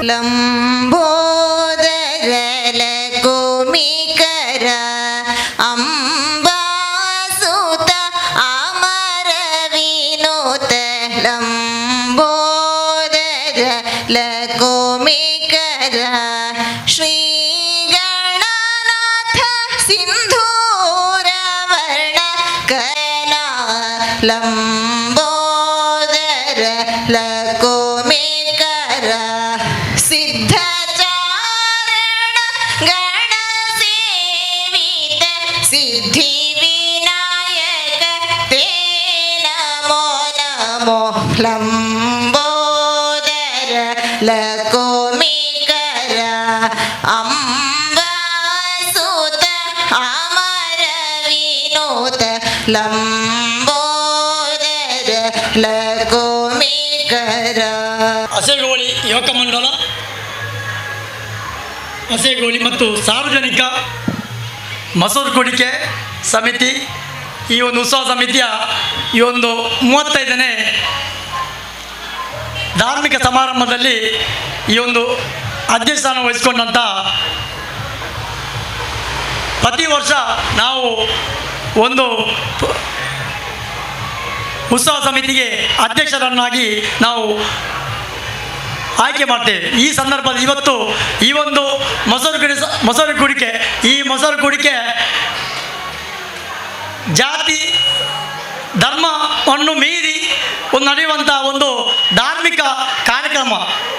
ಲಂಬೋದರ ಲಕುಮಿಕರ ಅಂಬಾಸುತ ಅಮರ ವಿನೋತ ಲಂಬೋದರ ಲಕುಮಿಕರ ಶ್ರೀ ಗಣನಾಥ ಸಿಂಧೂರ ವರ್ಣ ಕನ ಲಂಬೋದರ ಲಕುಮಿಕರ ಸಿದ್ಧಚಾರಣ ಗಣ ಸೇವಿತ ಸಿದ್ಧಿ ವಿನಾಯಕ ತೇ ನಮೋ ನಮೋ ಲಂಬೋದರ ಲಕುಮಿಕರ ಅಂಬಾಸುತ ಅಮರ ವಿನೋತ ಲಂಬೋದರ ಲಕುಮಿಕರ. ಅಸೆಗೋಳಿ ಯುವಕ ಮಂಡಲ, ಅಸೆಗೋಳಿ ಮತ್ತು ಸಾರ್ವಜನಿಕ ಮಸೂರು ಕುಡಿಕೆ ಸಮಿತಿ, ಈ ಒಂದು ಉತ್ಸವ ಸಮಿತಿಯ ಈ ಒಂದು 35ನೇ ಧಾರ್ಮಿಕ ಸಮಾರಂಭದಲ್ಲಿ ಈ ಒಂದು ಅಧ್ಯಕ್ಷ ಸ್ಥಾನ ವಹಿಸಿಕೊಂಡಂಥ ಪ್ರತಿ ವರ್ಷ ನಾವು ಒಂದು ಉತ್ಸವ ಸಮಿತಿಗೆ ಅಧ್ಯಕ್ಷರನ್ನಾಗಿ ನಾವು ಆಯ್ಕೆ ಮಾಡ್ತೇವೆ. ಈ ಸಂದರ್ಭದಲ್ಲಿ ಇವತ್ತು ಈ ಒಂದು ಮೊಸರು ಕುಡಿಕೆ ಜಾತಿ ಧರ್ಮವನ್ನು ಮೀರಿ ನಡೆಯುವಂಥ ಒಂದು ಧಾರ್ಮಿಕ ಕಾರ್ಯಕ್ರಮ.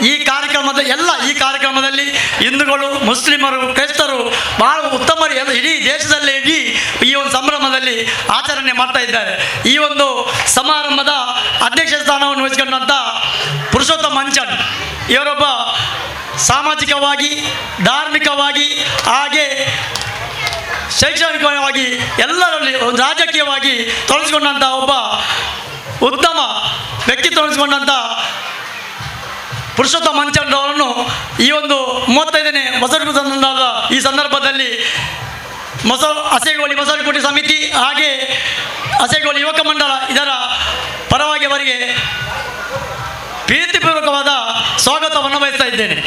ಈ ಕಾರ್ಯಕ್ರಮದಲ್ಲಿ ಹಿಂದೂಗಳು, ಮುಸ್ಲಿಮರು, ಕ್ರೈಸ್ತರು ಬಹಳ ಉತ್ತಮ ಇಡೀ ದೇಶದಲ್ಲೇ ಈ ಒಂದು ಸಂಭ್ರಮದಲ್ಲಿ ಆಚರಣೆ ಮಾಡ್ತಾ ಇದ್ದಾರೆ. ಈ ಒಂದು ಸಮಾರಂಭದ ಅಧ್ಯಕ್ಷ ಸ್ಥಾನವನ್ನು ವಹಿಸಿಕೊಂಡಂಥ ಪುರುಷೋತ್ತಮ ಮಂಚನ್ ಇವರೊಬ್ಬ ಸಾಮಾಜಿಕವಾಗಿ, ಧಾರ್ಮಿಕವಾಗಿ, ಹಾಗೆ ಶೈಕ್ಷಣಿಕವಾಗಿ ಎಲ್ಲರಲ್ಲಿ ರಾಜಕೀಯವಾಗಿ ತೊಡಗಿಸಿಕೊಂಡಂಥ ಒಬ್ಬ ಉತ್ತಮ ವ್ಯಕ್ತಿತ್ವ ತೊಡಗಿಸಿಕೊಂಡಂಥ ಪುರುಷೋತ್ತಮ ಮಂಚನ್ ಅವರನ್ನು ಈ ಒಂದು 35ನೇ ಮೊಸರು ಸಂದರ್ಭದ ಈ ಸಂದರ್ಭದಲ್ಲಿ ಅಸೆಗೋಳಿ ಮೊಸರು ಕುಡಿ ಸಮಿತಿ ಹಾಗೆ ಅಸೆಗೋಳಿ ಯುವಕ ಮಂಡಲ ಇದರ ಪರವಾಗಿ ಅವರಿಗೆ ಪ್ರೀತಿಪೂರ್ವಕವಾದ ಸ್ವಾಗತವನ್ನು ಬಯಸ್ತಾ ಇದ್ದೇನೆ.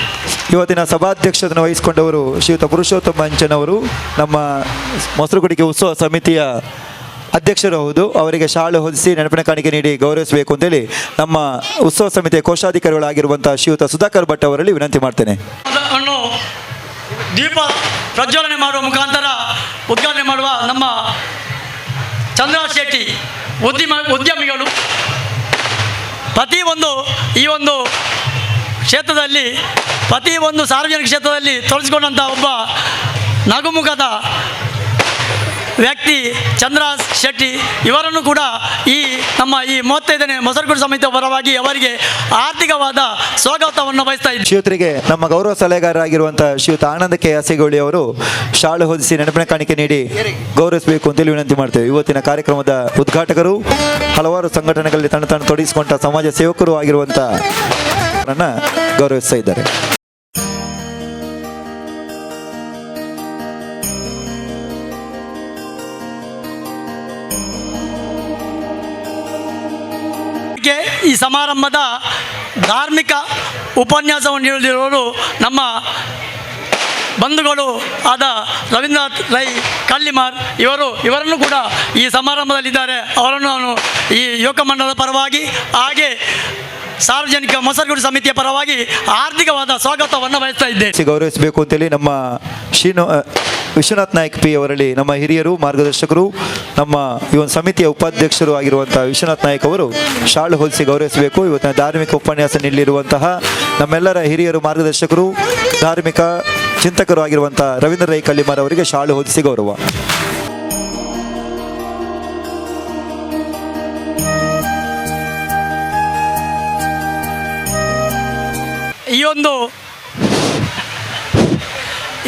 ಇವತ್ತಿನ ಸಭಾಧ್ಯಕ್ಷತೆಯನ್ನು ವಹಿಸಿಕೊಂಡವರು ಶ್ರೀಯುತ ಪುರುಷೋತ್ತಮ ಮಂಚನ್ ಅವರು ನಮ್ಮ ಮೊಸರು ಕುಡಿಕೆ ಉತ್ಸವ ಸಮಿತಿಯ ಅಧ್ಯಕ್ಷರು ಹೌದು. ಅವರಿಗೆ ಶಾಲು ಹೊದಿಸಿ ನೆನಪಿನ ಕಾಣಿಕೆ ನೀಡಿ ಗೌರವಿಸಬೇಕು ಅಂತೇಳಿ ನಮ್ಮ ಉತ್ಸವ ಸಮಿತಿಯ ಕೋಶಾಧಿಕಾರಿಗಳಾಗಿರುವಂಥ ಶ್ರೀಯುತ ಸುಧಾಕರ್ ಭಟ್ ಅವರಲ್ಲಿ ವಿನಂತಿ ಮಾಡ್ತೇನೆ. ದೀಪ ಪ್ರಜ್ವಲನೆ ಮಾಡುವ ಮುಖಾಂತರ ಉದ್ಘಾಟನೆ ಮಾಡುವ ನಮ್ಮ ಚಂದ್ರರಾಜ್ ಶೆಟ್ಟಿ ಉದ್ಯಮಿಗಳು ಪ್ರತಿಯೊಂದು ಈ ಒಂದು ಕ್ಷೇತ್ರದಲ್ಲಿ, ಪ್ರತಿಯೊಂದು ಸಾರ್ವಜನಿಕ ಕ್ಷೇತ್ರದಲ್ಲಿ ತೊಡಗಿಸಿಕೊಂಡಂಥ ಒಬ್ಬ ನಗುಮುಖದ ವ್ಯಕ್ತಿ ಚಂದ್ರರಾಜ್ ಶೆಟ್ಟಿ ಇವರನ್ನು ಕೂಡ ಈ ನಮ್ಮ ಈ 35ನೇ ಮೊಸರುಗುಡಿ ಸಮಿತಿಯ ಪರವಾಗಿ ಅವರಿಗೆ ಆರ್ಥಿಕವಾದ ಸ್ವಾಗತವನ್ನು ಬಯಸ್ತಾ ಇದ್ದಾರೆ. ಶ್ರೀಯುತರಿಗೆ ನಮ್ಮ ಗೌರವ ಸಲಹೆಗಾರರಾಗಿರುವಂಥ ಶ್ರೀಯುತ ಆನಂದ ಕೆ ಅಸೆಗೋಳಿ ಅವರು ಶಾಲು ಹೊದಿಸಿ ನೆನಪಿನ ಕಾಣಿಕೆ ನೀಡಿ ಗೌರವಿಸಬೇಕು ಅಂತೇಳಿ ವಿನಂತಿ ಮಾಡ್ತೇವೆ. ಇವತ್ತಿನ ಕಾರ್ಯಕ್ರಮದ ಉದ್ಘಾಟಕರು, ಹಲವಾರು ಸಂಘಟನೆಗಳಲ್ಲಿ ತನ್ನ ತೊಡಗಿಸಿಕೊಂಡ ಸಮಾಜ ಸೇವಕರು ಆಗಿರುವಂಥ ಗೌರವಿಸ್ತಾ ಇದ್ದಾರೆ. ಈ ಸಮಾರಂಭದ ಧಾರ್ಮಿಕ ಉಪನ್ಯಾಸವನ್ನು ನೀಡಲಿರುವವರು ನಮ್ಮ ಬಂಧುಗಳು ಆದ ರವೀಂದ್ರನಾಥ್ ರೈ ಕಳ್ಳಿಮಾರ್ ಇವರನ್ನು ಕೂಡ ಈ ಸಮಾರಂಭದಲ್ಲಿದ್ದಾರೆ. ಅವರನ್ನು ನಾನು ಈ ಯುವಕ ಮಂಡಲದ ಪರವಾಗಿ ಹಾಗೆ ಸಾರ್ವಜನಿಕ ಮೊಸರುಗುಡಿ ಸಮಿತಿಯ ಪರವಾಗಿ ಆರ್ಥಿಕವಾದ ಸ್ವಾಗತವನ್ನು ಬಯಸ್ತಾ ಇದ್ದೇನೆ. ಗೌರವಿಸಬೇಕು ಅಂತೇಳಿ ನಮ್ಮ ವಿಶ್ವನಾಥ್ ನಾಯ್ಕ್ ಪಿ ಅವರಲ್ಲಿ ನಮ್ಮ ಹಿರಿಯರು, ಮಾರ್ಗದರ್ಶಕರು, ನಮ್ಮ ಈ ಒಂದು ಸಮಿತಿಯ ಉಪಾಧ್ಯಕ್ಷರು ಆಗಿರುವಂಥ ವಿಶ್ವನಾಥ್ ನಾಯ್ಕ್ ಅವರು ಶಾಲು ಹೊದಿಸಿ ಗೌರವಿಸಬೇಕು. ಇವತ್ತಿನ ಧಾರ್ಮಿಕ ಉಪನ್ಯಾಸ ನೀಡಲಿರುವಂತಹ ನಮ್ಮೆಲ್ಲರ ಹಿರಿಯರು, ಮಾರ್ಗದರ್ಶಕರು, ಧಾರ್ಮಿಕ ಚಿಂತಕರು ಆಗಿರುವಂಥ ರವೀಂದ್ರ ರೈ ಕಳ್ಳಿಮಾರ್ ಅವರಿಗೆ ಶಾಲು ಹೊದಿಸಿ ಗೌರವ.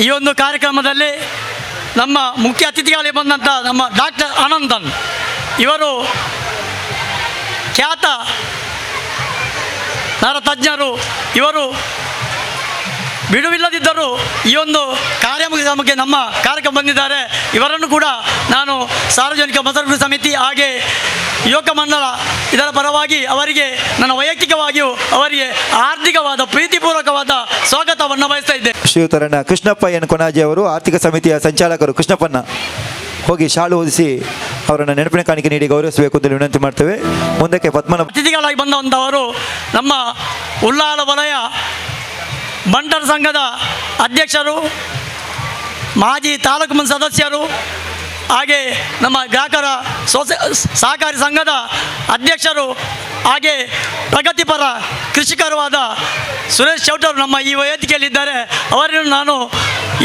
ಈ ಒಂದು ಕಾರ್ಯಕ್ರಮದಲ್ಲಿ ನಮ್ಮ ಮುಖ್ಯ ಅತಿಥಿಗಳಿಗೆ ಬಂದಂಥ ನಮ್ಮ ಡಾಕ್ಟರ್ ಆನಂದನ್ ಇವರು ಖ್ಯಾತ ನರತಜ್ಞರು. ಇವರು ಬಿಡುವಿಲ್ಲದಿದ್ದರೂ ಈ ಒಂದು ಕಾರ್ಯಕ್ರಮಕ್ಕೆ ನಮ್ಮ ಕಾರ್ಯಕ್ರಮ ಬಂದಿದ್ದಾರೆ. ಇವರನ್ನು ಕೂಡ ನಾನು ಸಾರ್ವಜನಿಕ ಮೊಸರುಗುಡಿ ಸಮಿತಿ ಹಾಗೆ ಯುವಕ ಮಂಡಲ ಇದರ ಪರವಾಗಿ ಅವರಿಗೆ ನನ್ನ ವೈಯಕ್ತಿಕವಾಗಿಯೂ ಅವರಿಗೆ ಆರ್ಥಿಕವಾದ ಪ್ರೀತಿಪೂರ್ವಕವಾದ ಸ್ವಾಗತವನ್ನು ಬಯಸ್ತಾ ಇದ್ದೇನೆ. ಶ್ರೀಯುತರನ್ನ ಕೃಷ್ಣಪ್ಪ ಎನ್ ಕೊಣಾಜೆ ಅವರು ಆರ್ಥಿಕ ಸಮಿತಿಯ ಸಂಚಾಲಕರು. ಕೃಷ್ಣಪ್ಪನ ಹೋಗಿ ಶಾಲು ಹೊದಿಸಿ ಅವರನ್ನು ನೆನಪಿನ ಕಾಣಿಕೆ ನೀಡಿ ಗೌರವಿಸಬೇಕು ಅಂತ ವಿನಂತಿ ಮಾಡ್ತೇವೆ. ಮುಂದಕ್ಕೆ ಪದ್ಮನಾಭ ಅತಿಥಿಗಳಾಗಿ ಬಂದಂಥವರು ನಮ್ಮ ಉಳ್ಳಾಲ ವಲಯ ಬಂಟರ ಸಂಘದ ಅಧ್ಯಕ್ಷರು, ಮಾಜಿ ತಾಲೂಕು ಮುನ್ ಸದಸ್ಯರು, ಹಾಗೆ ನಮ್ಮ ಗ್ರಾಹಕರ ಸಹಕಾರಿ ಸಂಘದ ಅಧ್ಯಕ್ಷರು, ಹಾಗೆ ಪ್ರಗತಿಪರ ಕೃಷಿಕರೂ ಆದ ಸುರೇಶ್ ಚೌಟರು ನಮ್ಮ ಈ ವೇದಿಕೆಯಲ್ಲಿದ್ದಾರೆ. ಅವರನ್ನು ನಾನು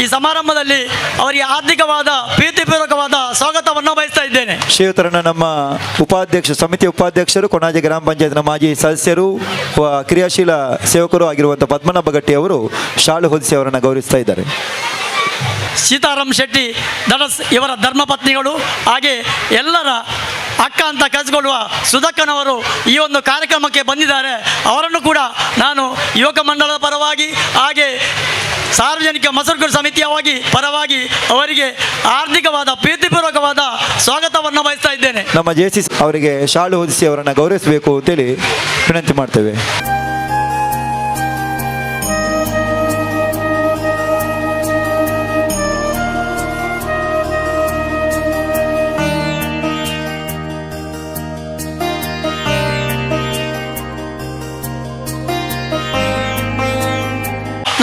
ಈ ಸಮಾರಂಭದಲ್ಲಿ ಅವರಿಗೆ ಆರ್ಥಿಕವಾದ ಪ್ರೀತಿಪೂರ್ವಕವಾದ ಸ್ವಾಗತವನ್ನು ಬಯಸ್ತಾ ಇದ್ದೇನೆ. ಶ್ರೀಯುತರನ್ನ ನಮ್ಮ ಸಮಿತಿಯ ಉಪಾಧ್ಯಕ್ಷರು, ಕೊಣಾಜೆ ಗ್ರಾಮ ಪಂಚಾಯತ್ನ ಮಾಜಿ ಸದಸ್ಯರು, ಕ್ರಿಯಾಶೀಲ ಸೇವಕರು ಆಗಿರುವಂಥ ಪದ್ಮನಾಭ ಗಟ್ಟಿ ಅವರು ಶಾಲು ಹೊದಿಸಿ ಅವರನ್ನು ಗೌರವಿಸ್ತಾ ಇದ್ದಾರೆ. ಸೀತಾರಾಮ್ ಶೆಟ್ಟಿ ದಡಸ್ ಇವರ ಧರ್ಮಪತ್ನಿಗಳು, ಹಾಗೆ ಎಲ್ಲರ ಅಕ್ಕ ಅಂತ ಕರೆಸಿಕೊಳ್ಳುವ ಸುಧಕ್ಕನವರು ಈ ಒಂದು ಕಾರ್ಯಕ್ರಮಕ್ಕೆ ಬಂದಿದ್ದಾರೆ. ಅವರನ್ನು ಕೂಡ ನಾನು ಯುವಕ ಮಂಡಳದ ಪರವಾಗಿ ಹಾಗೆ ಸಾರ್ವಜನಿಕ ಮಸರಗುಡಿ ಸಮಿತಿಯ ಪರವಾಗಿ ಅವರಿಗೆ ಆರ್ಥಿಕವಾದ ಪ್ರೀತಿಪೂರ್ವಕವಾದ ಸ್ವಾಗತವನ್ನು ಬಯಸ್ತಾ ಇದ್ದೇನೆ. ನಮ್ಮ JC ಅವರಿಗೆ ಶಾಲು ಹೊದಿಸಿ ಅವರನ್ನು ಗೌರವಿಸಬೇಕು ಅಂತೇಳಿ ವಿನಂತಿ ಮಾಡ್ತೇವೆ.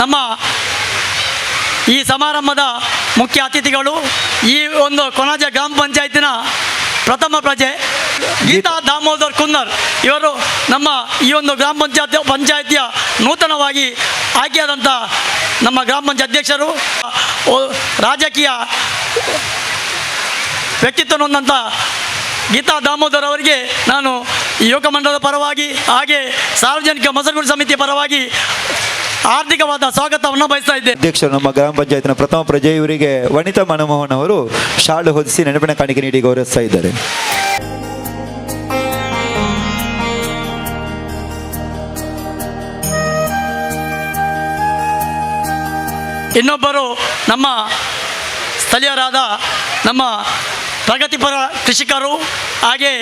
ನಮ್ಮ ಈ ಸಮಾರಂಭದ ಮುಖ್ಯ ಅತಿಥಿಗಳು ಈ ಒಂದು ಕೊಣಾಜೆ ಗ್ರಾಮ ಪಂಚಾಯತಿನ ಪ್ರಥಮ ಪ್ರಜೆ ಗೀತಾ ದಾಮೋದರ್ ಕುನ್ನರ್ ಇವರು ನಮ್ಮ ಈ ಒಂದು ಗ್ರಾಮ ಪಂಚಾಯತಿಯ ನೂತನವಾಗಿ ಆಯ್ಕೆಯಾದಂಥ ನಮ್ಮ ಗ್ರಾಮ ಪಂಚಾಯತ್ ಅಧ್ಯಕ್ಷರು, ರಾಜಕೀಯ ವ್ಯಕ್ತಿತ್ವ ಹೊಂದಂಥ ಗೀತಾ ದಾಮೋದರ್ ಅವರಿಗೆ ನಾನು ಯುವಕ ಮಂಡಲದ ಪರವಾಗಿ ಹಾಗೆ ಸಾರ್ವಜನಿಕ ಮಸರಗುಡಿ ಸಮಿತಿಯ ಪರವಾಗಿ ಆರ್ಥಿಕವಾದ ಸ್ವಾಗತವನ್ನು ಬಯಸ್ತಾ ಇದ್ದೇನೆ. ಅಧ್ಯಕ್ಷರು ನಮ್ಮ ಗ್ರಾಮ ಪಂಚಾಯತ್ನ ಪ್ರಥಮ ಪ್ರಜೆ ಇವರಿಗೆ ವನಿತಾ ಮನಮೋಹನ್ ಅವರು ಶಾಲು ಹೊದಿಸಿ ನೆನಪಿನ ಕಾಣಿಕೆ ನೀಡಿ ಗೌರವಿಸ್ತಾ ಇದ್ದಾರೆ. ಇನ್ನೊಬ್ಬರು ನಮ್ಮ ಸ್ಥಳೀಯರಾದ ನಮ್ಮ ಪ್ರಗತಿಪರ ಕೃಷಿಕರು ಹಾಗೆ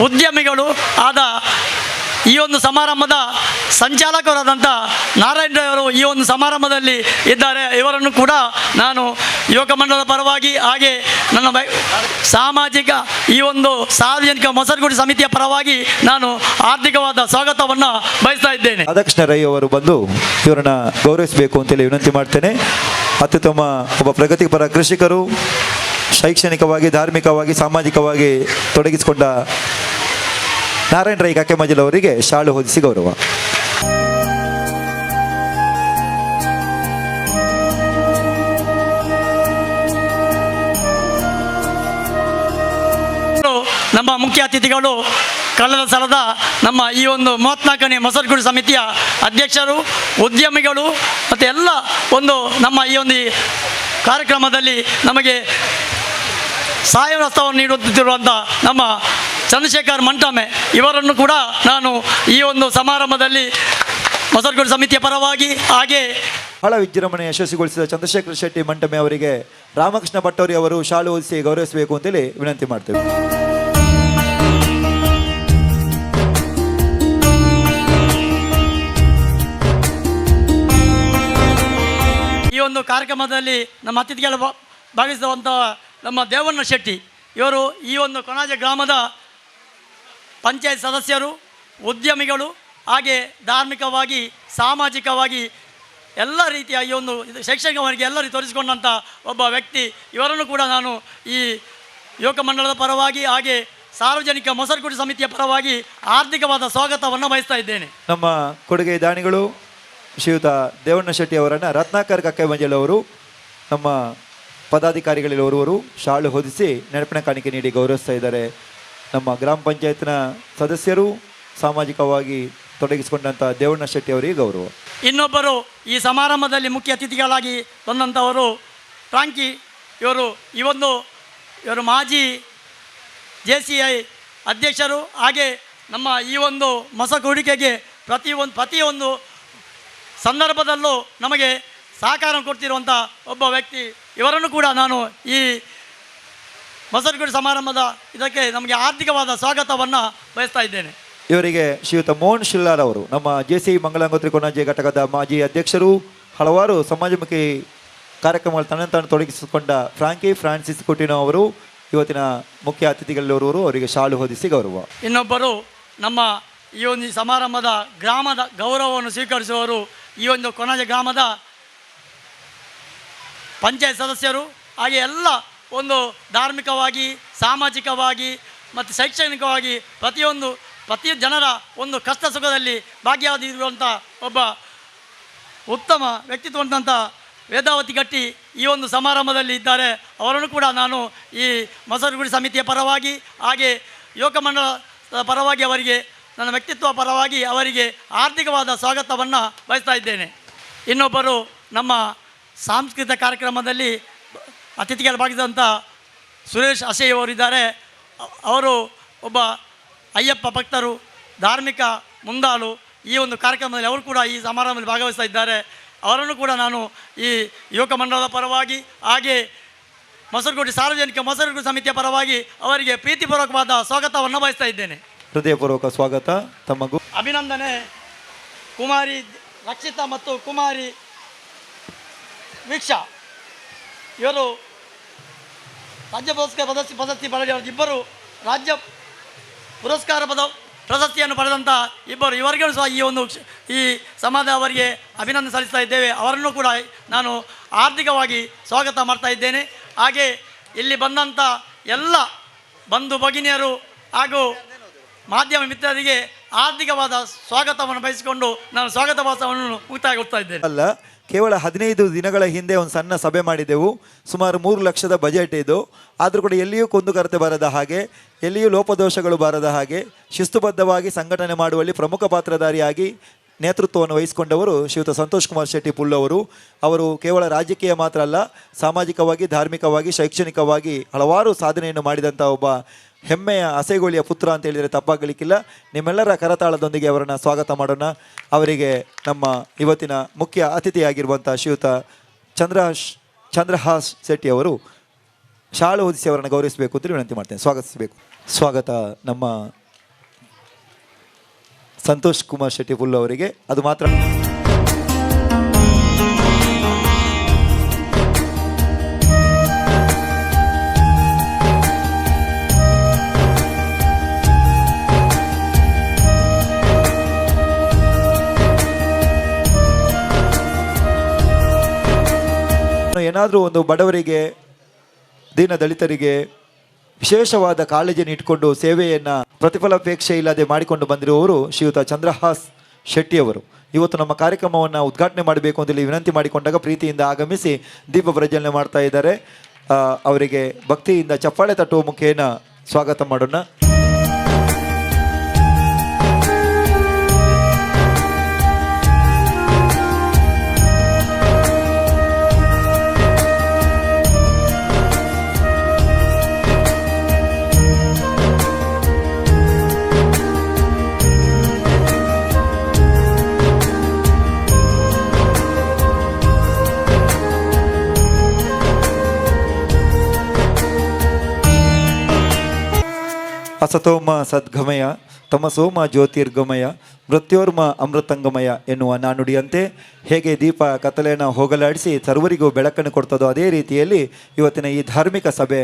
ಉದ್ಯಮಿಗಳು ಆದ ಈ ಒಂದು ಸಮಾರಂಭದ ಸಂಚಾಲಕರಾದಂಥ ನಾರಾಯಣರವರು ಈ ಒಂದು ಸಮಾರಂಭದಲ್ಲಿ ಇದ್ದಾರೆ. ಇವರನ್ನು ಕೂಡ ನಾನು ಯುವಕ ಮಂಡಲದ ಪರವಾಗಿ ಹಾಗೆ ನನ್ನ ಸಾಮಾಜಿಕ ಈ ಒಂದು ಸಾರ್ವಜನಿಕ ಮಸರಗುಡಿ ಸಮಿತಿಯ ಪರವಾಗಿ ನಾನು ಆರ್ಥಿಕವಾದ ಸ್ವಾಗತವನ್ನು ಬಯಸ್ತಾ ಇದ್ದೇನೆ. ರಾಧಾಕೃಷ್ಣ ರೈ ಅವರು ಬಂದು ಇವರನ್ನು ಗೌರವಿಸಬೇಕು ಅಂತೇಳಿ ವಿನಂತಿ ಮಾಡ್ತೇನೆ. ಅತ್ಯುತ್ತಮ ಒಬ್ಬ ಪ್ರಗತಿಪರ ಕೃಷಿಕರು, ಶೈಕ್ಷಣಿಕವಾಗಿ, ಧಾರ್ಮಿಕವಾಗಿ, ಸಾಮಾಜಿಕವಾಗಿ ತೊಡಗಿಸಿಕೊಂಡ ನಾರಾಯಣ ರೈ ಕಾಕೆಮಜಲ್ ಅವರಿಗೆ ಶಾಲು ಹೊದಿಸಿ ಗೌರವ. ನಮ್ಮ ಮುಖ್ಯ ಅತಿಥಿಗಳು ಕಳೆದ ಸಲದ ನಮ್ಮ ಈ ಒಂದು 34ನೇ ಮಸರಗುಡಿ ಸಮಿತಿಯ ಅಧ್ಯಕ್ಷರು, ಉದ್ಯಮಿಗಳು ಮತ್ತು ಎಲ್ಲ ಒಂದು ನಮ್ಮ ಈ ಒಂದು ಕಾರ್ಯಕ್ರಮದಲ್ಲಿ ನಮಗೆ ಸಹಾಯ ಹಸ್ತವನ್ನು ನೀಡುತ್ತಿರುವಂಥ ನಮ್ಮ ಚಂದ್ರಶೇಖರ್ ಮಂಟಮೆ ಇವರನ್ನು ಕೂಡ ನಾನು ಈ ಒಂದು ಸಮಾರಂಭದಲ್ಲಿ ಮಸರಗುಡಿ ಸಮಿತಿಯ ಪರವಾಗಿ ಹಾಗೆ ಬಹಳ ವಿಜೃಂಭಣೆ ಯಶಸ್ವಿಗೊಳಿಸಿದ ಚಂದ್ರಶೇಖರ್ ಶೆಟ್ಟಿ ಮಂಟಮೆ ಅವರಿಗೆ ರಾಮಕೃಷ್ಣ ಭಟ್ಟೋರಿ ಅವರು ಶಾಲು ಹೊದಿಸಿ ಗೌರವಿಸಬೇಕು ಅಂತೇಳಿ ವಿನಂತಿ ಮಾಡ್ತೇವೆ. ಈ ಒಂದು ಕಾರ್ಯಕ್ರಮದಲ್ಲಿ ನಮ್ಮ ಅತಿಥಿಗಳು ಭಾಗವಹಿಸುವಂಥ ನಮ್ಮ ದೇವಣ್ಣ ಶೆಟ್ಟಿ ಇವರು ಈ ಒಂದು ಕೊಣಾಜೆ ಗ್ರಾಮದ ಪಂಚಾಯತ್ ಸದಸ್ಯರು, ಉದ್ಯಮಿಗಳು ಹಾಗೆ ಧಾರ್ಮಿಕವಾಗಿ, ಸಾಮಾಜಿಕವಾಗಿ ಎಲ್ಲ ರೀತಿಯ ಈ ಒಂದು ಶೈಕ್ಷಣಿಕವಾಗಿ ಎಲ್ಲರೂ ತೋರಿಸಿಕೊಂಡಂಥ ಒಬ್ಬ ವ್ಯಕ್ತಿ. ಇವರನ್ನು ಕೂಡ ನಾನು ಈ ಯುವಕ ಮಂಡಲದ ಪರವಾಗಿ ಹಾಗೆ ಸಾರ್ವಜನಿಕ ಮಸರಗುಡಿ ಸಮಿತಿಯ ಪರವಾಗಿ ಆರ್ಥಿಕವಾದ ಸ್ವಾಗತವನ್ನು ಬಯಸ್ತಾ ಇದ್ದೇನೆ. ನಮ್ಮ ಕೊಡುಗೆ ದಾನಿಗಳು ಶ್ರೀಯುತ ದೇವಣ್ಣ ಶೆಟ್ಟಿ ಅವರನ್ನು ರತ್ನಾಕರ್ ಕಕ್ಕೆಮಂಜಲ್ ಅವರು ನಮ್ಮ ಪದಾಧಿಕಾರಿಗಳಲ್ಲಿ ಓರ್ವರು ಶಾಲು ಹೊದಿಸಿ ನೆನಪಿನ ಕಾಣಿಕೆ ನೀಡಿ ಗೌರವಿಸ್ತಾ ಇದ್ದಾರೆ. ನಮ್ಮ ಗ್ರಾಮ ಪಂಚಾಯತ್ನ ಸದಸ್ಯರು, ಸಾಮಾಜಿಕವಾಗಿ ತೊಡಗಿಸಿಕೊಂಡಂಥ ದೇವಣ್ಣ ಶೆಟ್ಟಿ ಅವರಿಗೆ ಗೌರವ. ಇನ್ನೊಬ್ಬರು ಈ ಸಮಾರಂಭದಲ್ಲಿ ಮುಖ್ಯ ಅತಿಥಿಗಳಾಗಿ ಬಂದಂಥವರು ಫ್ರಾಂಕಿ ಇವರು ಇವರು ಮಾಜಿ JCI ಅಧ್ಯಕ್ಷರು ಹಾಗೆ ನಮ್ಮ ಈ ಒಂದು ಮಸ ಹೂಡಿಕೆಗೆ ಪ್ರತಿಯೊಂದು ಸಂದರ್ಭದಲ್ಲೂ ನಮಗೆ ಸಹಕಾರ ಕೊಡ್ತಿರುವಂಥ ಒಬ್ಬ ವ್ಯಕ್ತಿ. ಇವರನ್ನು ಕೂಡ ನಾನು ಈ ಮಸರಗುಡಿ ಸಮಾರಂಭದ ಇದಕ್ಕೆ ನಮಗೆ ಆರ್ಥಿಕವಾದ ಸ್ವಾಗತವನ್ನು ಬಯಸ್ತಾ ಇದ್ದೇನೆ. ಇವರಿಗೆ ಶ್ರೀಯುತ ಮೋಹನ್ ಶಿಲ್ಲಾರ್ ಅವರು ನಮ್ಮ JCI ಮಂಗಳಾಂಗೋತ್ರಿ ಕೊಣಾಜೆ ಘಟಕದ ಮಾಜಿ ಅಧ್ಯಕ್ಷರು ಹಲವಾರು ಸಮಾಜಮುಖಿ ಕಾರ್ಯಕ್ರಮಗಳು ತನ್ನ ತೊಡಗಿಸಿಕೊಂಡ ಫ್ರಾಂಕಿ ಫ್ರಾನ್ಸಿಸ್ ಕುಟಿನೋ ಅವರು ಇವತ್ತಿನ ಮುಖ್ಯ ಅತಿಥಿಗಳವರು. ಅವರಿಗೆ ಶಾಲು ಹೊದಿಸಿ ಗೌರವ. ಇನ್ನೊಬ್ಬರು ನಮ್ಮ ಈ ಒಂದು ಸಮಾರಂಭದ ಗ್ರಾಮದ ಗೌರವವನ್ನು ಸ್ವೀಕರಿಸುವವರು ಈ ಒಂದು ಕೊಣಾಜೆ ಗ್ರಾಮದ ಪಂಚಾಯತ್ ಸದಸ್ಯರು. ಹಾಗೆ ಎಲ್ಲ ಒಂದು ಧಾರ್ಮಿಕವಾಗಿ, ಸಾಮಾಜಿಕವಾಗಿ ಮತ್ತು ಶೈಕ್ಷಣಿಕವಾಗಿ ಪ್ರತಿ ಜನರ ಒಂದು ಕಷ್ಟ ಸುಖದಲ್ಲಿ ಭಾಗಿಯಾಗಿರುವಂಥ ಒಬ್ಬ ಉತ್ತಮ ವ್ಯಕ್ತಿತ್ವಂತ ವೇದಾವತಿ ಗಟ್ಟಿ ಈ ಒಂದು ಸಮಾರಂಭದಲ್ಲಿ ಇದ್ದಾರೆ. ಅವರನ್ನು ಕೂಡ ನಾನು ಈ ಮೊಸರುಗುಡಿ ಸಮಿತಿಯ ಪರವಾಗಿ ಹಾಗೆ ಯುವಕ ಮಂಡಳದ ಪರವಾಗಿ ಅವರಿಗೆ ನನ್ನ ವ್ಯಕ್ತಿತ್ವ ಪರವಾಗಿ ಅವರಿಗೆ ಆರ್ಥಿಕವಾದ ಸ್ವಾಗತವನ್ನು ಬಯಸ್ತಾ ಇದ್ದೇನೆ. ಇನ್ನೊಬ್ಬರು ನಮ್ಮ ಸಾಂಸ್ಕೃತಿಕ ಕಾರ್ಯಕ್ರಮದಲ್ಲಿ ಅತಿಥಿಗಳು ಭಾಗಿಸಿದಂಥ ಸುರೇಶ್ ಅಶೆಯವರಿದ್ದಾರೆ. ಅವರು ಒಬ್ಬ ಅಯ್ಯಪ್ಪ ಭಕ್ತರು, ಧಾರ್ಮಿಕ ಮುಂದಾಳು. ಈ ಒಂದು ಕಾರ್ಯಕ್ರಮದಲ್ಲಿ ಅವರು ಕೂಡ ಈ ಸಮಾರಂಭದಲ್ಲಿ ಭಾಗವಹಿಸ್ತಾ ಇದ್ದಾರೆ. ಅವರನ್ನು ಕೂಡ ನಾನು ಈ ಯುವಕ ಮಂಡಳದ ಪರವಾಗಿ ಹಾಗೆ ಮೊಸರುಗುಡಿ ಸಾರ್ವಜನಿಕ ಮೊಸರುಗುಡಿ ಸಮಿತಿಯ ಪರವಾಗಿ ಅವರಿಗೆ ಪ್ರೀತಿಪೂರ್ವಕವಾದ ಸ್ವಾಗತವನ್ನು ಬಯಸ್ತಾ ಇದ್ದೇನೆ. ಹೃದಯಪೂರ್ವಕ ಸ್ವಾಗತ. ತಮಗೂ ಅಭಿನಂದನೆ. ಕುಮಾರಿ ರಕ್ಷಿತಾ ಮತ್ತು ಕುಮಾರಿ ವೀಕ್ಷಾ ಇವರು ರಾಜ್ಯ ಪುರಸ್ಕಾರ ಪ್ರಶಸ್ತಿ ಪಡೆದ ಇಬ್ಬರು ರಾಜ್ಯ ಪುರಸ್ಕಾರ ಪ್ರಶಸ್ತಿಯನ್ನು ಪಡೆದಂಥ ಇಬ್ಬರು ಇವರಿಗೂ ಸಹ ಈ ಸಮಾಜ ಅವರಿಗೆ ಅಭಿನಂದನೆ ಸಲ್ಲಿಸ್ತಾ ಇದ್ದೇವೆ. ಅವರನ್ನು ಕೂಡ ನಾನು ಆರ್ಥಿಕವಾಗಿ ಸ್ವಾಗತ ಮಾಡ್ತಾ ಇದ್ದೇನೆ. ಹಾಗೆ ಇಲ್ಲಿ ಬಂದಂಥ ಎಲ್ಲ ಬಂಧು ಭಗಿನಿಯರು ಹಾಗೂ ಮಾಧ್ಯಮ ಮಿತ್ರರಿಗೆ ಆರ್ಥಿಕವಾದ ಸ್ವಾಗತವನ್ನು ಬಯಸಿಕೊಂಡು ನಾನು ಸ್ವಾಗತ ಭಾಷಣವನ್ನು ಮುಕ್ತಾಯಗೊಳಿಸ್ತಾ ಇದ್ದೇನೆ. ಅಲ್ಲ, ಕೇವಲ 15 ದಿನಗಳ ಹಿಂದೆ ಒಂದು ಸಣ್ಣ ಸಭೆ ಮಾಡಿದೆವು. ಸುಮಾರು 3 ಲಕ್ಷದ ಬಜೆಟ್ ಇದು. ಆದರೂ ಕೂಡ ಎಲ್ಲಿಯೂ ಕುಂದುಕೊರತೆ ಬರದ ಹಾಗೆ, ಎಲ್ಲಿಯೂ ಲೋಪದೋಷಗಳು ಬಾರದ ಹಾಗೆ ಶಿಸ್ತುಬದ್ಧವಾಗಿ ಸಂಘಟನೆ ಮಾಡುವಲ್ಲಿ ಪ್ರಮುಖ ಪಾತ್ರಧಾರಿಯಾಗಿ ನೇತೃತ್ವವನ್ನು ವಹಿಸಿಕೊಂಡವರು ಶ್ರೀಯುತ ಸಂತೋಷ್ ಕುಮಾರ್ ಶೆಟ್ಟಿ ಪುಲ್ ಅವರು ಕೇವಲ ರಾಜಕೀಯ ಮಾತ್ರ ಅಲ್ಲ, ಸಾಮಾಜಿಕವಾಗಿ, ಧಾರ್ಮಿಕವಾಗಿ, ಶೈಕ್ಷಣಿಕವಾಗಿ ಹಲವಾರು ಸಾಧನೆಯನ್ನು ಮಾಡಿದಂಥ ಒಬ್ಬ ಹೆಮ್ಮೆಯ ಅಸೆಗೋಳಿಯ ಪುತ್ರ ಅಂತ ಹೇಳಿದರೆ ತಪ್ಪಾಗಲಿಕ್ಕಿಲ್ಲ. ನಿಮ್ಮೆಲ್ಲರ ಕರತಾಳದೊಂದಿಗೆ ಅವರನ್ನು ಸ್ವಾಗತ ಮಾಡೋಣ. ಅವರಿಗೆ ನಮ್ಮ ಇವತ್ತಿನ ಮುಖ್ಯ ಅತಿಥಿಯಾಗಿರುವಂಥ ಶ್ರೀಯುತ ಚಂದ್ರಹಾಸ್ ಶೆಟ್ಟಿ ಅವರು ಶಾಲು ಹೊದಿಸಿ ಅವರನ್ನು ಗೌರವಿಸಬೇಕು ಅಂತ ವಿನಂತಿ ಮಾಡ್ತೇನೆ. ಸ್ವಾಗತಿಸಬೇಕು. ಸ್ವಾಗತ ನಮ್ಮ ಸಂತೋಷ್ ಕುಮಾರ್ ಶೆಟ್ಟಿ ಪುಲ್ ಅವರಿಗೆ. ಅದು ಮಾತ್ರ ಏನಾದರೂ ಒಂದು ಬಡವರಿಗೆ, ದೀನ ದಲಿತರಿಗೆ ವಿಶೇಷವಾದ ಕಾಳಜಿಯನ್ನು ಇಟ್ಕೊಂಡು ಸೇವೆಯನ್ನು ಪ್ರತಿಫಲಾಪೇಕ್ಷೆ ಇಲ್ಲದೆ ಮಾಡಿಕೊಂಡು ಬಂದಿರುವವರು ಶ್ರೀಯುತ ಚಂದ್ರಹಾಸ್ ಶೆಟ್ಟಿಯವರು. ಇವತ್ತು ನಮ್ಮ ಕಾರ್ಯಕ್ರಮವನ್ನು ಉದ್ಘಾಟನೆ ಮಾಡಬೇಕು ಅಂತೇಳಿ ವಿನಂತಿ ಮಾಡಿಕೊಂಡಾಗ ಪ್ರೀತಿಯಿಂದ ಆಗಮಿಸಿ ದೀಪ ಪ್ರಜ್ವಲನೆ ಮಾಡ್ತಾ ಇದ್ದಾರೆ. ಅವರಿಗೆ ಭಕ್ತಿಯಿಂದ ಚಪ್ಪಾಳೆ ತಟ್ಟುವ ಮುಖೇನ ಸ್ವಾಗತ ಮಾಡೋಣ. ಅಸತೋಮ ಸದ್ಗಮಯ ತಮಸೋಮ ಜ್ಯೋತಿರ್ಗಮಯ ಮೃತ್ಯೋರ್ಮ ಅಮೃತಂಗಮಯ ಎನ್ನುವ ನಾನುಡಿಯಂತೆ ಹೇಗೆ ದೀಪ ಕತ್ತಲೆಯನ್ನು ಹೋಗಲಾಡಿಸಿ ಸರ್ವರಿಗೂ ಬೆಳಕನ್ನು ಕೊಡ್ತದೋ ಅದೇ ರೀತಿಯಲ್ಲಿ ಇವತ್ತಿನ ಈ ಧಾರ್ಮಿಕ ಸಭೆ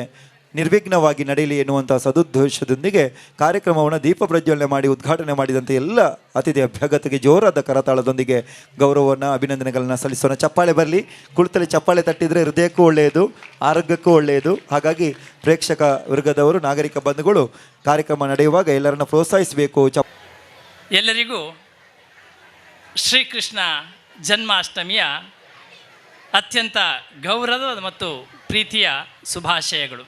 ನಿರ್ವಿಘ್ನವಾಗಿ ನಡೆಯಲಿ ಎನ್ನುವಂಥ ಸದುದ್ದೇಶದೊಂದಿಗೆ ಕಾರ್ಯಕ್ರಮವನ್ನು ದೀಪ ಪ್ರಜ್ವಲನೆ ಮಾಡಿ ಉದ್ಘಾಟನೆ ಮಾಡಿದಂಥ ಎಲ್ಲ ಅತಿಥಿ ಅಭ್ಯಾಗತಿಗೆ ಜೋರಾದ ಕರತಾಳದೊಂದಿಗೆ ಗೌರವವನ್ನು, ಅಭಿನಂದನೆಗಳನ್ನು ಸಲ್ಲಿಸೋಣ. ಚಪ್ಪಾಳೆ ಬರಲಿ. ಕುಳಿತಲ್ಲಿ ಚಪ್ಪಾಳೆ ತಟ್ಟಿದರೆ ಹೃದಯಕ್ಕೂ ಒಳ್ಳೆಯದು, ಆರೋಗ್ಯಕ್ಕೂ ಒಳ್ಳೆಯದು. ಹಾಗಾಗಿ ಪ್ರೇಕ್ಷಕ ವರ್ಗದವರು, ನಾಗರಿಕ ಬಂಧುಗಳು ಕಾರ್ಯಕ್ರಮ ನಡೆಯುವಾಗ ಎಲ್ಲರನ್ನ ಪ್ರೋತ್ಸಾಹಿಸಬೇಕು. ಎಲ್ಲರಿಗೂ ಶ್ರೀಕೃಷ್ಣ ಜನ್ಮಾಷ್ಟಮಿಯ ಅತ್ಯಂತ ಗೌರವದ ಮತ್ತು ಪ್ರೀತಿಯ ಶುಭಾಶಯಗಳು.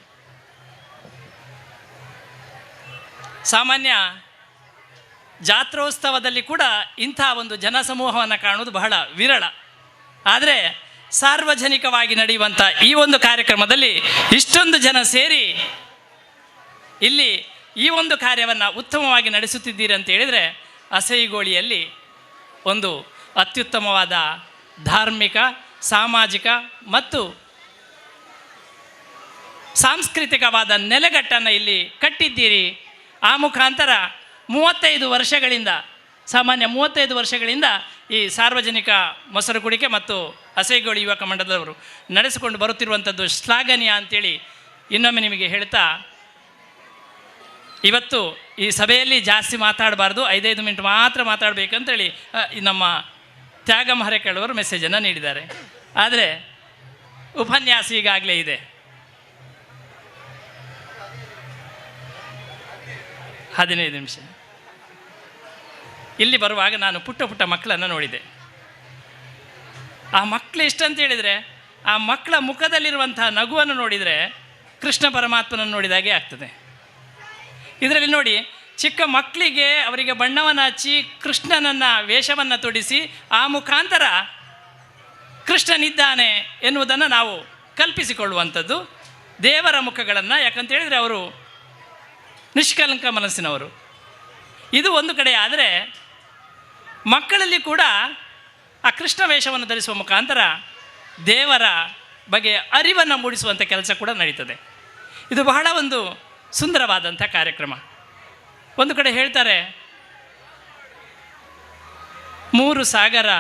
ಸಾಮಾನ್ಯ ಜಾತ್ರೋತ್ಸವದಲ್ಲಿ ಕೂಡ ಇಂಥ ಒಂದು ಜನಸಮೂಹವನ್ನು ಕಾಣುವುದು ಬಹಳ ವಿರಳ. ಆದರೆ ಸಾರ್ವಜನಿಕವಾಗಿ ನಡೆಯುವಂಥ ಈ ಒಂದು ಕಾರ್ಯಕ್ರಮದಲ್ಲಿ ಇಷ್ಟೊಂದು ಜನ ಸೇರಿ ಇಲ್ಲಿ ಈ ಒಂದು ಕಾರ್ಯವನ್ನು ಉತ್ತಮವಾಗಿ ನಡೆಸುತ್ತಿದ್ದೀರಿ ಅಂತ ಹೇಳಿದರೆ ಅಸೈಗೋಳಿಯಲ್ಲಿ ಒಂದು ಅತ್ಯುತ್ತಮವಾದ ಧಾರ್ಮಿಕ, ಸಾಮಾಜಿಕ ಮತ್ತು ಸಾಂಸ್ಕೃತಿಕವಾದ ನೆಲೆಗಟ್ಟನ್ನು ಇಲ್ಲಿ ಕಟ್ಟಿದ್ದೀರಿ. ಆ ಮುಖಾಂತರ 35 ವರ್ಷಗಳಿಂದ ಸಾಮಾನ್ಯ 35 ವರ್ಷಗಳಿಂದ ಈ ಸಾರ್ವಜನಿಕ ಮೊಸರು ಕುಡಿಕೆ ಮತ್ತು ಹಸೆಗೋಳಿ ಯುವಕ ಮಂಡಲದವರು ನಡೆಸಿಕೊಂಡು ಬರುತ್ತಿರುವಂಥದ್ದು ಶ್ಲಾಘನೀಯ ಅಂತೇಳಿ ಇನ್ನೊಮ್ಮೆ ನಿಮಗೆ ಹೇಳ್ತಾ, ಇವತ್ತು ಈ ಸಭೆಯಲ್ಲಿ ಜಾಸ್ತಿ ಮಾತಾಡಬಾರ್ದು, 5 ಮಿನಿಟ್ ಮಾತ್ರ ಮಾತಾಡಬೇಕಂತೇಳಿ ನಮ್ಮ ತ್ಯಾಗಂ ಹರೇಕಳವರು ಮೆಸೇಜನ್ನು ನೀಡಿದ್ದಾರೆ. ಆದರೆ ಉಪನ್ಯಾಸ ಈಗಾಗಲೇ ಇದೆ. 15 ನಿಮಿಷ. ಇಲ್ಲಿ ಬರುವಾಗ ನಾನು ಪುಟ್ಟ ಮಕ್ಕಳನ್ನು ನೋಡಿದೆ. ಆ ಮಕ್ಕಳು ಎಷ್ಟಂತ ಹೇಳಿದರೆ, ಆ ಮಕ್ಕಳ ಮುಖದಲ್ಲಿರುವಂತಹ ನಗುವನ್ನು ನೋಡಿದರೆ ಕೃಷ್ಣ ಪರಮಾತ್ಮನನ್ನು ನೋಡಿದಾಗೆ ಆಗ್ತದೆ. ಇದರಲ್ಲಿ ನೋಡಿ, ಚಿಕ್ಕ ಮಕ್ಕಳಿಗೆ ಅವರಿಗೆ ಬಣ್ಣವನ್ನು ಹಚ್ಚಿ ಕೃಷ್ಣನನ್ನು ವೇಷವನ್ನು ತೊಡಿಸಿ ಆ ಮುಖಾಂತರ ಕೃಷ್ಣನಿದ್ದಾನೆ ಎನ್ನುವುದನ್ನು ನಾವು ಕಲ್ಪಿಸಿಕೊಳ್ಳುವಂಥದ್ದು ದೇವರ ಮುಖಗಳನ್ನು. ಯಾಕಂತ ಹೇಳಿದರೆ ಅವರು ನಿಷ್ಕಲಂಕ ಮನಸ್ಸಿನವರು. ಇದು ಒಂದು ಕಡೆ. ಆದರೆ ಮಕ್ಕಳಲ್ಲಿ ಕೂಡ ಆ ಕೃಷ್ಣ ವೇಷವನ್ನು ಧರಿಸುವ ಮುಖಾಂತರ ದೇವರ ಬಗ್ಗೆ ಅರಿವನ್ನು ಮೂಡಿಸುವಂಥ ಕೆಲಸ ಕೂಡ ನಡೀತದೆ. ಇದು ಬಹಳ ಒಂದು ಸುಂದರವಾದಂಥ ಕಾರ್ಯಕ್ರಮ. ಒಂದು ಕಡೆ ಹೇಳ್ತಾರೆ, 3 ಸಾಗರ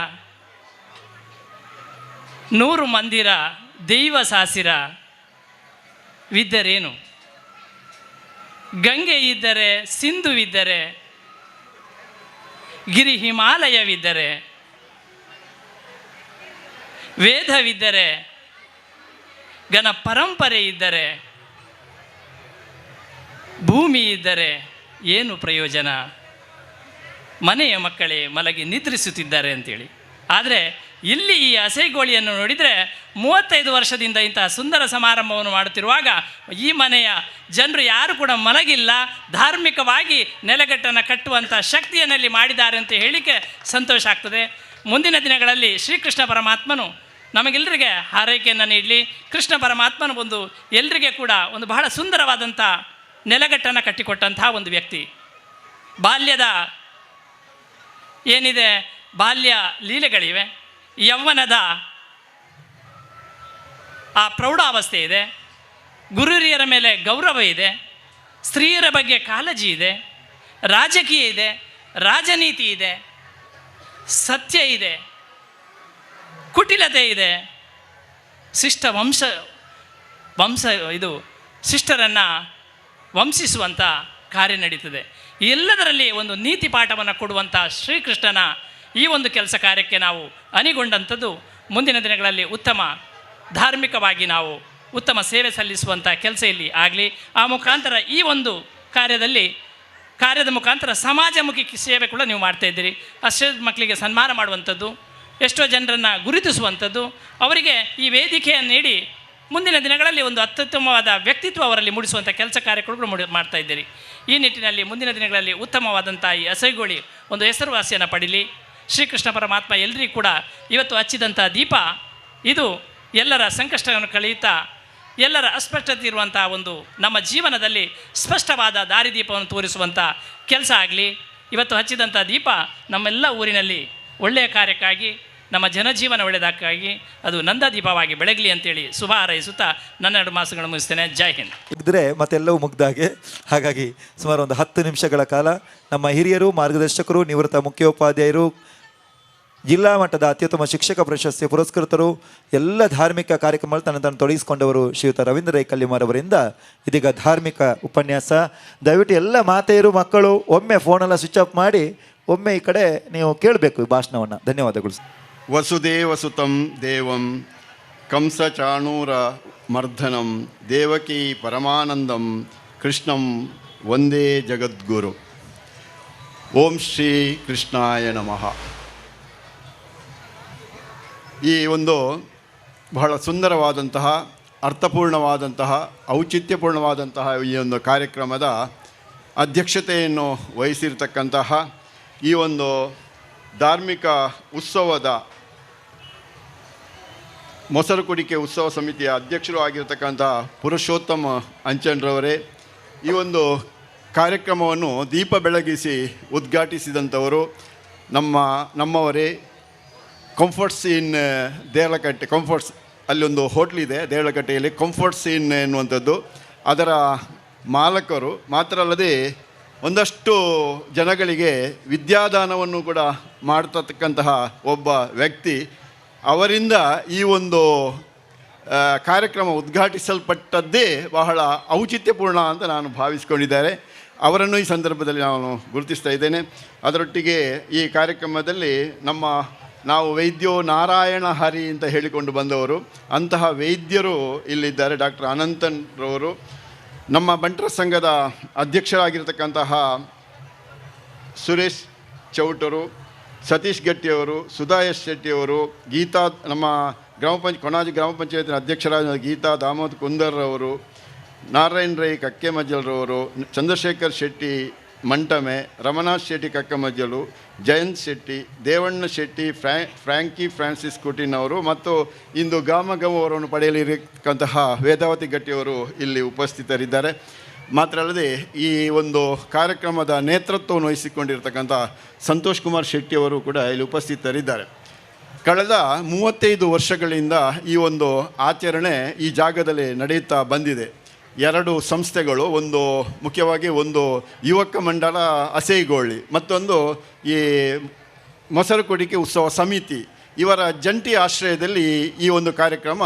100 ಮಂದಿರ ದೈವ ಸಾಸಿರ ವಿದ್ದರೇನು, ಗಂಗೆ ಇದ್ದರೆ ಸಿಂಧುವಿದ್ದರೆ ಗಿರಿ ಹಿಮಾಲಯವಿದ್ದರೆ, ವೇದವಿದ್ದರೆ ಘನ ಪರಂಪರೆ ಇದ್ದರೆ, ಭೂಮಿ ಇದ್ದರೆ ಏನು ಪ್ರಯೋಜನ, ಮನೆಯ ಮಕ್ಕಳೇ ಮಲಗಿ ನಿದ್ರಿಸುತ್ತಿದ್ದಾರೆ ಅಂತೇಳಿ. ಆದರೆ ಇಲ್ಲಿ ಈ ಹಸೆಗೋಳಿಯನ್ನು ನೋಡಿದರೆ 35 ವರ್ಷದಿಂದ ಇಂತಹ ಸುಂದರ ಸಮಾರಂಭವನ್ನು ಮಾಡುತ್ತಿರುವಾಗ ಈ ಮನೆಯ ಜನರು ಯಾರು ಕೂಡ ಮಲಗಿಲ್ಲ, ಧಾರ್ಮಿಕವಾಗಿ ನೆಲೆಗಟ್ಟನ್ನು ಕಟ್ಟುವಂಥ ಶಕ್ತಿಯನ್ನಲ್ಲಿ ಮಾಡಿದ್ದಾರೆ ಅಂತ ಹೇಳಿಕೆ ಸಂತೋಷ ಆಗ್ತದೆ. ಮುಂದಿನ ದಿನಗಳಲ್ಲಿ ಶ್ರೀಕೃಷ್ಣ ಪರಮಾತ್ಮನು ನಮಗೆಲ್ಲರಿಗೆ ಹಾರೈಕೆಯನ್ನು ನೀಡಲಿ. ಕೃಷ್ಣ ಪರಮಾತ್ಮನು ಒಂದು ಎಲ್ಲರಿಗೆ ಕೂಡ ಒಂದು ಬಹಳ ಸುಂದರವಾದಂಥ ನೆಲೆಗಟ್ಟನ್ನು ಕಟ್ಟಿಕೊಟ್ಟಂತಹ ಒಂದು ವ್ಯಕ್ತಿ. ಬಾಲ್ಯದ ಏನಿದೆ, ಬಾಲ್ಯ ಲೀಲೆಗಳಿವೆ, ಯೌವನದ ಆ ಪ್ರೌಢಾವಸ್ಥೆ ಇದೆ, ಗುರುಹಿರಿಯರ ಮೇಲೆ ಗೌರವ ಇದೆ, ಸ್ತ್ರೀಯರ ಬಗ್ಗೆ ಕಾಳಜಿ ಇದೆ, ರಾಜಕೀಯ ಇದೆ, ರಾಜನೀತಿ ಇದೆ, ಸತ್ಯ ಇದೆ, ಕುಟಿಲತೆ ಇದೆ, ಶಿಷ್ಟ ಇದು ಶಿಷ್ಟರನ್ನು ವಂಶಿಸುವಂಥ ಕಾರ್ಯ ನಡೀತದೆ. ಎಲ್ಲದರಲ್ಲಿ ಒಂದು ನೀತಿ ಪಾಠವನ್ನು ಕೊಡುವಂಥ ಶ್ರೀಕೃಷ್ಣನ ಈ ಒಂದು ಕೆಲಸ ಕಾರ್ಯಕ್ಕೆ ನಾವು ಅಣಿಗೊಂಡಂಥದ್ದು ಮುಂದಿನ ದಿನಗಳಲ್ಲಿ ಉತ್ತಮ ಧಾರ್ಮಿಕವಾಗಿ ನಾವು ಉತ್ತಮ ಸೇವೆ ಸಲ್ಲಿಸುವಂಥ ಕೆಲಸ ಇಲ್ಲಿ ಆಗಲಿ. ಆ ಮುಖಾಂತರ ಈ ಒಂದು ಕಾರ್ಯದ ಮುಖಾಂತರ ಸಮಾಜಮುಖಿ ಸೇವೆ ಕೂಡ ನೀವು ಮಾಡ್ತಾಯಿದ್ದೀರಿ. ಅಷ್ಟೇ ಮಕ್ಕಳಿಗೆ ಸನ್ಮಾನ ಮಾಡುವಂಥದ್ದು, ಎಷ್ಟೋ ಜನರನ್ನು ಗುರುತಿಸುವಂಥದ್ದು, ಅವರಿಗೆ ಈ ವೇದಿಕೆಯನ್ನು ನೀಡಿ ಮುಂದಿನ ದಿನಗಳಲ್ಲಿ ಒಂದು ಅತ್ಯುತ್ತಮವಾದ ವ್ಯಕ್ತಿತ್ವ ಅವರಲ್ಲಿ ಮೂಡಿಸುವಂಥ ಕೆಲಸ ಕಾರ್ಯಗಳು ಮಾಡ್ತಾ ಇದ್ದೀರಿ. ಈ ನಿಟ್ಟಿನಲ್ಲಿ ಮುಂದಿನ ದಿನಗಳಲ್ಲಿ ಉತ್ತಮವಾದಂಥ ಈ ಹಸೆಗೋಳಿ ಒಂದು ಹೆಸರುವಾಸಿಯನ್ನು ಪಡೀಲಿ. ಶ್ರೀಕೃಷ್ಣ ಪರಮಾತ್ಮ ಎಲ್ಲರಿಗೂ ಕೂಡ ಇವತ್ತು ಹಚ್ಚಿದಂಥ ದೀಪ ಇದು ಎಲ್ಲರ ಸಂಕಷ್ಟವನ್ನು ಕಳೆಯುತ್ತಾ ಎಲ್ಲರ ಅಸ್ಪಷ್ಟತೆ ಇರುವಂಥ ಒಂದು ನಮ್ಮ ಜೀವನದಲ್ಲಿ ಸ್ಪಷ್ಟವಾದ ದಾರಿದೀಪವನ್ನು ತೋರಿಸುವಂಥ ಕೆಲಸ ಆಗಲಿ. ಇವತ್ತು ಹಚ್ಚಿದಂಥ ದೀಪ ನಮ್ಮೆಲ್ಲ ಊರಿನಲ್ಲಿ ಒಳ್ಳೆಯ ಕಾರ್ಯಕ್ಕಾಗಿ, ನಮ್ಮ ಜನಜೀವನ ಒಳ್ಳೆಯದಕ್ಕಾಗಿ ಅದು ನಂದಾದೀಪವಾಗಿ ಬೆಳಗಲಿ ಅಂತೇಳಿ ಶುಭ ಹಾರೈಸುತ್ತಾ ನನ್ನ 2 ಮಾಸಗಳನ್ನು ಮುಗಿಸ್ತೇನೆ. ಜೈ ಹಿಂದ್. ಇದ್ರೆ ಮತ್ತೆಲ್ಲವೂ ಮುಗ್ದಾಗೆ. ಹಾಗಾಗಿ ಸುಮಾರು ಒಂದು 10 ನಿಮಿಷಗಳ ಕಾಲ ನಮ್ಮ ಹಿರಿಯರು, ಮಾರ್ಗದರ್ಶಕರು, ನಿವೃತ್ತ ಮುಖ್ಯೋಪಾಧ್ಯಾಯರು, ಜಿಲ್ಲಾ ಮಟ್ಟದ ಅತ್ಯುತ್ತಮ ಶಿಕ್ಷಕ ಪ್ರಶಸ್ತಿ ಪುರಸ್ಕೃತರು, ಎಲ್ಲ ಧಾರ್ಮಿಕ ಕಾರ್ಯಕ್ರಮಗಳು ತನ್ನ ತೊಡಗಿಸಿಕೊಂಡವರು ಶ್ರೀಯುತ ರವೀಂದ್ರ ರೈ ಕಲ್ಲಿಮಾರ್ ಅವರಿಂದ ಇದೀಗ ಧಾರ್ಮಿಕ ಉಪನ್ಯಾಸ. ದಯವಿಟ್ಟು ಎಲ್ಲ ಮಾತೆಯರು, ಮಕ್ಕಳು ಒಮ್ಮೆ ಫೋನೆಲ್ಲ ಸ್ವಿಚ್ ಆಫ್ ಮಾಡಿ ಒಮ್ಮೆ ಈ ಕಡೆ ನೀವು ಕೇಳಬೇಕು ಈ ಭಾಷಣವನ್ನು. ಧನ್ಯವಾದಗಳು. ವಸುದೇವಸುತಂ ದೇವಂ ಕಂಸಚಾಣೂರ ಮರ್ಧನಂ ದೇವಕೀ ಪರಮಾನಂದಂ ಕೃಷ್ಣಂ ವಂದೇ ಜಗದ್ಗುರು. ಓಂ ಶ್ರೀ ಕೃಷ್ಣಾಯ ನಮಃ. ಈ ಒಂದು ಬಹಳ ಸುಂದರವಾದಂತಹ, ಅರ್ಥಪೂರ್ಣವಾದಂತಹ, ಔಚಿತ್ಯಪೂರ್ಣವಾದಂತಹ ಈ ಒಂದು ಕಾರ್ಯಕ್ರಮದ ಅಧ್ಯಕ್ಷತೆಯನ್ನು ವಹಿಸಿರ್ತಕ್ಕಂತಹ ಈ ಒಂದು ಧಾರ್ಮಿಕ ಉತ್ಸವದ ಮೊಸರು ಕುಡಿಕೆ ಉತ್ಸವ ಸಮಿತಿಯ ಅಧ್ಯಕ್ಷರು ಆಗಿರತಕ್ಕಂಥ ಪುರುಷೋತ್ತಮ ಅಂಚನ್ರವರೇ, ಈ ಒಂದು ಕಾರ್ಯಕ್ರಮವನ್ನು ದೀಪ ಬೆಳಗಿಸಿ ಉದ್ಘಾಟಿಸಿದಂಥವರು ನಮ್ಮವರೇ. ಕಂಫರ್ಟ್ಸ್ ಇನ್ ದೇರಳಕಟ್ಟೆ, ಕಂಫರ್ಟ್ಸ್ ಅಲ್ಲೊಂದು ಹೋಟ್ಲಿದೆ ದೇರಳಕಟ್ಟೆಯಲ್ಲಿ, ಕಂಫರ್ಟ್ಸ್ ಇನ್ ಎನ್ನುವಂಥದ್ದು ಅದರ ಮಾಲಕರು. ಮಾತ್ರ ಅಲ್ಲದೆ ಒಂದಷ್ಟು ಜನಗಳಿಗೆ ವಿದ್ಯಾದಾನವನ್ನು ಕೂಡ ಮಾಡ್ತಕ್ಕಂತಹ ಒಬ್ಬ ವ್ಯಕ್ತಿ. ಅವರಿಂದ ಈ ಒಂದು ಕಾರ್ಯಕ್ರಮ ಉದ್ಘಾಟಿಸಲ್ಪಟ್ಟದ್ದೇ ಬಹಳ ಔಚಿತ್ಯಪೂರ್ಣ ಅಂತ ನಾನು ಭಾವಿಸ್ಕೊಂಡಿದ್ದಾರೆ. ಅವರನ್ನು ಈ ಸಂದರ್ಭದಲ್ಲಿ ನಾನು ಗುರುತಿಸ್ತಾ ಇದ್ದೇನೆ. ಅದರೊಟ್ಟಿಗೆ ಈ ಕಾರ್ಯಕ್ರಮದಲ್ಲಿ ನಾವು ವೈದ್ಯೋ ನಾರಾಯಣ ಹರಿ ಅಂತ ಹೇಳಿಕೊಂಡು ಬಂದವರು, ಅಂತಹ ವೈದ್ಯರು ಇಲ್ಲಿದ್ದಾರೆ. ಡಾಕ್ಟರ್ ಅನಂತನ್ರವರು, ನಮ್ಮ ಬಂಟರ ಸಂಘದ ಅಧ್ಯಕ್ಷರಾಗಿರ್ತಕ್ಕಂತಹ ಸುರೇಶ್ ಚೌಟರು, ಸತೀಶ್ ಗಟ್ಟಿಯವರು, ಸುಧಾ ಎಸ್ ಶೆಟ್ಟಿಯವರು, ಗೀತಾ, ನಮ್ಮ ಕೊಣಾಜಿ ಗ್ರಾಮ ಪಂಚಾಯತಿನ ಅಧ್ಯಕ್ಷರಾದ ಗೀತಾ ದಾಮೋದ್ ಕುಂದರ್ರವರು, ನಾರಾಯಣ್ ರೈ ಕಕ್ಕೆಮಜ್ಜಲ್ರವರು, ಚಂದ್ರಶೇಖರ್ ಶೆಟ್ಟಿ ಮಂಟಮೆ, ರಮನಾಥ್ ಶೆಟ್ಟಿ ಕಕ್ಕಮಜ್ಜಲು, ಜಯಂತ್ ಶೆಟ್ಟಿ, ದೇವಣ್ಣ ಶೆಟ್ಟಿ, ಫ್ರ್ಯಾಂಕಿ ಫ್ರಾನ್ಸಿಸ್ ಕುಟಿನ್ ಅವರು ಮತ್ತು ಇಂದು ಗೌರವವನ್ನು ಪಡೆಯಲಿರತಕ್ಕಂತಹ ವೇದಾವತಿ ಗಟ್ಟಿಯವರು ಇಲ್ಲಿ ಉಪಸ್ಥಿತರಿದ್ದಾರೆ. ಮಾತ್ರ ಅಲ್ಲದೆ ಈ ಒಂದು ಕಾರ್ಯಕ್ರಮದ ನೇತೃತ್ವವನ್ನು ವಹಿಸಿಕೊಂಡಿರ್ತಕ್ಕಂಥ ಸಂತೋಷ್ ಕುಮಾರ್ ಶೆಟ್ಟಿಯವರು ಕೂಡ ಇಲ್ಲಿ ಉಪಸ್ಥಿತರಿದ್ದಾರೆ. ಕಳೆದ 35 ವರ್ಷಗಳಿಂದ ಈ ಒಂದು ಆಚರಣೆ ಈ ಜಾಗದಲ್ಲಿ ನಡೆಯುತ್ತಾ ಬಂದಿದೆ. 2 ಸಂಸ್ಥೆಗಳು, ಒಂದು ಮುಖ್ಯವಾಗಿ ಒಂದು ಯುವಕ ಮಂಡಲ ಅಸೈಗೋಳಿ, ಮತ್ತೊಂದು ಈ ಮೊಸರುಕುಡಿಕೆ ಉತ್ಸವ ಸಮಿತಿ, ಇವರ ಜಂಟಿ ಆಶ್ರಯದಲ್ಲಿ ಈ ಒಂದು ಕಾರ್ಯಕ್ರಮ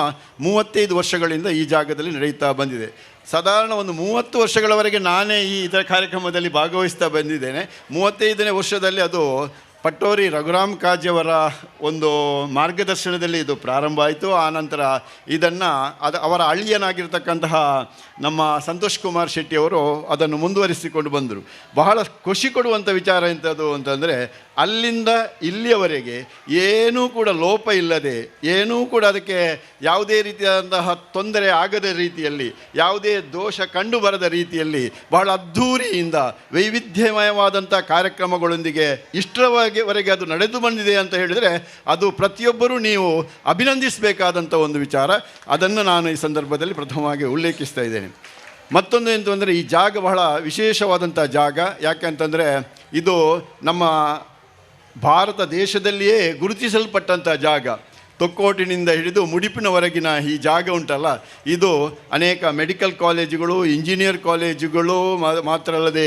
35 ವರ್ಷಗಳಿಂದ ಈ ಜಾಗದಲ್ಲಿ ನಡೆಯುತ್ತಾ ಬಂದಿದೆ. ಸಾಧಾರಣ ಒಂದು 30 ವರ್ಷಗಳವರೆಗೆ ನಾನೇ ಇದರ ಕಾರ್ಯಕ್ರಮದಲ್ಲಿ ಭಾಗವಹಿಸ್ತಾ ಬಂದಿದ್ದೇನೆ. 35ನೇ ವರ್ಷದಲ್ಲಿ ಅದು ಪಟ್ಟೋರಿ ರಘುರಾಮ್ ಕಾಜಿಯವರ ಒಂದು ಮಾರ್ಗದರ್ಶನದಲ್ಲಿ ಇದು ಪ್ರಾರಂಭ ಆಯಿತು. ಆನಂತರ ಇದನ್ನು ಅವರ ಅಳಿಯನಾಗಿರ್ತಕ್ಕಂತಹ ನಮ್ಮ ಸಂತೋಷ್ ಕುಮಾರ್ ಶೆಟ್ಟಿಯವರು ಅದನ್ನು ಮುಂದುವರಿಸಿಕೊಂಡು ಬಂದರು. ಬಹಳ ಖುಷಿ ಕೊಡುವಂಥ ವಿಚಾರ ಎಂಥದ್ದು ಅಂತಂದರೆ, ಅಲ್ಲಿಂದ ಇಲ್ಲಿಯವರೆಗೆ ಏನೂ ಕೂಡ ಲೋಪ ಇಲ್ಲದೆ, ಏನೂ ಕೂಡ ಅದಕ್ಕೆ ಯಾವುದೇ ರೀತಿಯಾದಂತಹ ತೊಂದರೆ ಆಗದ ರೀತಿಯಲ್ಲಿ, ಯಾವುದೇ ದೋಷ ಕಂಡು ಬರದ ರೀತಿಯಲ್ಲಿ ಬಹಳ ಅದ್ಧೂರಿಯಿಂದ ವೈವಿಧ್ಯಮಯವಾದಂಥ ಕಾರ್ಯಕ್ರಮಗಳೊಂದಿಗೆ ಇಷ್ಟರವರೆಗೆ ಅದು ನಡೆದು ಬಂದಿದೆ ಅಂತ ಹೇಳಿದರೆ ಅದು ಪ್ರತಿಯೊಬ್ಬರೂ ನೀವು ಅಭಿನಂದಿಸಬೇಕಾದಂಥ ಒಂದು ವಿಚಾರ. ಅದನ್ನು ನಾನು ಈ ಸಂದರ್ಭದಲ್ಲಿ ಪ್ರಥಮವಾಗಿ ಉಲ್ಲೇಖಿಸ್ತಾ ಇದ್ದೇನೆ. ಮತ್ತೊಂದು ಎಂತ ಅಂದರೆ, ಈ ಜಾಗ ಬಹಳ ವಿಶೇಷವಾದಂಥ ಜಾಗ. ಯಾಕೆ ಅಂತಂದರೆ ಇದು ನಮ್ಮ ಭಾರತ ದೇಶದಲ್ಲಿಯೇ ಗುರುತಿಸಲ್ಪಟ್ಟಂಥ ಜಾಗ. ತೊಕ್ಕೋಟಿನಿಂದ ಹಿಡಿದು ಮುಡಿಪಿನವರೆಗಿನ ಈ ಜಾಗ ಉಂಟಲ್ಲ, ಇದು ಅನೇಕ ಮೆಡಿಕಲ್ ಕಾಲೇಜುಗಳು, ಇಂಜಿನಿಯರ್ ಕಾಲೇಜುಗಳು, ಮಾತ್ರ ಅಲ್ಲದೆ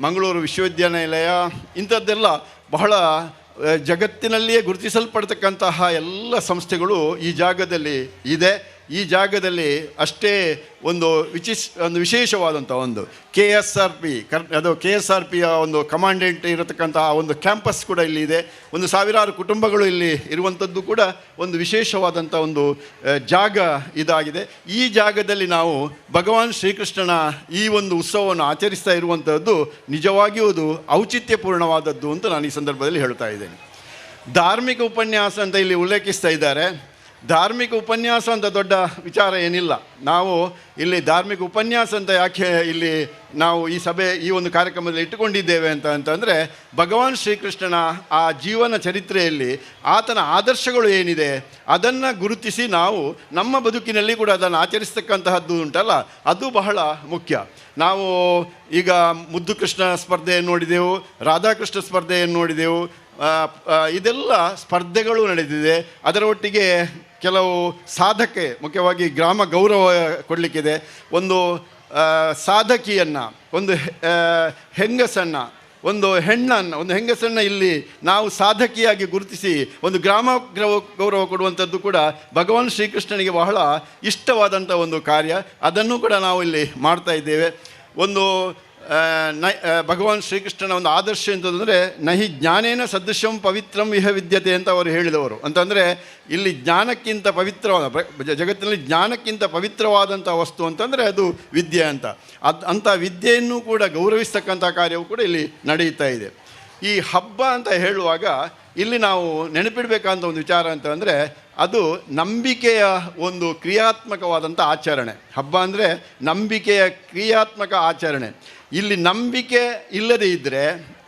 ಮಂಗಳೂರು ವಿಶ್ವವಿದ್ಯಾನಿಲಯ, ಇಂಥದ್ದೆಲ್ಲ ಬಹಳ ಜಗತ್ತಿನಲ್ಲಿಯೇ ಗುರುತಿಸಲ್ಪಡ್ತಕ್ಕಂತಹ ಎಲ್ಲ ಸಂಸ್ಥೆಗಳು ಈ ಜಾಗದಲ್ಲಿ ಇದೆ. ಈ ಜಾಗದಲ್ಲಿ ಅಷ್ಟೇ ಒಂದು ವಿಶೇಷವಾದಂಥ ಒಂದು KSRPಯ ಒಂದು ಕಮಾಂಡೆಂಟ್ ಇರತಕ್ಕಂತಹ ಒಂದು ಕ್ಯಾಂಪಸ್ ಕೂಡ ಇಲ್ಲಿ ಇದೆ. ಒಂದು ಸಾವಿರಾರು ಕುಟುಂಬಗಳು ಇಲ್ಲಿ ಇರುವಂಥದ್ದು ಕೂಡ ಒಂದು ವಿಶೇಷವಾದಂಥ ಒಂದು ಜಾಗ ಇದಾಗಿದೆ. ಈ ಜಾಗದಲ್ಲಿ ನಾವು ಭಗವಾನ್ ಶ್ರೀಕೃಷ್ಣನ ಈ ಒಂದು ಉತ್ಸವವನ್ನು ಆಚರಿಸ್ತಾ ಇರುವಂಥದ್ದು ನಿಜವಾಗಿಯೂ ಅದು ಔಚಿತ್ಯಪೂರ್ಣವಾದದ್ದು ಅಂತ ನಾನು ಈ ಸಂದರ್ಭದಲ್ಲಿ ಹೇಳ್ತಾ ಇದ್ದೇನೆ. ಧಾರ್ಮಿಕ ಉಪನ್ಯಾಸ ಅಂತ ಇಲ್ಲಿ ಉಲ್ಲೇಖಿಸ್ತಾ ಇದ್ದಾರೆ. ಧಾರ್ಮಿಕ ಉಪನ್ಯಾಸ ಅಂತ ದೊಡ್ಡ ವಿಚಾರ ಏನಿಲ್ಲ. ನಾವು ಇಲ್ಲಿ ಧಾರ್ಮಿಕ ಉಪನ್ಯಾಸ ಅಂತ ಯಾಕೆ ಇಲ್ಲಿ ನಾವು ಈ ಒಂದು ಕಾರ್ಯಕ್ರಮದಲ್ಲಿ ಇಟ್ಟುಕೊಂಡಿದ್ದೇವೆ ಅಂತಂದರೆ, ಭಗವಾನ್ ಶ್ರೀಕೃಷ್ಣನ ಆ ಜೀವನ ಚರಿತ್ರೆಯಲ್ಲಿ ಆತನ ಆದರ್ಶಗಳು ಏನಿದೆ ಅದನ್ನು ಗುರುತಿಸಿ ನಾವು ನಮ್ಮ ಬದುಕಿನಲ್ಲಿ ಕೂಡ ಅದನ್ನು ಆಚರಿಸ್ತಕ್ಕಂತಹದ್ದು ಉಂಟಲ್ಲ, ಅದು ಬಹಳ ಮುಖ್ಯ. ನಾವು ಈಗ ಮುದ್ದು ಕೃಷ್ಣ ಸ್ಪರ್ಧೆಯನ್ನು ನೋಡಿದೆವು, ರಾಧಾಕೃಷ್ಣ ಸ್ಪರ್ಧೆಯನ್ನು ನೋಡಿದೆವು. ಇದೆಲ್ಲ ಸ್ಪರ್ಧೆಗಳು ನಡೆದಿದೆ. ಅದರ ಒಟ್ಟಿಗೆ ಕೆಲವು ಸಾಧಕೆ, ಮುಖ್ಯವಾಗಿ ಗ್ರಾಮ ಗೌರವ ಕೊಡಲಿಕ್ಕಿದೆ. ಒಂದು ಸಾಧಕಿಯನ್ನು, ಒಂದು ಹೆಂಗಸನ್ನು, ಒಂದು ಹೆಂಗಸನ್ನು ಇಲ್ಲಿ ನಾವು ಸಾಧಕಿಯಾಗಿ ಗುರುತಿಸಿ ಒಂದು ಗ್ರಾಮ ಗೌರವ ಕೊಡುವಂಥದ್ದು ಕೂಡ ಭಗವಾನ್ ಶ್ರೀಕೃಷ್ಣನಿಗೆ ಬಹಳ ಇಷ್ಟವಾದಂಥ ಒಂದು ಕಾರ್ಯ. ಅದನ್ನು ಕೂಡ ನಾವು ಇಲ್ಲಿ ಮಾಡ್ತಾ ಇದ್ದೇವೆ. ಒಂದು ಭಗವಾನ್ ಶ್ರೀಕೃಷ್ಣನ ಒಂದು ಆದರ್ಶ ಅಂತಂದರೆ, ನಹಿ ಜ್ಞಾನೇನ ಸದೃಶಂ ಪವಿತ್ರಂ ಇಹ ವಿದ್ಯತೆ ಅಂತ ಅವರು ಹೇಳಿದವರು. ಅಂತಂದರೆ ಇಲ್ಲಿ ಜ್ಞಾನಕ್ಕಿಂತ ಪವಿತ್ರವಾದ, ಜಗತ್ತಿನಲ್ಲಿ ಜ್ಞಾನಕ್ಕಿಂತ ಪವಿತ್ರವಾದಂಥ ವಸ್ತು ಅಂತಂದರೆ ಅದು ವಿದ್ಯೆ ಅಂತ. ಅಂಥ ವಿದ್ಯೆಯನ್ನು ಕೂಡ ಗೌರವಿಸ್ತಕ್ಕಂಥ ಕಾರ್ಯವು ಕೂಡ ಇಲ್ಲಿ ನಡೆಯುತ್ತಾ ಇದೆ. ಈ ಹಬ್ಬ ಅಂತ ಹೇಳುವಾಗ ಇಲ್ಲಿ ನಾವು ನೆನಪಿಡಬೇಕಾದಂಥ ಒಂದು ವಿಚಾರ ಅಂತಂದರೆ, ಅದು ನಂಬಿಕೆಯ ಒಂದು ಕ್ರಿಯಾತ್ಮಕವಾದಂಥ ಆಚರಣೆ. ಹಬ್ಬ ಅಂದರೆ ನಂಬಿಕೆಯ ಕ್ರಿಯಾತ್ಮಕ ಆಚರಣೆ. ಇಲ್ಲಿ ನಂಬಿಕೆ ಇಲ್ಲದೇ ಇದ್ದರೆ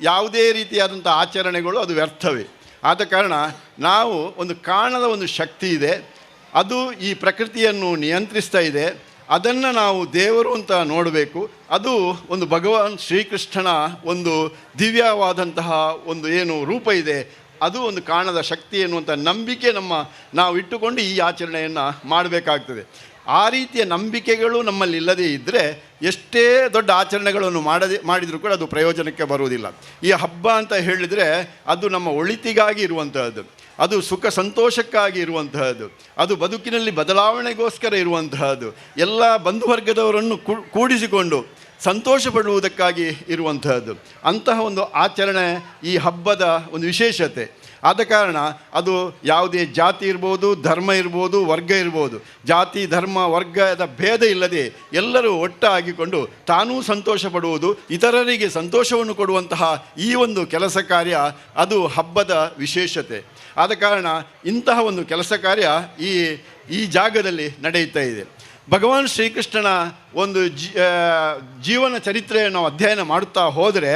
ಯಾವುದೇ ರೀತಿಯಾದಂಥ ಆಚರಣೆಗಳು ಅದು ವ್ಯರ್ಥವೇ. ಆದ ಕಾರಣ ನಾವು ಒಂದು ಕಾಣದ ಒಂದು ಶಕ್ತಿ ಇದೆ, ಅದು ಈ ಪ್ರಕೃತಿಯನ್ನು ನಿಯಂತ್ರಿಸ್ತಾ ಇದೆ. ಅದನ್ನು ನಾವು ದೇವರು ಅಂತ ನೋಡಬೇಕು. ಅದು ಒಂದು ಭಗವಾನ್ ಶ್ರೀಕೃಷ್ಣನ ಒಂದು ದಿವ್ಯವಾದಂತಹ ಒಂದು ಏನು ರೂಪ ಇದೆ, ಅದು ಒಂದು ಕಾಣದ ಶಕ್ತಿ ಎನ್ನುವಂಥ ನಂಬಿಕೆ ನಾವು ಇಟ್ಟುಕೊಂಡು ಈ ಆಚರಣೆಯನ್ನು ಮಾಡಬೇಕಾಗ್ತದೆ. ಆ ರೀತಿಯ ನಂಬಿಕೆಗಳು ನಮ್ಮಲ್ಲಿ ಇಲ್ಲದೇ ಇದ್ದರೆ ಎಷ್ಟೇ ದೊಡ್ಡ ಆಚರಣೆಗಳನ್ನು ಮಾಡಿದರೂ ಕೂಡ ಅದು ಪ್ರಯೋಜನಕ್ಕೆ ಬರುವುದಿಲ್ಲ. ಈ ಹಬ್ಬ ಅಂತ ಹೇಳಿದರೆ ಅದು ನಮ್ಮ ಒಳಿತಿಗಾಗಿ ಇರುವಂತಹದ್ದು, ಅದು ಸುಖ ಸಂತೋಷಕ್ಕಾಗಿ ಇರುವಂತಹದ್ದು, ಅದು ಬದುಕಿನಲ್ಲಿ ಬದಲಾವಣೆಗೋಸ್ಕರ ಇರುವಂತಹದ್ದು, ಎಲ್ಲ ಬಂಧುವರ್ಗದವರನ್ನು ಕೂಡಿಸಿಕೊಂಡು ಸಂತೋಷ ಪಡುವುದಕ್ಕಾಗಿ ಇರುವಂತಹದ್ದು. ಅಂತಹ ಒಂದು ಆಚರಣೆ ಈ ಹಬ್ಬದ ಒಂದು ವಿಶೇಷತೆ. ಆದ ಕಾರಣ ಅದು ಯಾವುದೇ ಜಾತಿ ಇರ್ಬೋದು, ಧರ್ಮ ಇರ್ಬೋದು, ವರ್ಗ ಇರ್ಬೋದು, ಜಾತಿ ಧರ್ಮ ವರ್ಗದ ಭೇದ ಇಲ್ಲದೆ ಎಲ್ಲರೂ ಒಟ್ಟಾಗಿಕೊಂಡು ತಾನೂ ಸಂತೋಷ ಪಡುವುದು, ಇತರರಿಗೆ ಸಂತೋಷವನ್ನು ಕೊಡುವಂತಹ ಈ ಒಂದು ಕೆಲಸ ಕಾರ್ಯ ಅದು ಹಬ್ಬದ ವಿಶೇಷತೆ. ಆದ ಕಾರಣ ಇಂತಹ ಒಂದು ಕೆಲಸ ಕಾರ್ಯ ಈ ಜಾಗದಲ್ಲಿ ನಡೆಯುತ್ತಾ ಇದೆ. ಭಗವಾನ್ ಶ್ರೀಕೃಷ್ಣನ ಒಂದು ಜೀವನ ಚರಿತ್ರೆಯನ್ನು ನಾವು ಅಧ್ಯಯನ ಮಾಡುತ್ತಾ ಹೋದರೆ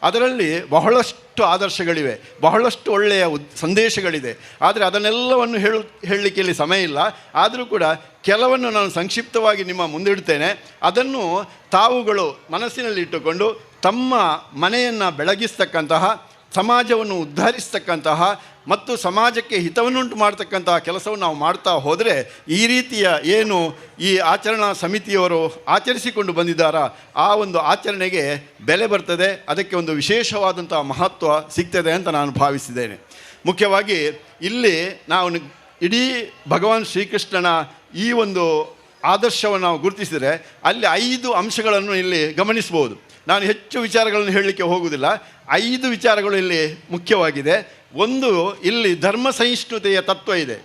ಅದರಲ್ಲಿ ಬಹಳಷ್ಟು ಆದರ್ಶಗಳಿವೆ, ಬಹಳಷ್ಟು ಒಳ್ಳೆಯ ಸಂದೇಶಗಳಿದೆ. ಆದರೆ ಅದನ್ನೆಲ್ಲವನ್ನು ಹೇಳಲಿಕ್ಕೆ ಇಲ್ಲಿ ಸಮಯ ಇಲ್ಲ. ಆದರೂ ಕೂಡ ಕೆಲವನ್ನು ನಾನು ಸಂಕ್ಷಿಪ್ತವಾಗಿ ನಿಮ್ಮ ಮುಂದಿಡ್ತೇನೆ. ಅದನ್ನು ತಾವುಗಳು ಮನಸ್ಸಿನಲ್ಲಿಟ್ಟುಕೊಂಡು ತಮ್ಮ ಮನೆಯನ್ನು ಬೆಳಗಿಸ್ತಕ್ಕಂತಹ, ಸಮಾಜವನ್ನು ಉದ್ಧರಿಸ್ತಕ್ಕಂತಹ ಮತ್ತು ಸಮಾಜಕ್ಕೆ ಹಿತವನ್ನುಂಟು ಮಾಡ್ತಕ್ಕಂತಹ ಕೆಲಸವನ್ನು ನಾವು ಮಾಡ್ತಾ ಹೋದರೆ ಈ ರೀತಿಯ ಏನು ಈ ಆಚರಣಾ ಸಮಿತಿಯವರು ಆಚರಿಸಿಕೊಂಡು ಬಂದಿದ್ದಾರಾ ಆ ಒಂದು ಆಚರಣೆಗೆ ಬೆಲೆ ಬರ್ತದೆ, ಅದಕ್ಕೆ ಒಂದು ವಿಶೇಷವಾದಂಥ ಮಹತ್ವ ಸಿಗ್ತದೆ ಅಂತ ನಾನು ಭಾವಿಸಿದ್ದೇನೆ. ಮುಖ್ಯವಾಗಿ ಇಲ್ಲಿ ನಾವು ಇಡೀ ಭಗವಾನ್ ಶ್ರೀಕೃಷ್ಣನ ಈ ಒಂದು ಆದರ್ಶವನ್ನು ನಾವು ಗುರುತಿಸಿದರೆ ಅಲ್ಲಿ 5 ಅಂಶಗಳನ್ನು ಇಲ್ಲಿ ಗಮನಿಸ್ಬೋದು. ನಾನು ಹೆಚ್ಚು ವಿಚಾರಗಳನ್ನು ಹೇಳಲಿಕ್ಕೆ ಹೋಗುವುದಿಲ್ಲ. 5 ವಿಚಾರಗಳು ಇಲ್ಲಿ ಮುಖ್ಯವಾಗಿದೆ. ಒಂದು, ಇಲ್ಲಿ ಧರ್ಮ ಸಹಿಷ್ಣುತೆಯ ತತ್ವ ಇದೆ.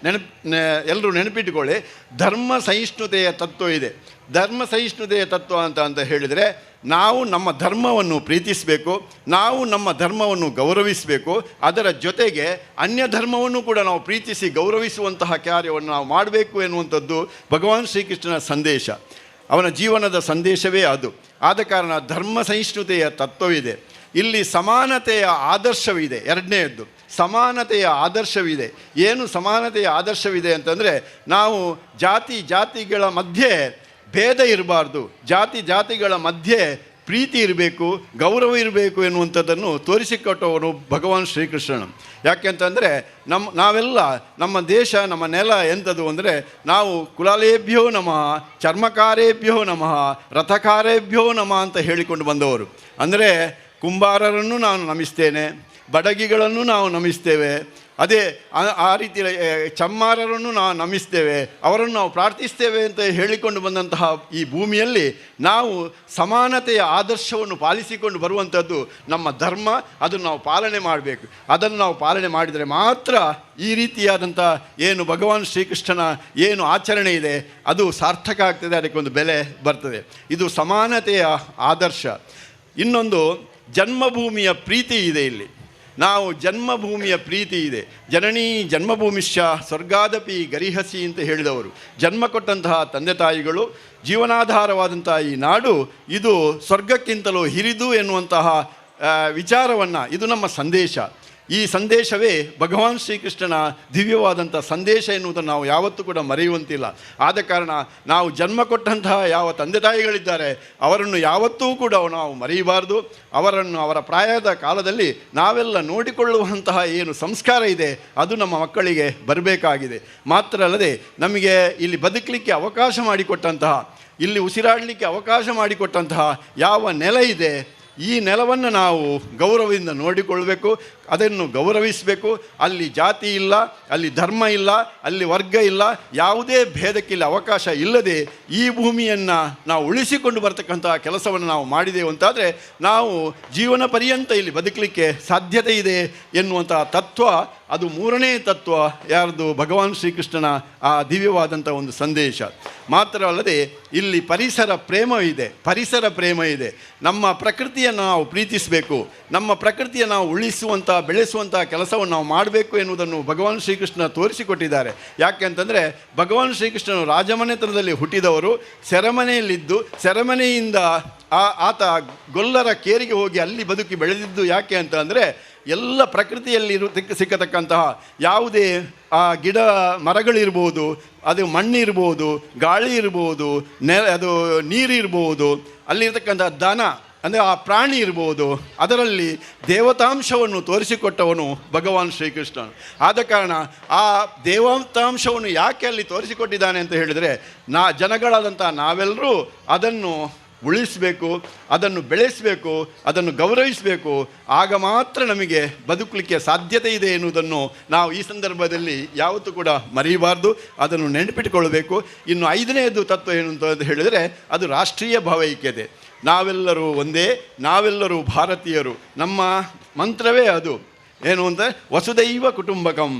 ಎಲ್ಲರೂ ನೆನಪಿಟ್ಟುಕೊಳ್ಳಿ, ಧರ್ಮ ಸಹಿಷ್ಣುತೆಯ ತತ್ವ ಇದೆ. ಧರ್ಮ ಸಹಿಷ್ಣುತೆಯ ತತ್ವ ಅಂತ ಹೇಳಿದರೆ ನಾವು ನಮ್ಮ ಧರ್ಮವನ್ನು ಪ್ರೀತಿಸಬೇಕು, ನಾವು ನಮ್ಮ ಧರ್ಮವನ್ನು ಗೌರವಿಸಬೇಕು, ಅದರ ಜೊತೆಗೆ ಅನ್ಯ ಧರ್ಮವನ್ನು ಕೂಡ ನಾವು ಪ್ರೀತಿಸಿ ಗೌರವಿಸುವಂತಹ ಕಾರ್ಯವನ್ನು ನಾವು ಮಾಡಬೇಕು ಎನ್ನುವಂಥದ್ದು ಭಗವಾನ್ ಶ್ರೀಕೃಷ್ಣನ ಸಂದೇಶ. ಅವನ ಜೀವನದ ಸಂದೇಶವೇ ಅದು. ಆದ ಕಾರಣ ಧರ್ಮ ಸಹಿಷ್ಣುತೆಯ ತತ್ವವಿದೆ. ಇಲ್ಲಿ ಸಮಾನತೆಯ ಆದರ್ಶವಿದೆ. ಎರಡನೆಯದ್ದು ಸಮಾನತೆಯ ಆದರ್ಶವಿದೆ. ಏನು ಸಮಾನತೆಯ ಆದರ್ಶವಿದೆ ಅಂತಂದರೆ ನಾವು ಜಾತಿಗಳ ಮಧ್ಯೆ ಭೇದ ಇರಬಾರ್ದು, ಜಾತಿಗಳ ಮಧ್ಯೆ ಪ್ರೀತಿ ಇರಬೇಕು, ಗೌರವ ಇರಬೇಕು ಎನ್ನುವಂಥದ್ದನ್ನು ತೋರಿಸಿಕೊಟ್ಟವನು ಭಗವಾನ್ ಶ್ರೀಕೃಷ್ಣನು. ಯಾಕೆಂತಂದರೆ ನಾವೆಲ್ಲ ನಮ್ಮ ದೇಶ, ನಮ್ಮ ನೆಲ ಎಂಥದ್ದು ಅಂದರೆ ನಾವು ಕುಲಾಲೇಭ್ಯೋ ನಮಃ, ಚರ್ಮಕಾರೇಭ್ಯೋ ನಮಃ, ರಥಕಾರೇಭ್ಯೋ ನಮಃ ಅಂತ ಹೇಳಿಕೊಂಡು ಬಂದವರು. ಅಂದರೆ ಕುಂಬಾರರನ್ನು ನಾನು ನಮಿಸ್ತೇನೆ, ಬಡಗಿಗಳನ್ನು ನಾವು ನಮಿಸ್ತೇವೆ, ಅದೇ ಆ ರೀತಿ ಚಮ್ಮಾರರನ್ನು ನಾವು ನಮಿಸ್ತೇವೆ, ಅವರನ್ನು ನಾವು ಪ್ರಾರ್ಥಿಸ್ತೇವೆ ಅಂತ ಹೇಳಿಕೊಂಡು ಬಂದಂತಹ ಈ ಭೂಮಿಯಲ್ಲಿ ನಾವು ಸಮಾನತೆಯ ಆದರ್ಶವನ್ನು ಪಾಲಿಸಿಕೊಂಡು ಬರುವಂಥದ್ದು ನಮ್ಮ ಧರ್ಮ. ಅದನ್ನು ನಾವು ಪಾಲನೆ ಮಾಡಬೇಕು. ಅದನ್ನು ನಾವು ಪಾಲನೆ ಮಾಡಿದರೆ ಮಾತ್ರ ಈ ರೀತಿಯಾದಂಥ ಏನು ಭಗವಾನ್ ಶ್ರೀಕೃಷ್ಣನ ಏನು ಆಚರಣೆ ಇದೆ ಅದು ಸಾರ್ಥಕ ಆಗ್ತದೆ, ಅದಕ್ಕೆ ಒಂದು ಬೆಲೆ ಬರ್ತದೆ. ಇದು ಸಮಾನತೆಯ ಆದರ್ಶ. ಇನ್ನೊಂದು, ಜನ್ಮಭೂಮಿಯ ಪ್ರೀತಿ ಇದೆ. ಇಲ್ಲಿ ನಾವು ಜನ್ಮಭೂಮಿಯ ಪ್ರೀತಿ ಇದೆ. ಜನನೀ ಜನ್ಮಭೂಮಿಶ್ಚ ಸ್ವರ್ಗಾದಪಿ ಗರಿಹಸಿ ಅಂತ ಹೇಳಿದವರು. ಜನ್ಮ ಕೊಟ್ಟಂತಹ ತಂದೆ ತಾಯಿಗಳು, ಜೀವನಾಧಾರವಾದಂಥ ಈ ನಾಡು ಇದು ಸ್ವರ್ಗಕ್ಕಿಂತಲೂ ಹಿರಿದು ಎನ್ನುವಂತಹ ವಿಚಾರವನ್ನು, ಇದು ನಮ್ಮ ಸಂದೇಶ. ಈ ಸಂದೇಶವೇ ಭಗವಾನ್ ಶ್ರೀಕೃಷ್ಣನ ದಿವ್ಯವಾದಂಥ ಸಂದೇಶ ಎನ್ನುವುದನ್ನು ನಾವು ಯಾವತ್ತೂ ಕೂಡ ಮರೆಯುವಂತಿಲ್ಲ. ಆದ ಕಾರಣ ನಾವು ಜನ್ಮ ಕೊಟ್ಟಂತಹ ಯಾವ ತಂದೆ ತಾಯಿಗಳಿದ್ದಾರೆ ಅವರನ್ನು ಯಾವತ್ತೂ ಕೂಡ ನಾವು ಮರೆಯಬಾರ್ದು. ಅವರನ್ನು ಅವರ ಪ್ರಾಯದ ಕಾಲದಲ್ಲಿ ನಾವೆಲ್ಲ ನೋಡಿಕೊಳ್ಳುವಂತಹ ಏನು ಸಂಸ್ಕಾರ ಇದೆ ಅದು ನಮ್ಮ ಮಕ್ಕಳಿಗೆ ಬರಬೇಕಾಗಿದೆ. ಮಾತ್ರ ಅಲ್ಲದೆ ನಮಗೆ ಇಲ್ಲಿ ಬದುಕಲಿಕ್ಕೆ ಅವಕಾಶ ಮಾಡಿಕೊಟ್ಟಂತಹ, ಇಲ್ಲಿ ಉಸಿರಾಡಲಿಕ್ಕೆ ಅವಕಾಶ ಮಾಡಿಕೊಟ್ಟಂತಹ ಯಾವ ನೆಲ ಇದೆ ಈ ನೆಲವನ್ನು ನಾವು ಗೌರವದಿಂದ ನೋಡಿಕೊಳ್ಳಬೇಕು, ಅದನ್ನು ಗೌರವಿಸಬೇಕು. ಅಲ್ಲಿ ಜಾತಿ ಇಲ್ಲ, ಅಲ್ಲಿ ಧರ್ಮ ಇಲ್ಲ, ಅಲ್ಲಿ ವರ್ಗ ಇಲ್ಲ, ಯಾವುದೇ ಭೇದಕ್ಕಿಲ್ಲ ಅವಕಾಶ ಇಲ್ಲದೆ ಈ ಭೂಮಿಯನ್ನು ನಾವು ಉಳಿಸಿಕೊಂಡು ಬರ್ತಕ್ಕಂತಹ ಕೆಲಸವನ್ನು ನಾವು ಮಾಡಿದೆವು ಅಂತಾದರೆ ನಾವು ಜೀವನ ಪರ್ಯಂತ ಇಲ್ಲಿ ಬದುಕಲಿಕ್ಕೆ ಸಾಧ್ಯತೆ ಇದೆ ಎನ್ನುವಂತಹ ತತ್ವ, ಅದು ಮೂರನೇ ತತ್ವ ಯಾರ್ದು? ಭಗವಾನ್ ಶ್ರೀಕೃಷ್ಣನ ಆ ದಿವ್ಯವಾದಂಥ ಒಂದು ಸಂದೇಶ. ಮಾತ್ರ ಅಲ್ಲದೆ ಇಲ್ಲಿ ಪರಿಸರ ಪ್ರೇಮ ಇದೆ. ನಮ್ಮ ಪ್ರಕೃತಿಯನ್ನು ನಾವು ಪ್ರೀತಿಸಬೇಕು, ನಮ್ಮ ಪ್ರಕೃತಿಯನ್ನು ನಾವು ಉಳಿಸುವಂಥ ಬೆಳೆಸುವಂಥ ಕೆಲಸವನ್ನು ನಾವು ಮಾಡಬೇಕು ಎನ್ನುವುದನ್ನು ಭಗವಾನ್ ಶ್ರೀಕೃಷ್ಣ ತೋರಿಸಿಕೊಟ್ಟಿದ್ದಾರೆ. ಯಾಕೆ ಅಂತಂದರೆ ಭಗವಾನ್ ಶ್ರೀಕೃಷ್ಣನು ರಾಜಮನೆತನದಲ್ಲಿ ಹುಟ್ಟಿದವರು, ಸೆರೆಮನೆಯಲ್ಲಿದ್ದು ಸೆರೆಮನೆಯಿಂದ ಆತ ಗೊಲ್ಲರ ಕೇರಿಗೆ ಹೋಗಿ ಅಲ್ಲಿ ಬದುಕಿ ಬೆಳೆದಿದ್ದು. ಯಾಕೆ ಅಂತ ಅಂದರೆ ಎಲ್ಲ ಪ್ರಕೃತಿಯಲ್ಲಿ ಸಿಕ್ಕತಕ್ಕಂತಹ ಯಾವುದೇ ಆ ಗಿಡ ಮರಗಳಿರ್ಬೋದು, ಅದು ಮಣ್ಣಿರ್ಬೋದು, ಗಾಳಿ ಇರ್ಬೋದು, ಅದು ನೀರಿರ್ಬೋದು, ಅಲ್ಲಿರ್ತಕ್ಕಂಥ ದನ ಅಂದರೆ ಆ ಪ್ರಾಣಿ ಇರ್ಬೋದು, ಅದರಲ್ಲಿ ದೇವತಾಂಶವನ್ನು ತೋರಿಸಿಕೊಟ್ಟವನು ಭಗವಾನ್ ಶ್ರೀಕೃಷ್ಣನು. ಆದ ಕಾರಣ ಆ ದೇವತಾಂಶವನ್ನು ಯಾಕೆ ಅಲ್ಲಿ ತೋರಿಸಿಕೊಟ್ಟಿದ್ದಾನೆ ಅಂತ ಹೇಳಿದರೆ, ಜನಗಳಾದಂಥ ನಾವೆಲ್ಲರೂ ಅದನ್ನು ಉಳಿಸಬೇಕು, ಅದನ್ನು ಬೆಳೆಸಬೇಕು, ಅದನ್ನು ಗೌರವಿಸಬೇಕು. ಆಗ ಮಾತ್ರ ನಮಗೆ ಬದುಕಲಿಕ್ಕೆ ಸಾಧ್ಯತೆ ಇದೆ ಎನ್ನುವುದನ್ನು ನಾವು ಈ ಸಂದರ್ಭದಲ್ಲಿ ಯಾವತ್ತೂ ಕೂಡ ಮರೆಯಬಾರ್ದು, ಅದನ್ನು ನೆನಪಿಟ್ಟುಕೊಳ್ಬೇಕು. ಇನ್ನು 5ನೇದು ತತ್ವ ಏನು ಅಂತ ಹೇಳಿದರೆ, ಅದು ರಾಷ್ಟ್ರೀಯ ಭಾವೈಕ್ಯತೆ. ನಾವೆಲ್ಲರೂ ಒಂದೇ, ನಾವೆಲ್ಲರೂ ಭಾರತೀಯರು. ನಮ್ಮ ಮಂತ್ರವೇ ಅದು. ಏನು ಅಂತ, ವಸುದೈವ ಕುಟುಂಬಕಂ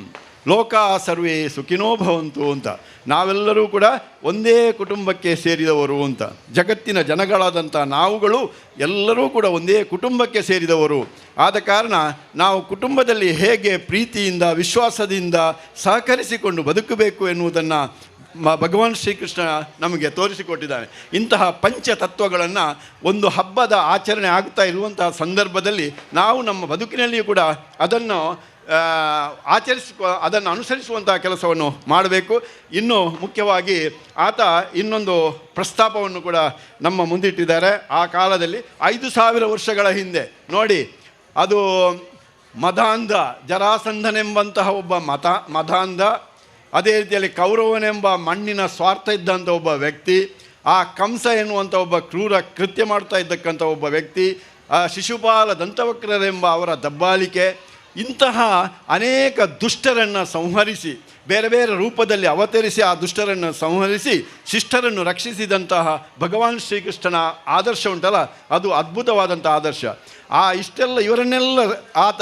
ಲೋಕ ಸರ್ವೇ ಸುಖಿನೋ ಭವಂತು ಅಂತ. ನಾವೆಲ್ಲರೂ ಕೂಡ ಒಂದೇ ಕುಟುಂಬಕ್ಕೆ ಸೇರಿದವರು ಅಂತ. ಜಗತ್ತಿನ ಜನಗಳಾದಂಥ ನಾವುಗಳು ಎಲ್ಲರೂ ಕೂಡ ಒಂದೇ ಕುಟುಂಬಕ್ಕೆ ಸೇರಿದವರು. ಆದ ಕಾರಣ ನಾವು ಕುಟುಂಬದಲ್ಲಿ ಹೇಗೆ ಪ್ರೀತಿಯಿಂದ ವಿಶ್ವಾಸದಿಂದ ಸಹಕರಿಸಿಕೊಂಡು ಬದುಕಬೇಕು ಎನ್ನುವುದನ್ನು ಭಗವಾನ್ ಶ್ರೀಕೃಷ್ಣ ನಮಗೆ ತೋರಿಸಿಕೊಟ್ಟಿದ್ದಾನೆ. ಇಂತಹ ಪಂಚತತ್ವಗಳನ್ನು ಒಂದು ಹಬ್ಬದ ಆಚರಣೆ ಆಗ್ತಾ ಇರುವಂತಹ ಸಂದರ್ಭದಲ್ಲಿ ನಾವು ನಮ್ಮ ಬದುಕಿನಲ್ಲಿಯೂ ಕೂಡ ಅದನ್ನು ಅದನ್ನು ಅನುಸರಿಸುವಂತಹ ಕೆಲಸವನ್ನು ಮಾಡಬೇಕು. ಇನ್ನು ಮುಖ್ಯವಾಗಿ ಆತ ಇನ್ನೊಂದು ಪ್ರಸ್ತಾಪವನ್ನು ಕೂಡ ನಮ್ಮ ಮುಂದಿಟ್ಟಿದ್ದಾರೆ. ಆ ಕಾಲದಲ್ಲಿ 5,000 ವರ್ಷಗಳ ಹಿಂದೆ ನೋಡಿ, ಅದು ಮದಾಂಧ, ಜರಾಸಂಧನೆಂಬಂತಹ ಒಬ್ಬ ಮದಾಂಧ, ಅದೇ ರೀತಿಯಲ್ಲಿ ಕೌರವನೆಂಬ ಮಣ್ಣಿನ ಸ್ವಾರ್ಥ ಇದ್ದಂಥ ಒಬ್ಬ ವ್ಯಕ್ತಿ, ಆ ಕಂಸ ಎನ್ನುವಂಥ ಒಬ್ಬ ಕ್ರೂರ ಕೃತ್ಯ ಮಾಡ್ತಾ ಇದ್ದಕ್ಕಂಥ ಒಬ್ಬ ವ್ಯಕ್ತಿ, ಶಿಶುಪಾಲ ದಂತವಕ್ರರೆಂಬ ಅವರ ದಬ್ಬಾಳಿಕೆ, ಇಂತಹ ಅನೇಕ ದುಷ್ಟರನ್ನು ಸಂಹರಿಸಿ ಬೇರೆ ಬೇರೆ ರೂಪದಲ್ಲಿ ಅವತರಿಸಿ ಆ ದುಷ್ಟರನ್ನು ಸಂಹರಿಸಿ ಶಿಷ್ಟರನ್ನು ರಕ್ಷಿಸಿದಂತಹ ಭಗವಾನ್ ಶ್ರೀಕೃಷ್ಣನ ಆದರ್ಶ ಉಂಟಲ್ಲ, ಅದು ಅದ್ಭುತವಾದಂಥ ಆದರ್ಶ. ಇವರನ್ನೆಲ್ಲ ಆತ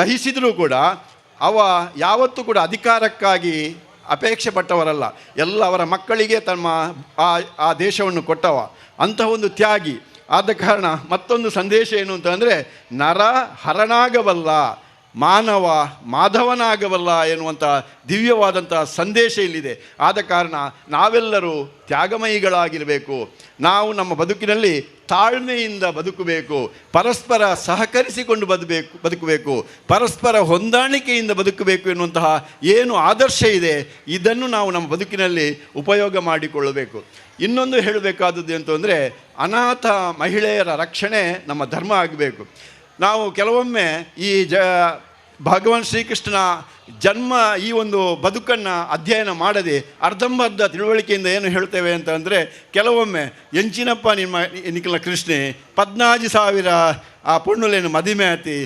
ದಹಿಸಿದರೂ ಕೂಡ ಯಾವತ್ತೂ ಕೂಡ ಅಧಿಕಾರಕ್ಕಾಗಿ ಅಪೇಕ್ಷೆ ಪಟ್ಟವರಲ್ಲ. ಎಲ್ಲ ಅವರ ಮಕ್ಕಳಿಗೆ ತಮ್ಮ ಆ ದೇಶವನ್ನು ಕೊಟ್ಟವ, ಅಂತಹ ಒಂದು ತ್ಯಾಗಿ. ಆದ ಕಾರಣ ಮತ್ತೊಂದು ಸಂದೇಶ ಏನು ಅಂತಂದರೆ, ನರ ಹರನಾಗಬಲ್ಲ, ಮಾನವ ಮಾಧವನಾಗಬಲ್ಲ ಎನ್ನುವಂಥ ದಿವ್ಯವಾದಂಥ ಸಂದೇಶ ಇಲ್ಲಿದೆ. ಆದ ಕಾರಣ ನಾವೆಲ್ಲರೂ ತ್ಯಾಗಮಯಿಗಳಾಗಿರಬೇಕು. ನಾವು ನಮ್ಮ ಬದುಕಿನಲ್ಲಿ ತಾಳ್ಮೆಯಿಂದ ಬದುಕಬೇಕು, ಪರಸ್ಪರ ಸಹಕರಿಸಿಕೊಂಡು ಬದುಕಬೇಕು, ಪರಸ್ಪರ ಹೊಂದಾಣಿಕೆಯಿಂದ ಬದುಕಬೇಕು ಎನ್ನುವಂತಹ ಏನು ಆದರ್ಶ ಇದೆ, ಇದನ್ನು ನಾವು ನಮ್ಮ ಬದುಕಿನಲ್ಲಿ ಉಪಯೋಗ ಮಾಡಿಕೊಳ್ಳಬೇಕು. ಇನ್ನೊಂದು ಹೇಳಬೇಕಾದದ್ದು ಅಂತಂದರೆ, ಅನಾಥ ಮಹಿಳೆಯರ ರಕ್ಷಣೆ ನಮ್ಮ ಧರ್ಮ ಆಗಬೇಕು. ನಾವು ಕೆಲವೊಮ್ಮೆ ಈ ಭಗವಾನ್ ಶ್ರೀಕೃಷ್ಣನ ಜನ್ಮ ಈ ಒಂದು ಬದುಕನ್ನು ಅಧ್ಯಯನ ಮಾಡದೆ ಅರ್ಧಂಬರ್ಧ ತಿಳುವಳಿಕೆಯಿಂದ ಏನು ಹೇಳ್ತೇವೆ ಅಂತಂದರೆ, ಕೆಲವೊಮ್ಮೆ ಎಂಚಿನಪ್ಪ ನಿಖಿಲ ಕೃಷ್ಣೆ 14,000 ಆ ಪೊಣ್ಣುಲೇನು ಮದಿಮೆ ಆತಿ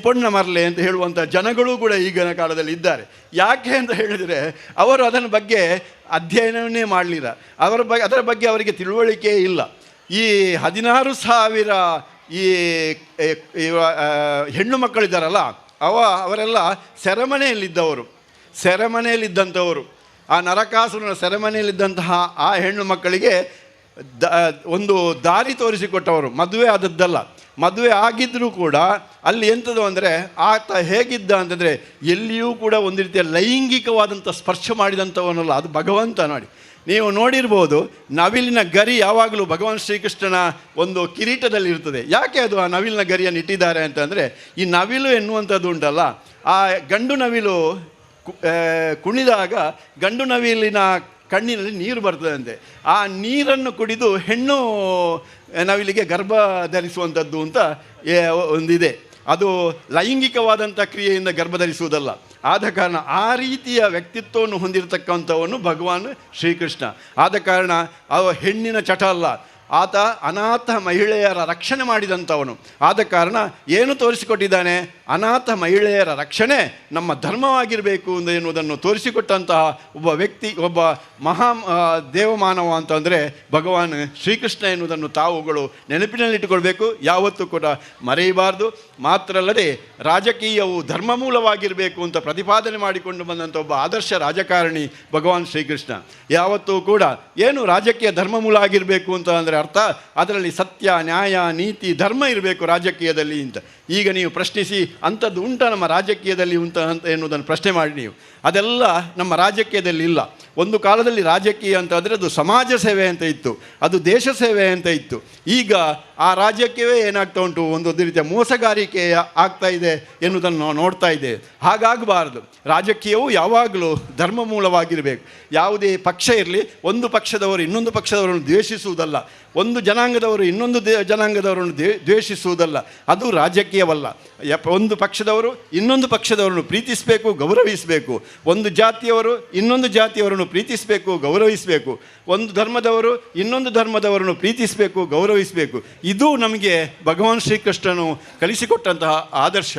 ಪೊಣ್ಣ ಮರಲೆ ಅಂತ ಹೇಳುವಂಥ ಜನಗಳು ಕೂಡ ಈಗಿನ ಕಾಲದಲ್ಲಿ ಇದ್ದಾರೆ. ಯಾಕೆ ಅಂತ ಹೇಳಿದರೆ, ಅವರು ಅದರ ಬಗ್ಗೆ ಅಧ್ಯಯನವನ್ನೇ ಮಾಡಲಿಲ್ಲ, ಅದರ ಬಗ್ಗೆ ಅವರಿಗೆ ತಿಳುವಳಿಕೆ ಇಲ್ಲ. ಈ 16,000 ಈ ಹೆಣ್ಣು ಮಕ್ಕಳಿದ್ದಾರಲ್ಲ, ಅವರೆಲ್ಲ ಸೆರೆಮನೆಯಲ್ಲಿದ್ದಂಥವರು. ಆ ನರಕಾಸುರನ ಸೆರೆಮನೆಯಲ್ಲಿದ್ದಂತಹ ಆ ಹೆಣ್ಣು ಮಕ್ಕಳಿಗೆ ಒಂದು ದಾರಿ ತೋರಿಸಿಕೊಟ್ಟವರು. ಮದುವೆ ಆದದ್ದಲ್ಲ, ಮದುವೆ ಆಗಿದ್ದರೂ ಕೂಡ ಅಲ್ಲಿ ಎಂಥದ್ದು ಅಂದರೆ, ಆತ ಹೇಗಿದ್ದ ಅಂತಂದರೆ ಎಲ್ಲಿಯೂ ಕೂಡ ಒಂದು ರೀತಿಯ ಲೈಂಗಿಕವಾದಂಥ ಸ್ಪರ್ಶ ಮಾಡಿದಂಥವನಲ್ಲ, ಅದು ಭಗವಂತ. ನೋಡಿ, ನೀವು ನೋಡಿರ್ಬೋದು, ನವಿಲಿನ ಗರಿ ಯಾವಾಗಲೂ ಭಗವಾನ್ ಶ್ರೀಕೃಷ್ಣನ ಒಂದು ಕಿರೀಟದಲ್ಲಿ ಇರ್ತದೆ. ಯಾಕೆ ಅದು ಆ ನವಿಲಿನ ಗರಿಯನ್ನು ಇಟ್ಟಿದ್ದಾರೆ ಅಂತಂದರೆ, ಈ ನವಿಲು ಎನ್ನುವಂಥದ್ದು ಉಂಟಲ್ಲ, ಆ ಗಂಡು ನವಿಲು ಕುಣಿದಾಗ ಗಂಡು ನವಿಲಿನ ಕಣ್ಣಿನಲ್ಲಿ ನೀರು ಬರ್ತದಂತೆ. ಆ ನೀರನ್ನು ಕುಡಿದು ಹೆಣ್ಣು ನವಿಲಿಗೆ ಗರ್ಭ ಧರಿಸುವಂಥದ್ದು ಅಂತ ಒಂದಿದೆ. ಅದು ಲೈಂಗಿಕವಾದಂಥ ಕ್ರಿಯೆಯಿಂದ ಗರ್ಭಧರಿಸುವುದಲ್ಲ. ಆದ ಕಾರಣ ಆ ರೀತಿಯ ವ್ಯಕ್ತಿತ್ವವನ್ನು ಹೊಂದಿರತಕ್ಕಂಥವನು ಭಗವಾನ್ ಶ್ರೀಕೃಷ್ಣ. ಆದ ಕಾರಣ ಹೆಣ್ಣಿನ ಚಟ ಅಲ್ಲ, ಆತ ಅನಾಥ ಮಹಿಳೆಯರ ರಕ್ಷಣೆ ಮಾಡಿದಂಥವನು. ಆದ ಕಾರಣ ಏನು ತೋರಿಸಿಕೊಟ್ಟಿದ್ದಾನೆ, ಅನಾಥ ಮಹಿಳೆಯರ ರಕ್ಷಣೆ ನಮ್ಮ ಧರ್ಮವಾಗಿರಬೇಕು ಎನ್ನುವುದನ್ನು ತೋರಿಸಿಕೊಟ್ಟಂತಹ ಒಬ್ಬ ವ್ಯಕ್ತಿ, ಒಬ್ಬ ಮಹಾ ದೇವಮಾನವ ಅಂತಂದರೆ ಭಗವಾನ್ ಶ್ರೀಕೃಷ್ಣ ಎನ್ನುವುದನ್ನು ತಾವುಗಳು ನೆನಪಿನಲ್ಲಿಟ್ಟುಕೊಳ್ಬೇಕು, ಯಾವತ್ತೂ ಕೂಡ ಮರೆಯಬಾರ್ದು. ಮಾತ್ರ ಅಲ್ಲದೆ ರಾಜಕೀಯವು ಧರ್ಮ ಮೂಲವಾಗಿರಬೇಕು ಅಂತ ಪ್ರತಿಪಾದನೆ ಮಾಡಿಕೊಂಡು ಬಂದಂಥ ಒಬ್ಬ ಆದರ್ಶ ರಾಜಕಾರಣಿ ಭಗವಾನ್ ಶ್ರೀಕೃಷ್ಣ. ಯಾವತ್ತೂ ಕೂಡ ಏನು ರಾಜಕೀಯ ಧರ್ಮ ಮೂಲ ಆಗಿರಬೇಕು ಅಂತ ಅಂದರೆ ಅರ್ಥ, ಅದರಲ್ಲಿ ಸತ್ಯ, ನ್ಯಾಯ, ನೀತಿ, ಧರ್ಮ ಇರಬೇಕು ರಾಜಕೀಯದಲ್ಲಿ ಅಂತ. ಈಗ ನೀವು ಪ್ರಶ್ನಿಸಿ ಅಂಥದ್ದು ಉಂಟ ನಮ್ಮ ರಾಜಕೀಯದಲ್ಲಿ ಉಂಟ ಅಂತ ಎನ್ನುವುದನ್ನು ಪ್ರಶ್ನೆ ಮಾಡಿ ನೀವು. ಅದೆಲ್ಲ ನಮ್ಮ ರಾಜಕೀಯದಲ್ಲಿ ಇಲ್ಲ. ಒಂದು ಕಾಲದಲ್ಲಿ ರಾಜಕೀಯ ಅಂತ ಅಂದರೆ ಅದು ಸಮಾಜ ಸೇವೆ ಅಂತ ಇತ್ತು, ಅದು ದೇಶ ಸೇವೆ ಅಂತ ಇತ್ತು. ಈಗ ಆ ರಾಜಕೀಯವೇ ಏನಾಗ್ತಾ ಉಂಟು, ಒಂದು ರೀತಿಯ ಮೋಸಗಾರಿಕೆ ಆಗ್ತಾ ಇದೆ ಎನ್ನುವುದನ್ನು ನಾವು ನೋಡ್ತಾ ಇದ್ದೇವೆ. ಹಾಗಾಗಬಾರ್ದು. ರಾಜಕೀಯವು ಯಾವಾಗಲೂ ಧರ್ಮ ಮೂಲವಾಗಿರಬೇಕು. ಯಾವುದೇ ಪಕ್ಷ ಇರಲಿ, ಒಂದು ಪಕ್ಷದವರು ಇನ್ನೊಂದು ಪಕ್ಷದವರನ್ನು ದ್ವೇಷಿಸುವುದಲ್ಲ, ಒಂದು ಜನಾಂಗದವರು ಇನ್ನೊಂದು ಜನಾಂಗದವರನ್ನು ದ್ವೇಷಿಸುವುದಲ್ಲ, ಅದು ರಾಜಕೀಯವಲ್ಲ. ಒಂದು ಪಕ್ಷದವರು ಇನ್ನೊಂದು ಪಕ್ಷದವರನ್ನು ಪ್ರೀತಿಸಬೇಕು, ಗೌರವಿಸಬೇಕು. ಒಂದು ಜಾತಿಯವರು ಇನ್ನೊಂದು ಜಾತಿಯವರನ್ನು ಪ್ರೀತಿಸಬೇಕು, ಗೌರವಿಸಬೇಕು. ಒಂದು ಧರ್ಮದವರು ಇನ್ನೊಂದು ಧರ್ಮದವರನ್ನು ಪ್ರೀತಿಸಬೇಕು, ಗೌರವಿಸಬೇಕು. ಇದು ನಮಗೆ ಭಗವಾನ್ ಶ್ರೀಕೃಷ್ಣನು ಕಲಿಸಿಕೊಟ್ಟಂತಹ ಆದರ್ಶ.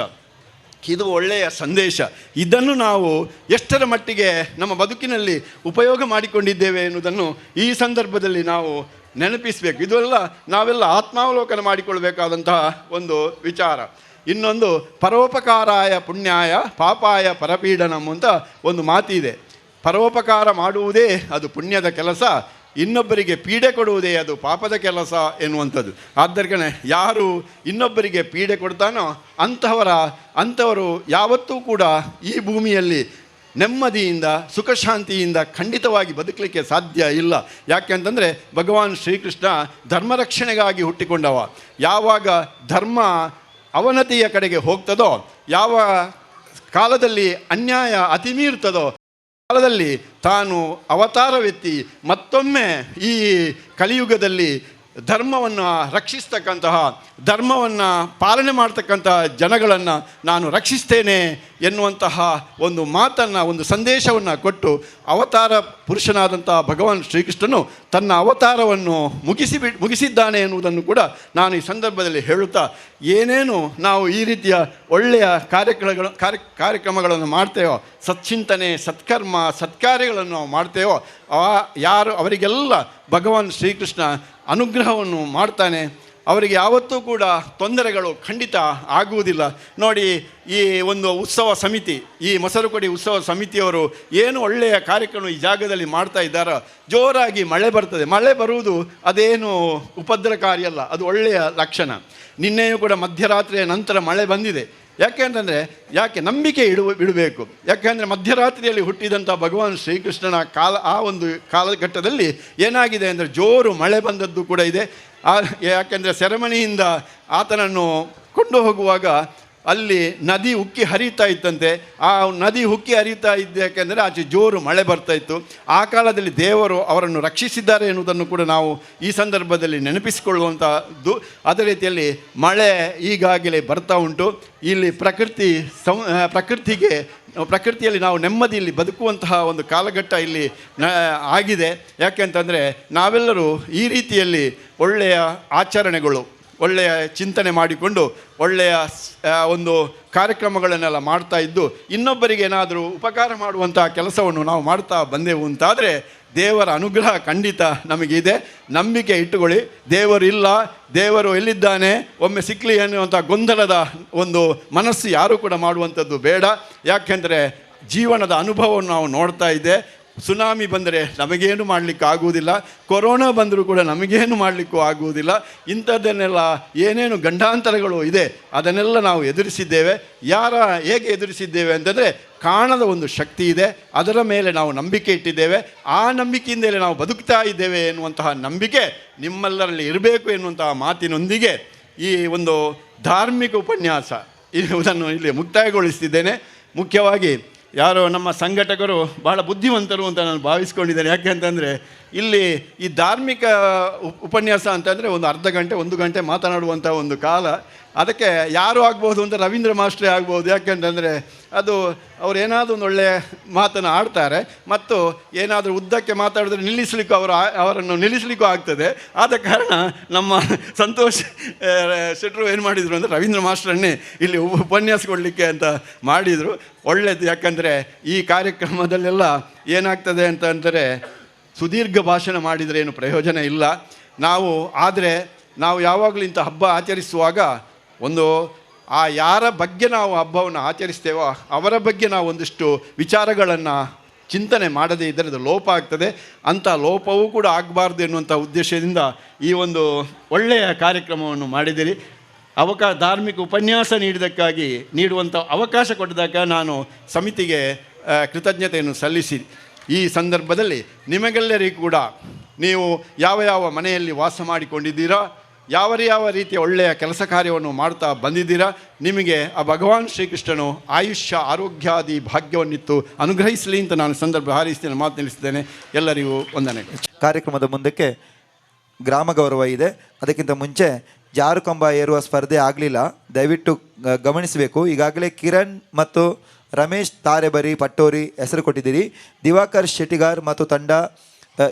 ಇದು ಒಳ್ಳೆಯ ಸಂದೇಶ. ಇದನ್ನು ನಾವು ಎಷ್ಟರ ಮಟ್ಟಿಗೆ ನಮ್ಮ ಬದುಕಿನಲ್ಲಿ ಉಪಯೋಗ ಮಾಡಿಕೊಂಡಿದ್ದೇವೆ ಎನ್ನುವುದನ್ನು ಈ ಸಂದರ್ಭದಲ್ಲಿ ನಾವು ನೆನಪಿಸಬೇಕು. ಇದೆಲ್ಲ ನಾವೆಲ್ಲ ಆತ್ಮಾವಲೋಕನ ಮಾಡಿಕೊಳ್ಬೇಕಾದಂತಹ ಒಂದು ವಿಚಾರ. ಇನ್ನೊಂದು, ಪರೋಪಕಾರಾಯ ಪುಣ್ಯಾಯ ಪಾಪಾಯ ಪರಪೀಡನಂ ಅಂತ ಒಂದು ಮಾತಿದೆ. ಪರೋಪಕಾರ ಮಾಡುವುದೇ ಅದು ಪುಣ್ಯದ ಕೆಲಸ, ಇನ್ನೊಬ್ಬರಿಗೆ ಪೀಡೆ ಕೊಡುವುದೇ ಅದು ಪಾಪದ ಕೆಲಸ ಎನ್ನುವಂಥದ್ದು. ಆದ್ದರಿಂದ ಯಾರು ಇನ್ನೊಬ್ಬರಿಗೆ ಪೀಡೆ ಕೊಡ್ತಾನೋ ಅಂಥವರು ಯಾವತ್ತೂ ಕೂಡ ಈ ಭೂಮಿಯಲ್ಲಿ ನೆಮ್ಮದಿಯಿಂದ ಸುಖಶಾಂತಿಯಿಂದ ಖಂಡಿತವಾಗಿ ಬದುಕಲಿಕ್ಕೆ ಸಾಧ್ಯ ಇಲ್ಲ. ಯಾಕೆಂತಂದರೆ ಭಗವಾನ್ ಶ್ರೀಕೃಷ್ಣ ಧರ್ಮರಕ್ಷಣೆಗಾಗಿ ಹುಟ್ಟಿಕೊಂಡವ. ಯಾವಾಗ ಧರ್ಮ ಅವನತಿಯ ಕಡೆಗೆ ಹೋಗ್ತದೋ, ಯಾವ ಕಾಲದಲ್ಲಿ ಅನ್ಯಾಯ ಅತಿಮೀರ್ತದೋ ಕಾಲದಲ್ಲಿ ತಾನು ಅವತಾರವೆತ್ತಿ ಮತ್ತೊಮ್ಮೆ ಈ ಕಲಿಯುಗದಲ್ಲಿ ಧರ್ಮವನ್ನು ರಕ್ಷಿಸ್ತಕ್ಕಂತಹ, ಧರ್ಮವನ್ನು ಪಾಲನೆ ಮಾಡ್ತಕ್ಕಂತಹ ಜನಗಳನ್ನು ನಾನು ರಕ್ಷಿಸ್ತೇನೆ ಎನ್ನುವಂತಹ ಒಂದು ಮಾತನ್ನು, ಒಂದು ಸಂದೇಶವನ್ನು ಕೊಟ್ಟು ಅವತಾರ ಪುರುಷನಾದಂತಹ ಭಗವಾನ್ ಶ್ರೀಕೃಷ್ಣನು ತನ್ನ ಅವತಾರವನ್ನು ಮುಗಿಸಿದ್ದಾನೆ ಎನ್ನುವುದನ್ನು ಕೂಡ ನಾನು ಈ ಸಂದರ್ಭದಲ್ಲಿ ಹೇಳುತ್ತಾ, ಏನೇನು ನಾವು ಈ ರೀತಿಯ ಒಳ್ಳೆಯ ಕಾರ್ಯಕ್ರಮಗಳನ್ನು ಮಾಡ್ತೇವೋ, ಸಚ್ಚಿಂತನೆ, ಸತ್ಕರ್ಮ, ಸತ್ಕಾರ್ಯಗಳನ್ನು ನಾವು ಮಾಡ್ತೇವೋ, ಅವರಿಗೆಲ್ಲ ಭಗವಾನ್ ಶ್ರೀಕೃಷ್ಣ ಅನುಗ್ರಹವನ್ನು ಮಾಡ್ತಾನೆ. ಅವರಿಗೆ ಯಾವತ್ತೂ ಕೂಡ ತೊಂದರೆಗಳು ಖಂಡಿತ ಆಗುವುದಿಲ್ಲ. ನೋಡಿ, ಈ ಒಂದು ಉತ್ಸವ ಸಮಿತಿ, ಈ ಮೊಸರುಕೊಡಿ ಉತ್ಸವ ಸಮಿತಿಯವರು ಏನು ಒಳ್ಳೆಯ ಕಾರ್ಯಕ್ರಮ ಈ ಜಾಗದಲ್ಲಿ ಮಾಡ್ತಾ ಇದ್ದಾರೋ, ಜೋರಾಗಿ ಮಳೆ ಬರ್ತದೆ. ಮಳೆ ಬರುವುದು ಅದೇನು ಉಪದ್ರವಕಾರಿ ಅಲ್ಲ, ಅದು ಒಳ್ಳೆಯ ಲಕ್ಷಣ. ನಿನ್ನೆಯೂ ಕೂಡ ಮಧ್ಯರಾತ್ರಿಯ ನಂತರ ಮಳೆ ಬಂದಿದೆ. ಯಾಕೆ ನಂಬಿಕೆ ಇಡಬೇಕು. ಯಾಕೆಂದರೆ ಮಧ್ಯರಾತ್ರಿಯಲ್ಲಿ ಹುಟ್ಟಿದಂಥ ಭಗವಾನ್ ಶ್ರೀಕೃಷ್ಣನ ಆ ಒಂದು ಕಾಲಘಟ್ಟದಲ್ಲಿ ಏನಾಗಿದೆ ಅಂದರೆ ಜೋರು ಮಳೆ ಬಂದದ್ದು ಕೂಡ ಇದೆ. ಯಾಕೆಂದರೆ ಸೆರೆಮನಿಯಿಂದ ಆತನನ್ನು ಕೊಂಡು ಹೋಗುವಾಗ ಅಲ್ಲಿ ನದಿ ಉಕ್ಕಿ ಹರಿತಾ ಇತ್ತಂತೆ. ಆ ನದಿ ಉಕ್ಕಿ ಹರಿತಾ ಇದ್ದ ಯಾಕೆಂದರೆ ಆಚೆ ಜೋರು ಮಳೆ ಬರ್ತಾ ಇತ್ತು. ಆ ಕಾಲದಲ್ಲಿ ದೇವರು ಅವರನ್ನು ರಕ್ಷಿಸಿದ್ದಾರೆ ಎನ್ನುವುದನ್ನು ಕೂಡ ನಾವು ಈ ಸಂದರ್ಭದಲ್ಲಿ ನೆನಪಿಸಿಕೊಳ್ಳುವಂಥದ್ದು. ಅದೇ ರೀತಿಯಲ್ಲಿ ಮಳೆ ಈಗಾಗಲೇ ಬರ್ತಾ ಉಂಟು. ಇಲ್ಲಿ ಪ್ರಕೃತಿಯಲ್ಲಿ ನಾವು ನೆಮ್ಮದಿಯಲ್ಲಿ ಬದುಕುವಂತಹ ಒಂದು ಕಾಲಘಟ್ಟ ಇಲ್ಲಿ ಆಗಿದೆ. ಯಾಕೆಂತಂದರೆ ನಾವೆಲ್ಲರೂ ಈ ರೀತಿಯಲ್ಲಿ ಒಳ್ಳೆಯ ಆಚರಣೆಗಳು, ಒಳ್ಳೆಯ ಚಿಂತನೆ ಮಾಡಿಕೊಂಡು ಒಳ್ಳೆಯ ಒಂದು ಕಾರ್ಯಕ್ರಮಗಳನ್ನೆಲ್ಲ ಮಾಡ್ತಾ ಇದ್ದು ಇನ್ನೊಬ್ಬರಿಗೆ ಏನಾದರೂ ಉಪಕಾರ ಮಾಡುವಂಥ ಕೆಲಸವನ್ನು ನಾವು ಮಾಡ್ತಾ ಬಂದೆವು ಅಂತಾದರೆ ದೇವರ ಅನುಗ್ರಹ ಖಂಡಿತ ನಮಗಿದೆ. ನಂಬಿಕೆ ಇಟ್ಟುಕೊಳ್ಳಿ. ದೇವರು ಇಲ್ಲ, ದೇವರು ಎಲ್ಲಿದ್ದಾನೆ, ಒಮ್ಮೆ ಸಿಕ್ಕಲಿ ಅನ್ನುವಂಥ ಗೊಂದಲದ ಒಂದು ಮನಸ್ಸು ಯಾರೂ ಕೂಡ ಮಾಡುವಂಥದ್ದು ಬೇಡ. ಯಾಕೆಂದರೆ ಜೀವನದ ಅನುಭವವನ್ನು ನಾವು ನೋಡ್ತಾ ಇದ್ದೆ. ಸುನಾಮಿ ಬಂದರೆ ನಮಗೇನು ಮಾಡಲಿಕ್ಕೆ ಆಗುವುದಿಲ್ಲ, ಕೊರೋನಾ ಬಂದರೂ ಕೂಡ ನಮಗೇನು ಮಾಡಲಿಕ್ಕೂ ಆಗುವುದಿಲ್ಲ. ಇಂಥದ್ದನ್ನೆಲ್ಲ ಏನೇನು ಗಂಡಾಂತರಗಳು ಇದೆ ಅದನ್ನೆಲ್ಲ ನಾವು ಎದುರಿಸಿದ್ದೇವೆ. ಹೇಗೆ ಎದುರಿಸಿದ್ದೇವೆ ಅಂತಂದರೆ ಕಾಣದ ಒಂದು ಶಕ್ತಿ ಇದೆ, ಅದರ ಮೇಲೆ ನಾವು ನಂಬಿಕೆ ಇಟ್ಟಿದ್ದೇವೆ. ಆ ನಂಬಿಕೆಯಿಂದಲೇ ನಾವು ಬದುಕ್ತಾ ಇದ್ದೇವೆ ಎನ್ನುವಂತಹ ನಂಬಿಕೆ ನಿಮ್ಮೆಲ್ಲರಲ್ಲಿ ಇರಬೇಕು ಎನ್ನುವಂತಹ ಮಾತಿನೊಂದಿಗೆ ಈ ಒಂದು ಧಾರ್ಮಿಕ ಉಪನ್ಯಾಸ ಇದನ್ನು ಇಲ್ಲಿ ಮುಕ್ತಾಯಗೊಳಿಸ್ತಿದ್ದೇನೆ. ಮುಖ್ಯವಾಗಿ ಯಾರೋ ನಮ್ಮ ಸಂಘಟಕರು ಬಹಳ ಬುದ್ಧಿವಂತರು ಅಂತ ನಾನು ಭಾವಿಸ್ಕೊಂಡಿದ್ದೇನೆ. ಯಾಕೆ ಅಂತಂದರೆ ಇಲ್ಲಿ ಈ ಧಾರ್ಮಿಕ ಉಪನ್ಯಾಸ ಅಂತಂದರೆ ಒಂದು ಅರ್ಧ ಗಂಟೆ 1 ಗಂಟೆ ಮಾತನಾಡುವಂಥ ಒಂದು ಕಾಲ. ಅದಕ್ಕೆ ಯಾರು ಆಗ್ಬೋದು ಅಂತ ರವೀಂದ್ರ ಮಾಸ್ಟ್ರೇ ಆಗ್ಬೋದು. ಯಾಕೆಂತಂದರೆ ಅದು ಅವ್ರು ಏನಾದರೂ ಒಂದು ಒಳ್ಳೆಯ ಮಾತನ್ನು ಆಡ್ತಾರೆ ಮತ್ತು ಏನಾದರೂ ಉದ್ದಕ್ಕೆ ಮಾತಾಡಿದ್ರೆ ಅವರನ್ನು ನಿಲ್ಲಿಸಲಿಕ್ಕೂ ಆಗ್ತದೆ. ಆದ ಕಾರಣ ನಮ್ಮ ಸಂತೋಷ್ ಶೆಟ್ಟರು ಏನು ಮಾಡಿದರು ಅಂದರೆ ರವೀಂದ್ರ ಮಾಸ್ಟ್ರನ್ನೇ ಇಲ್ಲಿ ಉಪನ್ಯಾಸ ಕೊಡಲಿಕ್ಕೆ ಅಂತ ಮಾಡಿದರು. ಒಳ್ಳೆಯದು. ಯಾಕಂದರೆ ಈ ಕಾರ್ಯಕ್ರಮದಲ್ಲೆಲ್ಲ ಏನಾಗ್ತದೆ ಅಂತಂದರೆ ಸುದೀರ್ಘ ಭಾಷಣ ಮಾಡಿದರೆ ಏನು ಪ್ರಯೋಜನ ಇಲ್ಲ. ನಾವು ಯಾವಾಗಲೂ ಇಂಥ ಹಬ್ಬ ಆಚರಿಸುವಾಗ ಯಾರ ಬಗ್ಗೆ ನಾವು ಹಬ್ಬವನ್ನು ಆಚರಿಸ್ತೇವೋ ಅವರ ಬಗ್ಗೆ ನಾವು ಒಂದಿಷ್ಟು ವಿಚಾರಗಳನ್ನು ಚಿಂತನೆ ಮಾಡದೇ ಇದ್ದರೆ ಅದು ಲೋಪ ಆಗ್ತದೆ. ಅಂಥ ಲೋಪವೂ ಕೂಡ ಆಗಬಾರ್ದು ಎನ್ನುವಂಥ ಉದ್ದೇಶದಿಂದ ಈ ಒಂದು ಒಳ್ಳೆಯ ಕಾರ್ಯಕ್ರಮವನ್ನು ಮಾಡಿದಿರಿ. ಧಾರ್ಮಿಕ ಉಪನ್ಯಾಸ ನೀಡುವಂಥ ಅವಕಾಶ ಕೊಟ್ಟಿದ್ದಕ್ಕೆ ನಾನು ಸಮಿತಿಗೆ ಕೃತಜ್ಞತೆಯನ್ನು ಸಲ್ಲಿಸಿ, ಈ ಸಂದರ್ಭದಲ್ಲಿ ನಿಮಗೆಲ್ಲರಿಗೂ ಕೂಡ ನೀವು ಯಾವ ಮನೆಯಲ್ಲಿ ವಾಸ ಮಾಡಿಕೊಂಡಿದ್ದೀರಾ, ಯಾವ ರೀತಿಯ ಒಳ್ಳೆಯ ಕೆಲಸ ಕಾರ್ಯವನ್ನು ಮಾಡ್ತಾ ಬಂದಿದ್ದೀರಾ, ನಿಮಗೆ ಆ ಭಗವಾನ್ ಶ್ರೀಕೃಷ್ಣನು ಆಯುಷ್ಯ ಆರೋಗ್ಯಾದಿ ಭಾಗ್ಯವನ್ನಿತ್ತು ಅನುಗ್ರಹಿಸಲಿ ಅಂತ ನಾನು ಸಂದರ್ಭ ಹಾರೈಸ್ತೇನೆ, ಮಾತು ನಿಲ್ಲಿಸ್ತೇನೆ. ಎಲ್ಲರಿಗೂ ವಂದನೆ. ಕಾರ್ಯಕ್ರಮದ ಮುಂದಕ್ಕೆ ಗ್ರಾಮ ಗೌರವ ಇದೆ. ಅದಕ್ಕಿಂತ ಮುಂಚೆ ಜಾರುಕಂಬ ಏರುವ ಸ್ಪರ್ಧೆ ಆಗಲಿಲ್ಲ, ದಯವಿಟ್ಟು ಗಮನಿಸಬೇಕು. ಈಗಾಗಲೇ ಕಿರಣ್ ಮತ್ತು ರಮೇಶ್ ತಾರೆಬರಿ ಪಟ್ಟೋರಿ ಹೆಸರು ಕೊಟ್ಟಿದ್ದೀರಿ. ದಿವಾಕರ್ ಶೆಟ್ಟಿಗಾರ್ ಮತ್ತು ತಂಡ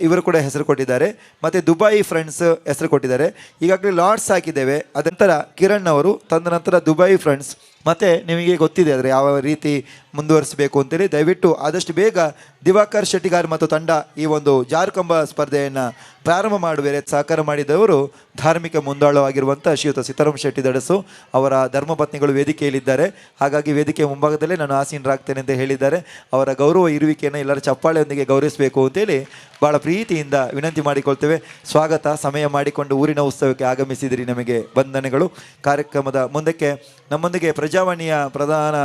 ಇವರು ಕೂಡ ಹೆಸರು ಕೊಟ್ಟಿದ್ದಾರೆ. ಮತ್ತು ದುಬೈ ಫ್ರೆಂಡ್ಸ್ ಹೆಸರು ಕೊಟ್ಟಿದ್ದಾರೆ. ಈಗಾಗಲೇ ಲಾಟ್ಸ್ ಹಾಕಿದ್ದೇವೆ. ಅದ ನಂತರ ಕಿರಣ್ ಅವರು, ತದನಂತರ ದುಬೈ ಫ್ರೆಂಡ್ಸ್. ಮತ್ತು ನಿಮಗೆ ಗೊತ್ತಿದೆ ಆದರೆ ಯಾವ ರೀತಿ ಮುಂದುವರಿಸಬೇಕು ಅಂತೇಳಿ. ದಯವಿಟ್ಟು ಆದಷ್ಟು ಬೇಗ ದಿವಾಕರ್ ಶೆಟ್ಟಿಗಾರ್ ಮತ್ತು ತಂಡ ಈ ಒಂದು ಜಾರುಕಂಬ ಸ್ಪರ್ಧೆಯನ್ನು ಪ್ರಾರಂಭ ಮಾಡುವ ಸಹಕಾರ ಮಾಡಿದವರು ಧಾರ್ಮಿಕ ಮುಂದಾಳವಾಗಿರುವಂಥ ಶ್ರೀಯುತ ಸೀತಾರಾಮ್ ಶೆಟ್ಟಿ ದಡಸು ಅವರ ಧರ್ಮಪತ್ನಿಗಳು ವೇದಿಕೆಯಲ್ಲಿದ್ದಾರೆ. ಹಾಗಾಗಿ ವೇದಿಕೆಯ ಮುಂಭಾಗದಲ್ಲೇ ನಾನು ಆಸೀನರಾಗ್ತೇನೆ ಅಂತ ಹೇಳಿದ್ದಾರೆ. ಅವರ ಗೌರವ ಇರುವಿಕೆಯನ್ನು ಎಲ್ಲರ ಚಪ್ಪಾಳೆಯೊಂದಿಗೆ ಗೌರವಿಸಬೇಕು ಅಂತೇಳಿ ಭಾಳ ಪ್ರೀತಿಯಿಂದ ವಿನಂತಿ ಮಾಡಿಕೊಳ್ತೇವೆ. ಸ್ವಾಗತ. ಸಮಯ ಮಾಡಿಕೊಂಡು ಊರಿನ ಉತ್ಸವಕ್ಕೆ ಆಗಮಿಸಿದಿರಿ, ನಮಗೆ ವಂದನೆಗಳು. ಕಾರ್ಯಕ್ರಮದ ಮುಂದಕ್ಕೆ ನಮ್ಮೊಂದಿಗೆ ಪ್ರಜಾವಾಣಿಯ ಪ್ರಧಾನ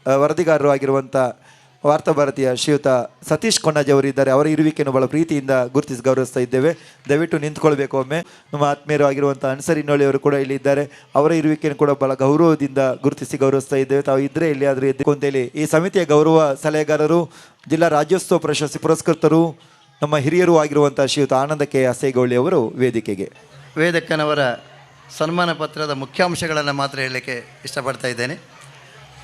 ವರದಿಗಾರರು ಆಗಿರುವಂಥ ವಾರ್ತಾಭಾರತಿಯ ಶ್ರೀಯುತ ಸತೀಶ್ ಕೊಣ್ಣಾಜಿ ಅವರು ಇದ್ದಾರೆ. ಅವರ ಇರುವಿಕೆಯನ್ನು ಭಾಳ ಪ್ರೀತಿಯಿಂದ ಗುರುತಿಸಿ ಗೌರವಿಸ್ತಾ ಇದ್ದೇವೆ. ದಯವಿಟ್ಟು ನಿಂತ್ಕೊಳ್ಬೇಕು. ಒಮ್ಮೆ ನಮ್ಮ ಆತ್ಮೀಯರು ಆಗಿರುವಂಥ ಅನ್ಸರಿನೊಳ್ಳಿ ಅವರು ಕೂಡ ಇಲ್ಲಿ ಇದ್ದಾರೆ. ಅವರ ಇರುವಿಕೆಯನ್ನು ಕೂಡ ಭಾಳ ಗೌರವದಿಂದ ಗುರುತಿಸಿ ಗೌರವಿಸ್ತಾ ಇದ್ದೇವೆ. ತಾವು ಇದ್ದರೆ ಎಲ್ಲಿಯಾದರೂ ಎದ್ದು ಅಂತೇಳಿ ಈ ಸಮಿತಿಯ ಗೌರವ ಸಲಹೆಗಾರರು, ಜಿಲ್ಲಾ ರಾಜ್ಯೋತ್ಸವ ಪ್ರಶಸ್ತಿ ಪುರಸ್ಕೃತರು, ನಮ್ಮ ಹಿರಿಯರು ಆಗಿರುವಂಥ ಶ್ರೀಯುತ ಆನಂದ ಕೆ ಅಸೇಗೌಳಿ ಅವರು ವೇದಿಕೆಗೆ. ವೇದಕ್ಕನವರ ಸನ್ಮಾನ ಪತ್ರದ ಮುಖ್ಯಾಂಶಗಳನ್ನು ಮಾತ್ರ ಹೇಳಲಿಕ್ಕೆ ಇಷ್ಟಪಡ್ತಾ ಇದ್ದೇನೆ.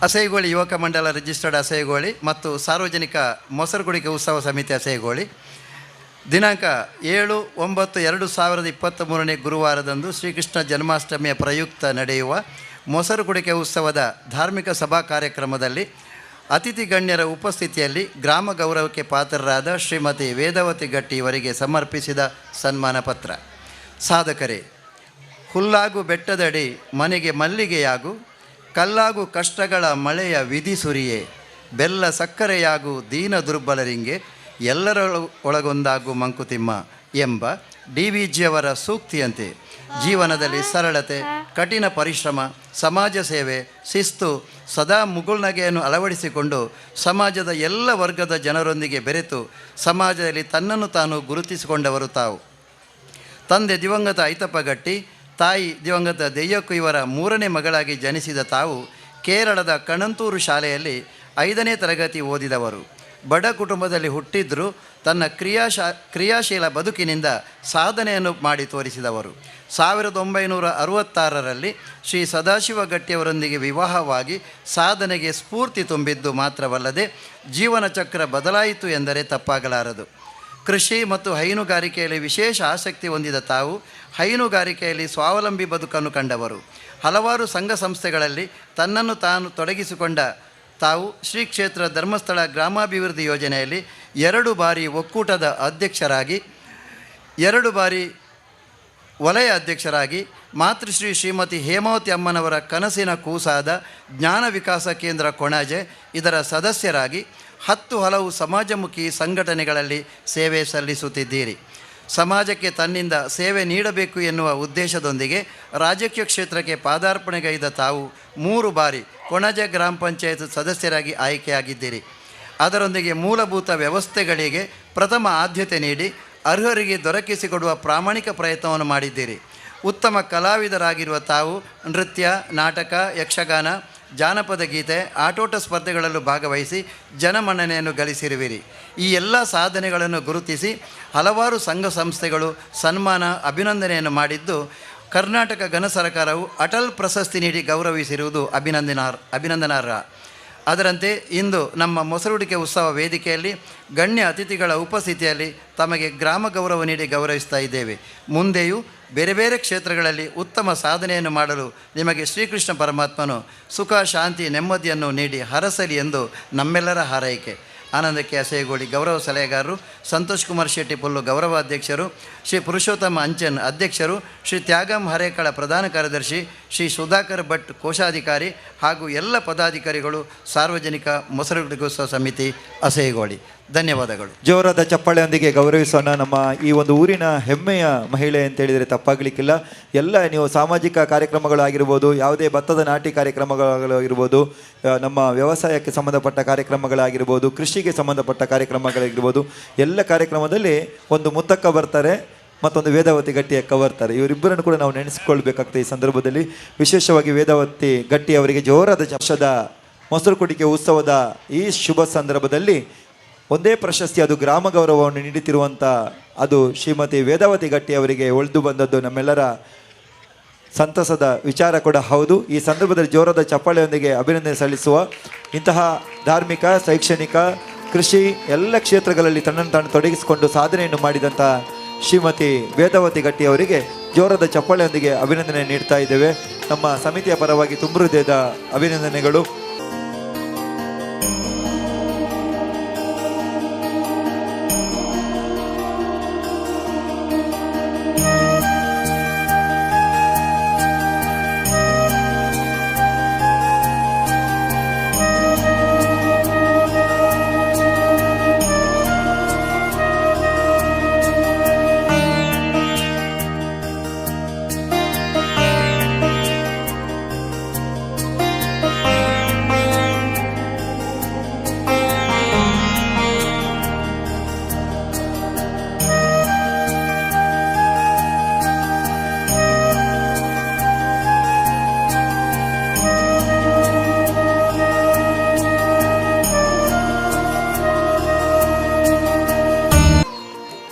ಅಸೇಗೋಳಿ ಯುವಕ ಮಂಡಲ ರಿಜಿಸ್ಟರ್ಡ್ ಅಸೇಗೋಳಿ ಮತ್ತು ಸಾರ್ವಜನಿಕ ಮೊಸರು ಕುಡಿಕೆ ಉತ್ಸವ ಸಮಿತಿ ಅಸೇಗೋಳಿ ದಿನಾಂಕ 7/9/2023 ಗುರುವಾರದಂದು ಶ್ರೀಕೃಷ್ಣ ಜನ್ಮಾಷ್ಟಮಿಯ ಪ್ರಯುಕ್ತ ನಡೆಯುವ ಮೊಸರು ಕುಡಿಕೆ ಉತ್ಸವದ ಧಾರ್ಮಿಕ ಸಭಾ ಕಾರ್ಯಕ್ರಮದಲ್ಲಿ ಅತಿಥಿ ಗಣ್ಯರ ಉಪಸ್ಥಿತಿಯಲ್ಲಿ ಗ್ರಾಮ ಗೌರವಕ್ಕೆ ಪಾತ್ರರಾದ ಶ್ರೀಮತಿ ವೇದವತಿ ಗಟ್ಟಿ ಇವರಿಗೆ ಸಮರ್ಪಿಸಿದ ಸನ್ಮಾನ ಪತ್ರ. ಸಾಧಕರೇ, ಹುಲ್ಲಾಗು ಬೆಟ್ಟದಡಿ ಮನೆಗೆ ಮಲ್ಲಿಗೆಯಾಗು, ಕಲ್ಲಾಗು ಕಷ್ಟಗಳ ಮಳೆಯ ವಿಧಿ ಸುರಿಯೇ, ಬೆಲ್ಲ ಸಕ್ಕರೆಯಾಗು ದೀನ ದುರ್ಬಲರಿಂಗೆ, ಎಲ್ಲರ ಒಳಗೊಂದಾಗು ಮಂಕುತಿಮ್ಮ ಎಂಬ DVಜಿಯವರ ಸೂಕ್ತಿಯಂತೆ ಜೀವನದಲ್ಲಿ ಸರಳತೆ, ಕಠಿಣ ಪರಿಶ್ರಮ, ಸಮಾಜ ಸೇವೆ, ಶಿಸ್ತು, ಸದಾ ಮುಗುಳ್ನಗೆಯನ್ನು ಅಳವಡಿಸಿಕೊಂಡು ಸಮಾಜದ ಎಲ್ಲ ವರ್ಗದ ಜನರೊಂದಿಗೆ ಬೆರೆತು ಸಮಾಜದಲ್ಲಿ ತನ್ನನ್ನು ತಾನು ಗುರುತಿಸಿಕೊಂಡವರು ತಾವು. ತಂದೆ ದಿವಂಗತ ಐತಪ್ಪ ಗಟ್ಟಿ, ತಾಯಿ ದಿವಂಗತ ದೆಯ್ಯಕ್ಕು ಇವರ 3ನೇ ಮಗಳಾಗಿ ಜನಿಸಿದ ತಾವು ಕೇರಳದ ಕಣಂತೂರು ಶಾಲೆಯಲ್ಲಿ 5ನೇ ತರಗತಿ ಓದಿದವರು. ಬಡ ಕುಟುಂಬದಲ್ಲಿ ಹುಟ್ಟಿದ್ದರೂ ತನ್ನ ಕ್ರಿಯಾಶೀಲ ಬದುಕಿನಿಂದ ಸಾಧನೆಯನ್ನು ಮಾಡಿ ತೋರಿಸಿದವರು. 1966ರಲ್ಲಿ ಶ್ರೀ ಸದಾಶಿವ ಗಟ್ಟಿಯವರೊಂದಿಗೆ ವಿವಾಹವಾಗಿ ಸಾಧನೆಗೆ ಸ್ಫೂರ್ತಿ ತುಂಬಿದ್ದು ಮಾತ್ರವಲ್ಲದೆ ಜೀವನ ಚಕ್ರ ಬದಲಾಯಿತು ಎಂದರೆ ತಪ್ಪಾಗಲಾರದು. ಕೃಷಿ ಮತ್ತು ಹೈನುಗಾರಿಕೆಯಲ್ಲಿ ವಿಶೇಷ ಆಸಕ್ತಿ ಹೊಂದಿದ ತಾವು ಹೈನುಗಾರಿಕೆಯಲ್ಲಿ ಸ್ವಾವಲಂಬಿ ಬದುಕನ್ನು ಕಂಡವರು. ಹಲವಾರು ಸಂಘ ಸಂಸ್ಥೆಗಳಲ್ಲಿ ತನ್ನನ್ನು ತಾನು ತೊಡಗಿಸಿಕೊಂಡ ತಾವು ಶ್ರೀ ಕ್ಷೇತ್ರ ಧರ್ಮಸ್ಥಳ ಗ್ರಾಮಾಭಿವೃದ್ಧಿ ಯೋಜನೆಯಲ್ಲಿ 2 ಬಾರಿ ಒಕ್ಕೂಟದ ಅಧ್ಯಕ್ಷರಾಗಿ, 2 ಬಾರಿ ವಲಯ ಅಧ್ಯಕ್ಷರಾಗಿ, ಮಾತೃಶ್ರೀ ಶ್ರೀಮತಿ ಹೇಮಾವತಿ ಅಮ್ಮನವರ ಕನಸಿನ ಕೂಸಾದ ಜ್ಞಾನ ವಿಕಾಸ ಕೇಂದ್ರ ಕೊಣಾಜೆ ಇದರ ಸದಸ್ಯರಾಗಿ 10 ಹಲವು ಸಮಾಜಮುಖಿ ಸಂಘಟನೆಗಳಲ್ಲಿ ಸೇವೆ ಸಲ್ಲಿಸುತ್ತಿದ್ದೀರಿ. ಸಮಾಜಕ್ಕೆ ತನ್ನಿಂದ ಸೇವೆ ನೀಡಬೇಕು ಎನ್ನುವ ಉದ್ದೇಶದೊಂದಿಗೆ ರಾಜಕೀಯ ಕ್ಷೇತ್ರಕ್ಕೆ ಪಾದಾರ್ಪಣೆಗೈದ ತಾವು 3 ಬಾರಿ ಕೊಣಾಜೆ ಗ್ರಾಮ ಪಂಚಾಯತ್ ಸದಸ್ಯರಾಗಿ ಆಯ್ಕೆಯಾಗಿದ್ದೀರಿ. ಅದರೊಂದಿಗೆ ಮೂಲಭೂತ ವ್ಯವಸ್ಥೆಗಳಿಗೆ ಪ್ರಥಮ ಆದ್ಯತೆ ನೀಡಿ ಅರ್ಹರಿಗೆ ದೊರಕಿಸಿಕೊಡುವ ಪ್ರಾಮಾಣಿಕ ಪ್ರಯತ್ನವನ್ನು ಮಾಡಿದ್ದೀರಿ. ಉತ್ತಮ ಕಲಾವಿದರಾಗಿರುವ ತಾವು ನೃತ್ಯ, ನಾಟಕ, ಯಕ್ಷಗಾನ, ಜಾನಪದ ಗೀತೆ, ಆಟೋಟ ಸ್ಪರ್ಧೆಗಳಲ್ಲೂ ಭಾಗವಹಿಸಿ ಜನಮನ್ನಣೆಯನ್ನು ಗಳಿಸಿರುವಿರಿ. ಈ ಎಲ್ಲ ಸಾಧನೆಗಳನ್ನು ಗುರುತಿಸಿ ಹಲವಾರು ಸಂಘ ಸಂಸ್ಥೆಗಳು ಸನ್ಮಾನ, ಅಭಿನಂದನೆಯನ್ನು ಮಾಡಿದ್ದು ಕರ್ನಾಟಕ ಘನ ಸರ್ಕಾರವು ಅಟಲ್ ಪ್ರಶಸ್ತಿ ನೀಡಿ ಗೌರವಿಸಿರುವುದು ಅಭಿನಂದನಾರ್ಹ. ಅದರಂತೆ ಇಂದು ನಮ್ಮ ಮೊಸರುಡಿಕೆ ಉತ್ಸವ ವೇದಿಕೆಯಲ್ಲಿ ಗಣ್ಯ ಅತಿಥಿಗಳ ಉಪಸ್ಥಿತಿಯಲ್ಲಿ ತಮಗೆ ಗ್ರಾಮ ಗೌರವ ನೀಡಿ ಗೌರವಿಸ್ತಾ ಇದ್ದೇವೆ. ಮುಂದೆಯೂ ಬೇರೆ ಬೇರೆ ಕ್ಷೇತ್ರಗಳಲ್ಲಿ ಉತ್ತಮ ಸಾಧನೆಯನ್ನು ಮಾಡಲು ನಿಮಗೆ ಶ್ರೀಕೃಷ್ಣ ಪರಮಾತ್ಮನು ಸುಖ, ಶಾಂತಿ, ನೆಮ್ಮದಿಯನ್ನು ನೀಡಿ ಹರಸಲಿ ಎಂದು ನಮ್ಮೆಲ್ಲರ ಹಾರೈಕೆ. ಆನಂದ ಕೆ ಅಸೇಗೋಳಿ ಗೌರವ ಸಲಹೆಗಾರರು, ಸಂತೋಷ್ ಕುಮಾರ್ ಶೆಟ್ಟಿ ಪುಲ್ಲು ಗೌರವ ಅಧ್ಯಕ್ಷರು, ಶ್ರೀ ಪುರುಷೋತ್ತಮ ಅಂಚನ್ ಅಧ್ಯಕ್ಷರು, ಶ್ರೀ ತ್ಯಾಗಂ ಹರೇಕಳ ಪ್ರಧಾನ ಕಾರ್ಯದರ್ಶಿ, ಶ್ರೀ ಸುಧಾಕರ್ ಭಟ್ ಕೋಶಾಧಿಕಾರಿ ಹಾಗೂ ಎಲ್ಲ ಪದಾಧಿಕಾರಿಗಳು, ಸಾರ್ವಜನಿಕ ಮೊಸರು ಕುಡಿಕೆ ಉತ್ಸವ ಸಮಿತಿ ಅಸೇಗೋಳಿ. ಧನ್ಯವಾದಗಳು. ಜೋರಾದ ಚಪ್ಪಾಳೆಯೊಂದಿಗೆ ಗೌರವಿಸೋಣ. ನಮ್ಮ ಈ ಒಂದು ಊರಿನ ಹೆಮ್ಮೆಯ ಮಹಿಳೆ ಅಂತ ಹೇಳಿದರೆ ತಪ್ಪಾಗಲಿಕ್ಕಿಲ್ಲ. ಎಲ್ಲ ನೀವು ಸಾಮಾಜಿಕ ಕಾರ್ಯಕ್ರಮಗಳಾಗಿರ್ಬೋದು, ಯಾವುದೇ ಭತ್ತದ ನಾಟಿ ಕಾರ್ಯಕ್ರಮಗಳಾಗಿರ್ಬೋದು, ನಮ್ಮ ವ್ಯವಸಾಯಕ್ಕೆ ಸಂಬಂಧಪಟ್ಟ ಕಾರ್ಯಕ್ರಮಗಳಾಗಿರ್ಬೋದು, ಕೃಷಿಗೆ ಸಂಬಂಧಪಟ್ಟ ಕಾರ್ಯಕ್ರಮಗಳಾಗಿರ್ಬೋದು, ಎಲ್ಲ ಕಾರ್ಯಕ್ರಮದಲ್ಲಿ ಒಂದು ಮುತ್ತಕ್ಕ ಬರ್ತಾರೆ, ಮತ್ತೊಂದು ವೇದಾವತಿ ಗಟ್ಟಿ ಅಕ್ಕ ಬರ್ತಾರೆ. ಇವರಿಬ್ಬರನ್ನು ಕೂಡ ನಾವು ನೆನೆಸಿಕೊಳ್ಬೇಕಾಗ್ತದೆ ಈ ಸಂದರ್ಭದಲ್ಲಿ. ವಿಶೇಷವಾಗಿ ವೇದಾವತಿ ಗಟ್ಟಿ ಅವರಿಗೆ ಜೋರಾದ ವರ್ಷದ ಮೊಸರು ಕುಡಿಕೆ ಉತ್ಸವದ ಈ ಶುಭ ಸಂದರ್ಭದಲ್ಲಿ ಒಂದೇ ಪ್ರಶಸ್ತಿ, ಅದು ಗ್ರಾಮ ಗೌರವವನ್ನು ನೀಡುತ್ತಿರುವಂಥ ಅದು ಶ್ರೀಮತಿ ವೇದಾವತಿ ಗಟ್ಟಿ ಅವರಿಗೆ ಒಳ್ದು ಬಂದದ್ದು ನಮ್ಮೆಲ್ಲರ ಸಂತಸದ ವಿಚಾರ ಕೂಡ ಹೌದು. ಈ ಸಂದರ್ಭದಲ್ಲಿ ಜೋರಾದ ಚಪ್ಪಾಳೆಯೊಂದಿಗೆ ಅಭಿನಂದನೆ ಸಲ್ಲಿಸುವ ಇಂತಹ ಧಾರ್ಮಿಕ, ಶೈಕ್ಷಣಿಕ, ಕೃಷಿ ಎಲ್ಲ ಕ್ಷೇತ್ರಗಳಲ್ಲಿ ತನ್ನನ್ನು ತಾನು ತೊಡಗಿಸಿಕೊಂಡು ಸಾಧನೆಯನ್ನು ಮಾಡಿದಂಥ ಶ್ರೀಮತಿ ವೇದಾವತಿ ಗಟ್ಟಿ ಅವರಿಗೆ ಜೋರಾದ ಚಪ್ಪಾಳೆಯೊಂದಿಗೆ ಅಭಿನಂದನೆ ನೀಡ್ತಾ ಇದ್ದೇವೆ. ನಮ್ಮ ಸಮಿತಿಯ ಪರವಾಗಿ ತುಂಬ ಹೃದಯದ ಅಭಿನಂದನೆಗಳು.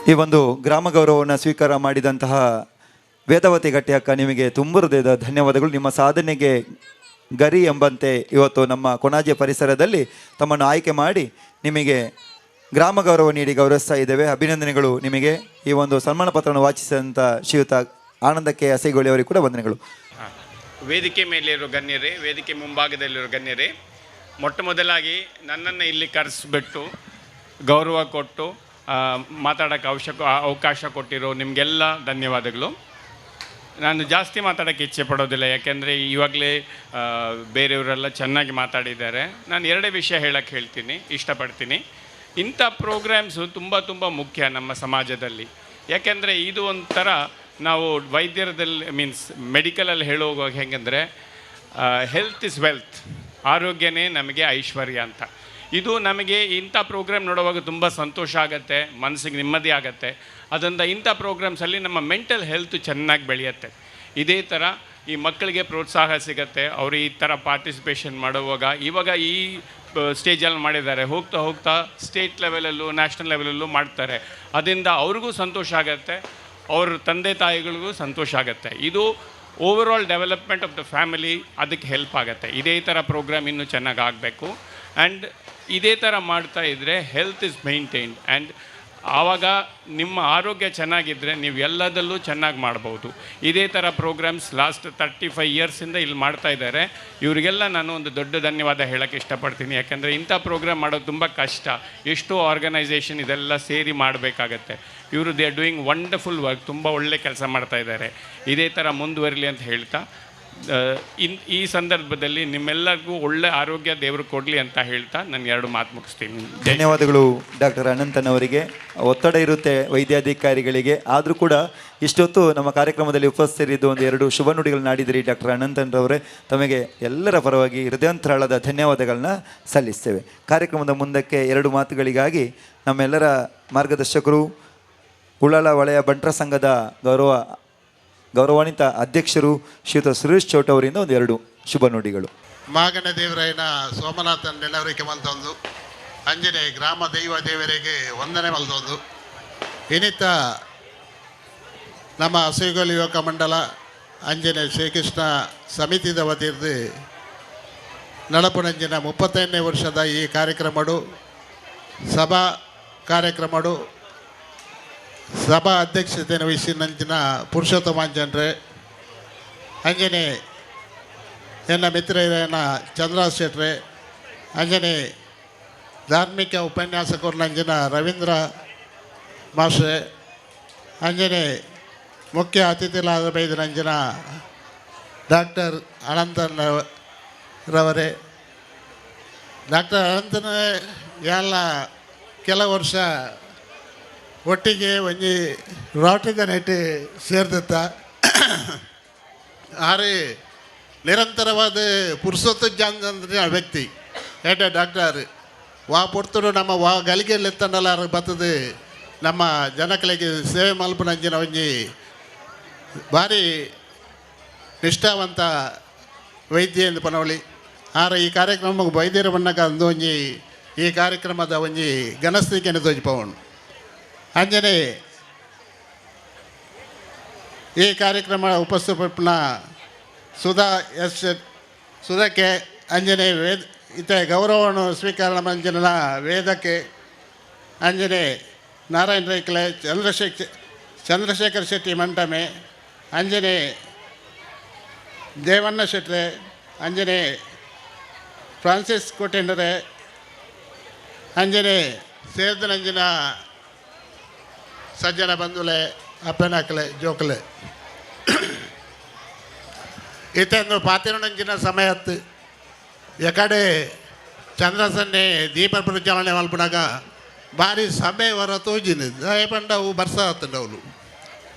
ಈ ಒಂದು ಗ್ರಾಮ ಗೌರವವನ್ನು ಸ್ವೀಕಾರ ಮಾಡಿದಂತಹ ವೇದಾವತಿ ಗಟ್ಟಿ ಅಕ್ಕ, ನಿಮಗೆ ತುಂಬ ಹೃದಯದ ಧನ್ಯವಾದಗಳು. ನಿಮ್ಮ ಸಾಧನೆಗೆ ಗರಿ ಎಂಬಂತೆ ಇವತ್ತು ನಮ್ಮ ಕೊಣಾಜೆ ಪರಿಸರದಲ್ಲಿ ತಮ್ಮನ್ನು ಆಯ್ಕೆ ಮಾಡಿ ನಿಮಗೆ ಗ್ರಾಮ ಗೌರವ ನೀಡಿ ಗೌರವಿಸ್ತಾ ಇದ್ದೇವೆ. ಅಭಿನಂದನೆಗಳು ನಿಮಗೆ. ಈ ಒಂದು ಸನ್ಮಾನ ಪತ್ರವನ್ನು ವಾಚಿಸಿದಂಥ ಶ್ರೀಯುತ ಆನಂದಕ್ಕೆ ಹಸಿಗೋಳಿ ಅವರಿಗೆ ಕೂಡ ವಂದನೆಗಳು. ವೇದಿಕೆ ಮೇಲಿರೋ ಗಣ್ಯರೇ, ವೇದಿಕೆ ಮುಂಭಾಗದಲ್ಲಿರೋ ಗಣ್ಯರೇ, ಮೊಟ್ಟ ಮೊದಲಾಗಿ ನನ್ನನ್ನು ಇಲ್ಲಿ ಕರೆಸಿಬಿಟ್ಟು ಗೌರವ ಕೊಟ್ಟು ಮಾತಾಡೋಕ್ಕೆ ಅವಕಾಶ ಕೊಟ್ಟಿರೋ ನಿಮಗೆಲ್ಲ ಧನ್ಯವಾದಗಳು. ನಾನು ಜಾಸ್ತಿ ಮಾತಾಡೋಕ್ಕೆ ಇಚ್ಛೆ ಪಡೋದಿಲ್ಲ, ಯಾಕೆಂದರೆ ಇವಾಗಲೇ ಬೇರೆಯವರೆಲ್ಲ ಚೆನ್ನಾಗಿ ಮಾತಾಡಿದ್ದಾರೆ. ನಾನು ಎರಡೇ ವಿಷಯ ಹೇಳ್ತೀನಿ ಇಷ್ಟಪಡ್ತೀನಿ. ಇಂಥ ಪ್ರೋಗ್ರಾಮ್ಸು ತುಂಬ ಮುಖ್ಯ ನಮ್ಮ ಸಮಾಜದಲ್ಲಿ. ಯಾಕೆಂದರೆ ಇದು ಒಂಥರ ನಾವು ವೈದ್ಯರದಲ್ಲಿ ಮೀನ್ಸ್ ಮೆಡಿಕಲಲ್ಲಿ ಹೇಳುವಾಗ ಹೆಂಗಂದರೆ ಹೆಲ್ತ್ ಇಸ್ ವೆಲ್ತ್, ಆರೋಗ್ಯನೇ ನಮಗೆ ಐಶ್ವರ್ಯ ಅಂತ. ಇದು ನಮಗೆ ಇಂಥ ಪ್ರೋಗ್ರಾಮ್ ನೋಡುವಾಗ ತುಂಬ ಸಂತೋಷ ಆಗುತ್ತೆ, ಮನಸ್ಸಿಗೆ ನೆಮ್ಮದಿ ಆಗುತ್ತೆ. ಅದರಿಂದ ಇಂಥ ಪ್ರೋಗ್ರಾಮ್ಸಲ್ಲಿ ನಮ್ಮ ಮೆಂಟಲ್ ಹೆಲ್ತ್ ಚೆನ್ನಾಗಿ ಬೆಳೆಯುತ್ತೆ. ಇದೇ ಥರ ಈ ಮಕ್ಕಳಿಗೆ ಪ್ರೋತ್ಸಾಹ ಸಿಗುತ್ತೆ. ಅವರು ಈ ಥರ ಪಾರ್ಟಿಸಿಪೇಷನ್ ಮಾಡುವಾಗ ಇವಾಗ ಈ ಸ್ಟೇಜಲ್ಲಿ ಮಾಡಿದ್ದಾರೆ, ಹೋಗ್ತಾ ಸ್ಟೇಟ್ ಲೆವೆಲಲ್ಲೂ ನ್ಯಾಷನಲ್ ಲೆವೆಲಲ್ಲೂ ಮಾಡ್ತಾರೆ. ಅದರಿಂದ ಅವ್ರಿಗೂ ಸಂತೋಷ ಆಗುತ್ತೆ, ಅವ್ರ ತಂದೆ ತಾಯಿಗಳಿಗೂ ಸಂತೋಷ ಆಗುತ್ತೆ. ಇದು overall development of the family ಅದಕ್ಕೆ ಹೆಲ್ಪ್ ಆಗುತ್ತೆ. ಇದೇ ಥರ ಪ್ರೋಗ್ರಾಮ್ ಇನ್ನೂ ಚೆನ್ನಾಗಿ ಆಗಬೇಕು. ಆ್ಯಂಡ್ ಇದೇ ಥರ ಮಾಡ್ತಾ ಇದ್ದರೆ ಹೆಲ್ತ್ ಇಸ್ ಮೇಂಟೈನ್ಡ್. ಆ್ಯಂಡ್ ಆವಾಗ ನಿಮ್ಮ ಆರೋಗ್ಯ ಚೆನ್ನಾಗಿದ್ದರೆ ನೀವು ಎಲ್ಲದಲ್ಲೂ ಚೆನ್ನಾಗಿ ಮಾಡ್ಬೋದು. ಇದೇ ಥರ ಪ್ರೋಗ್ರಾಮ್ಸ್ ಲಾಸ್ಟ್ 35 ಇಯರ್ಸಿಂದ ಇಲ್ಲಿ ಮಾಡ್ತಾ ಇದ್ದಾರೆ. ಇವರಿಗೆಲ್ಲ ನಾನು ಒಂದು ದೊಡ್ಡ ಧನ್ಯವಾದ ಹೇಳೋಕ್ಕೆ ಇಷ್ಟಪಡ್ತೀನಿ. ಯಾಕೆಂದರೆ ಇಂಥ ಪ್ರೋಗ್ರಾಮ್ ಮಾಡೋದು ತುಂಬ ಕಷ್ಟ. ಎಷ್ಟೋ ಆರ್ಗನೈಸೇಷನ್ ಇದೆಲ್ಲ ಸೇರಿ ಮಾಡಬೇಕಾಗತ್ತೆ. ಇವರು they are doing wonderful work, ತುಂಬ ಒಳ್ಳೆ ಕೆಲಸ ಮಾಡ್ತಾ ಇದ್ದಾರೆ. ಇದೇ ಥರ ಮುಂದುವರಲಿ ಅಂತ ಹೇಳ್ತಾ ಈ ಸಂದರ್ಭದಲ್ಲಿ ನಿಮ್ಮೆಲ್ಲರಿಗೂ ಒಳ್ಳೆ ಆರೋಗ್ಯ ದೇವರು ಕೊಡಲಿ ಅಂತ ಹೇಳ್ತಾ ನಾನು 2 ಮಾತು ಮುಗಿಸ್ತೀನಿ. ಧನ್ಯವಾದಗಳು ಡಾಕ್ಟರ್ ಅನಂತನವರಿಗೆ. ಒತ್ತಡ ಇರುತ್ತೆ ವೈದ್ಯಾಧಿಕಾರಿಗಳಿಗೆ, ಆದರೂ ಕೂಡ ಇಷ್ಟೊತ್ತು ನಮ್ಮ ಕಾರ್ಯಕ್ರಮದಲ್ಲಿ ಉಪಸ್ಥಿತರಿದ್ದು ಒಂದು 2 ಶುಭ ನುಡಿಗಳನ್ನ ಆಡಿದಿರಿ ಡಾಕ್ಟರ್ ಅನಂತನ್ರವರೇ. ತಮಗೆ ಎಲ್ಲರ ಪರವಾಗಿ ಹೃದಯಾಂತರಾಳದ ಧನ್ಯವಾದಗಳನ್ನ ಸಲ್ಲಿಸ್ತೇವೆ. ಕಾರ್ಯಕ್ರಮದ ಮುಂದಕ್ಕೆ 2 ಮಾತುಗಳಿಗಾಗಿ ನಮ್ಮೆಲ್ಲರ ಮಾರ್ಗದರ್ಶಕರು, ಉಳ್ಳಾಲ ವಲಯ ಬಂಟ್ರ ಸಂಘದ ಗೌರವಾನ್ವಿತ ಅಧ್ಯಕ್ಷರು ಶ್ರೀಯುತ ಸುರೇಶ್ ಚೌಟ ಅವರಿಂದ ಒಂದು 2 ಶುಭ ನುಡಿಗಳು. ಮಾಗನ ದೇವರಾಯನ ಸೋಮನಾಥನ ನೆಲವರಿಕೆ ಮಲ್ತೊಂದು, ಅಂಜನೆ ಗ್ರಾಮ ದೈವ ದೇವರಿಗೆ ವಂದನೆ ಮಲ್ತೊಂದು, ಇನ್ನಿತ್ತ ನಮ್ಮ ಹಸಿಗೋಲು ಯುವಕ ಮಂಡಲ ಅಂಜನೆ ಶ್ರೀಕೃಷ್ಣ ಸಮಿತಿದ ವತಿರ್ದು ನಡಪುಣಂಜಿನ 35ನೇ ವರ್ಷದ ಈ ಕಾರ್ಯಕ್ರಮಡು ಸಭಾ ಕಾರ್ಯಕ್ರಮಡು ಸಭಾ ಅಧ್ಯಕ್ಷತೆಯನ್ನು ವಹಿಸಿನಂಚಿನ ಪುರುಷೋತ್ತಮಾಂಜನ್ರೆ, ಅಂಜನೆ ಎನ್ನ ಮಿತ್ರನ ಚಂದ್ರಾಸ್ ಶೆಟ್ರೆ, ಅಂಜನೆ ಧಾರ್ಮಿಕ ಉಪನ್ಯಾಸಕರ್ನಂಜಿನ ರವೀಂದ್ರ ಮಾಸ್ಟ್ರೆ, ಅಂಜನೆ ಮುಖ್ಯ ಅತಿಥಿಲಾದ ಬೈದನಂಜಿನ ಡಾಕ್ಟರ್ ಅನಂತನ್ ರವರೇ. ಡಾಕ್ಟರ್ ಅನಂತನ ಎಲ್ಲ ಕೆಲವು ವರ್ಷ ಒಟ್ಟಿಗೆ ಒಂಜಿ ರಾಟದ ನೆಟ್ಟು ಸೇರ್ದತ್ತ ಆರು ನಿರಂತರವಾದ ಪುರುಸೊತ್ತು ಜಾಂದ್ರ ವ್ಯಕ್ತಿ ಏಟ ಡಾಕ್ಟರ್ ವಾ ಪೊರ್ತುಡು ನಮ್ಮ ವಾ ಗಲಿಗೆಯಲ್ಲಿ ಎತ್ತಂಡಲಾರು ಬತ್ತದು ನಮ್ಮ ಜನಗಳಿಗೆ ಸೇವೆ ಮಲ್ಪನಂಚಿನ ಒಂಜಿ ಭಾರಿ ನಿಷ್ಠಾವಂತ ವೈದ್ಯ ಎಂದು ಪನವಳಿ ಆರ ಈ ಕಾರ್ಯಕ್ರಮ ವೈದ್ಯರ ಬಣ್ಣಗ ಅಂದು ಒಂಜಿ ಈ ಕಾರ್ಯಕ್ರಮದ ಒಂಜಿ ಘನಸ್ಥಿತಿಯನ್ನು ತೋಜಿಪವನು ಅಂಜನೆ ಈ ಕಾರ್ಯಕ್ರಮ ಉಪಸ್ಥಿತಪಟ್ಟಿನ ಸುಧಾ ಎಸ್ ಸುಧಾಕ್ಕೆ ಅಂಜನೆ ವೇದ ಇತ ಗೌರವವನ್ನು ಸ್ವೀಕಾರ ಮಂಜನ ವೇದಕ್ಕೆ ಅಂಜನೆ ನಾರಾಯಣ ರೈಕಲೆ ಚಂದ್ರಶೇಖರ್ ಶೆಟ್ಟಿ ಮಂಟಮೆ ಅಂಜನೆ ದೇವಣ್ಣ ಶೆಟ್ರೆ ಅಂಜನೆ ಫ್ರಾನ್ಸಿಸ್ ಕೋಟೆಂಡರೆ ಅಂಜನೆ ಸೇರ್ದನಂಜಿನ ಸಜ್ಜನ ಬಂಧುಲೆ ಅಪ್ಪನಾಕಲೆ ಜೋಕಲೆ ಇತ್ತಂದು ಪಾತಿರೊಂಜಿನ ಸಮಯತ್ತು ಎಕಡೆ ಚಂದ್ರಸನ್ನೆ ದೀಪ ಪ್ರಜ್ವಲನೆ ಮಲ್ಪನಾಗ ಭಾರಿ ಸಭೆ ಹೊರ ತೋಜಿನ ದಯಪಂಡವು ಬರ್ಸ ಹತ್ತಂಡವಳು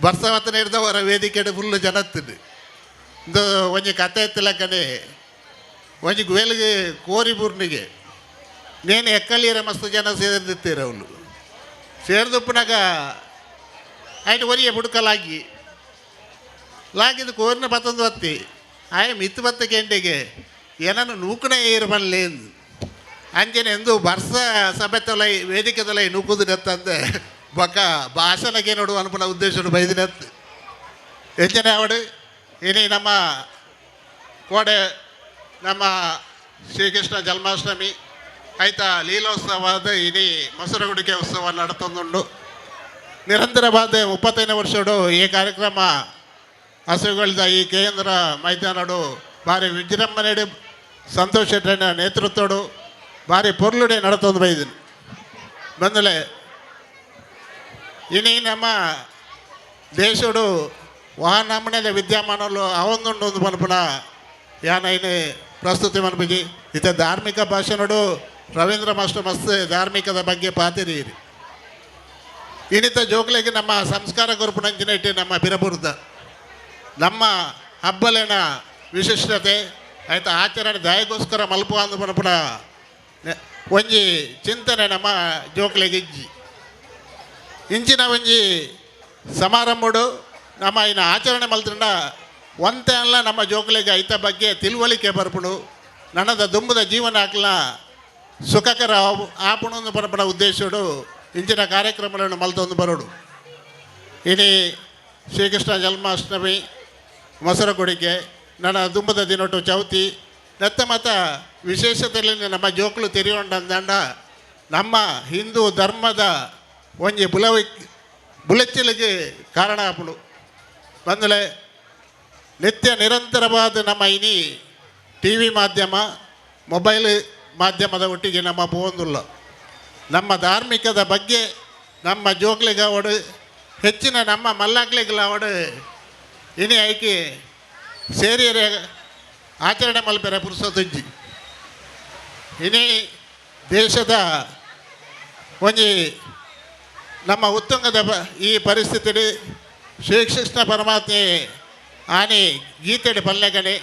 ಬರ್ಸ ಹತ್ತನ ಹಿಡ್ದವರ ವೇದಿಕೆ ಫುಲ್ಲು ಜನತ್ತಿದ್ದು ಇದು ಒಂಜಿ ಕತೆ ಎತ್ತಲಕ್ಕನೆ ಒಂಜಿ ವೇಲಿಗೆ ಕೋರಿ ಬೂರ್ನಿಗೆ ನೇನು ಎಕ್ಕಲಿಯರ ಮಸ್ತ್ ಜನ ಸೇರ್ದಿತ್ತೀರ ಅವಳು ಸೇರ್ದಪ್ಪನಾಗ ಆಯ್ತು ಒರಿಯ ಬುಡ್ಕಲಾಗಿ ಲಾಗಿದ್ದು ಕೋರಿನ ಬತ್ತೊಂದು ಬತ್ತಿ ಆಯ್ ಮಿತ್ತು ಬತ್ತ ಕೆಂಡೆಗೆ ಏನನ್ನು ನೂಕಣೆ ಇರಬಲ್ಲೆ ಅಂಜನೆ ಎಂದು ಬರ್ಸ ಸಭೆ ತೊಲೈ ವೇದಿಕೆ ತೊಲೈ ನೂಕುದಿನತ್ತಂದೆ ಬೊಕ್ಕ ಭಾಷಣಕ್ಕೆ ನೋಡುವ ಅನುಪನ ಉದ್ದೇಶ ಬೈದಿನತ್ತು ಎಂಜನೆ ಅವಡು ಇನಿ ನಮ್ಮ ಕೋಡೆ ನಮ್ಮ ಶ್ರೀಕೃಷ್ಣ ಜನ್ಮಾಷ್ಟಮಿ ಆಯ್ತಾ ಲೀಲೋತ್ಸವದ ಇನಿ ಮೊಸರುಗುಡಿಕೆ ಉತ್ಸವ ನಡತೊಂದುಂಡು ನಿರಂತರವಾದ 35 ವರ್ಷಡು ಈ ಕಾರ್ಯಕ್ರಮ ಹಸುಗಳಿದ ಈ ಕೇಂದ್ರ ಮೈದಾನಡು ಭಾರಿ ವಿಜೃಂಭಣೆಡು ಸಂತೋಷ್ ಶೆಟ್ಟಿನ ನೇತೃತ್ವಡು ಭಾರಿ ಪೊರ್ಲುಡೆ ನಡತೊಂದು ಬೈದಿನಿ ಬಂದಲೆ ಇನಿ ನಮ್ಮ ದೇಶಡು ವಾಹನಮನೆದ ವಿದ್ಯಮಾನಲು ಅವೊಂದುಂಡು ಒಂದು ಮನ್ಪುನ ಯಾನ ಇನ್ನು ಪ್ರಸ್ತುತಿ ಮನ್ಪಿಜಿ ಇತ ಧಾರ್ಮಿಕ ಭಾಷಣಡು ರವೀಂದ್ರ ಮಾಸ್ಟರ್ ಮಸ್ತ್ ಧಾರ್ಮಿಕದ ಬಗ್ಗೆ ಪಾತಿರೀರಿ ಇನ್ನಿತ ಜೋಕ್ಲೆಗೆ ನಮ್ಮ ಸಂಸ್ಕಾರ ಗುರುಪುನಂಚಿನ ಇಟ್ಟು ನಮ್ಮ ಬಿರಬುರ್ದ ನಮ್ಮ ಹಬ್ಬಲಿನ ವಿಶಿಷ್ಟತೆ ಆಯ್ತಾ ಆಚರಣೆ ದಯಗೋಸ್ಕರ ಮಲ್ಪುವ ಅಂದು ಪನಪುನ ಒಂಜಿ ಚಿಂತನೆ ನಮ್ಮ ಜೋಕ್ಲೆಗೆ ಇಜ್ಜಿ ಇಂಚಿನ ಒಂಜಿ ಸಮಾರಂಭಡು ನಮ್ಮ ಇನ್ನು ಆಚರಣೆ ಮಲ್ತಂಡ ಒಂತೆ ಅಲ್ಲ ನಮ್ಮ ಜೋಕ್ಲೆಗೆ ಐತ ಬಗ್ಗೆ ತಿಳುವಳಿಕೆ ಬರ್ಪುಡು ನನ್ನದ ದುಂಬದ ಜೀವನ ಹಾಕ್ಲ ಸುಖಕರ ಆಪುಣೊಂದು ಪನಪನ ಉದ್ದೇಶಡು ಇಂಚಿನ ಕಾರ್ಯಕ್ರಮಗಳನ್ನು ಮಲ್ತೊಂದು ಬರೋಡು ಇನಿ ಶ್ರೀಕೃಷ್ಣ ಜನ್ಮಾಷ್ಟಮಿ ಮೊಸರುಗುಡಿಗೆ ನನ್ನ ದುಂಬದ ದಿನೊಟ್ಟು ಚೌತಿ ನೆತ್ತ ಮತ ವಿಶೇಷತೆಯಲ್ಲಿ ನಮ್ಮ ಜೋಕ್ಲು ತೆರೆಯೊಂಡಂದಂಡ ನಮ್ಮ ಹಿಂದೂ ಧರ್ಮದ ಒಂಜಿ ಬುಲೆಚ್ಚಲಿಗೆ ಕಾರಣ ಆಪುಡು ಬಂದಲೆ ನಿತ್ಯ ನಿರಂತರವಾದ ನಮ್ಮ ಇನಿ ಟಿ ವಿ ಮಾಧ್ಯಮ ಮೊಬೈಲ್ ಮಾಧ್ಯಮದ ಒಟ್ಟಿಗೆ ನಮ್ಮ ಪೋಂದುಲ್ಲ ನಮ್ಮ ಧಾರ್ಮಿಕದ ಬಗ್ಗೆ ನಮ್ಮ ಜೋಕ್ಲಿಗವಡು ಹೆಚ್ಚಿನ ನಮ್ಮ ಮಲ್ಲಾಗ್ಲಿಗಳವಡು ಇನಿ ಐಕಿ ಸೇರಿಯರೆ ಆಚರಣೆ ಮಲ್ಪೆರೆ ಪುರುಸೊತ್ತುಜ್ಜಿ ಇನಿ ದೇಶದ ಒಂಜಿ ನಮ್ಮ ಉತ್ತುಂಗದ ಈ ಪರಿಸ್ಥಿತಿ ಶ್ರೀಕೃಷ್ಣ ಪರಮಾತ್ಮೆ ಆನೆ ಗೀತೆಡಿ ಪಲ್ಲೆಗಣೆ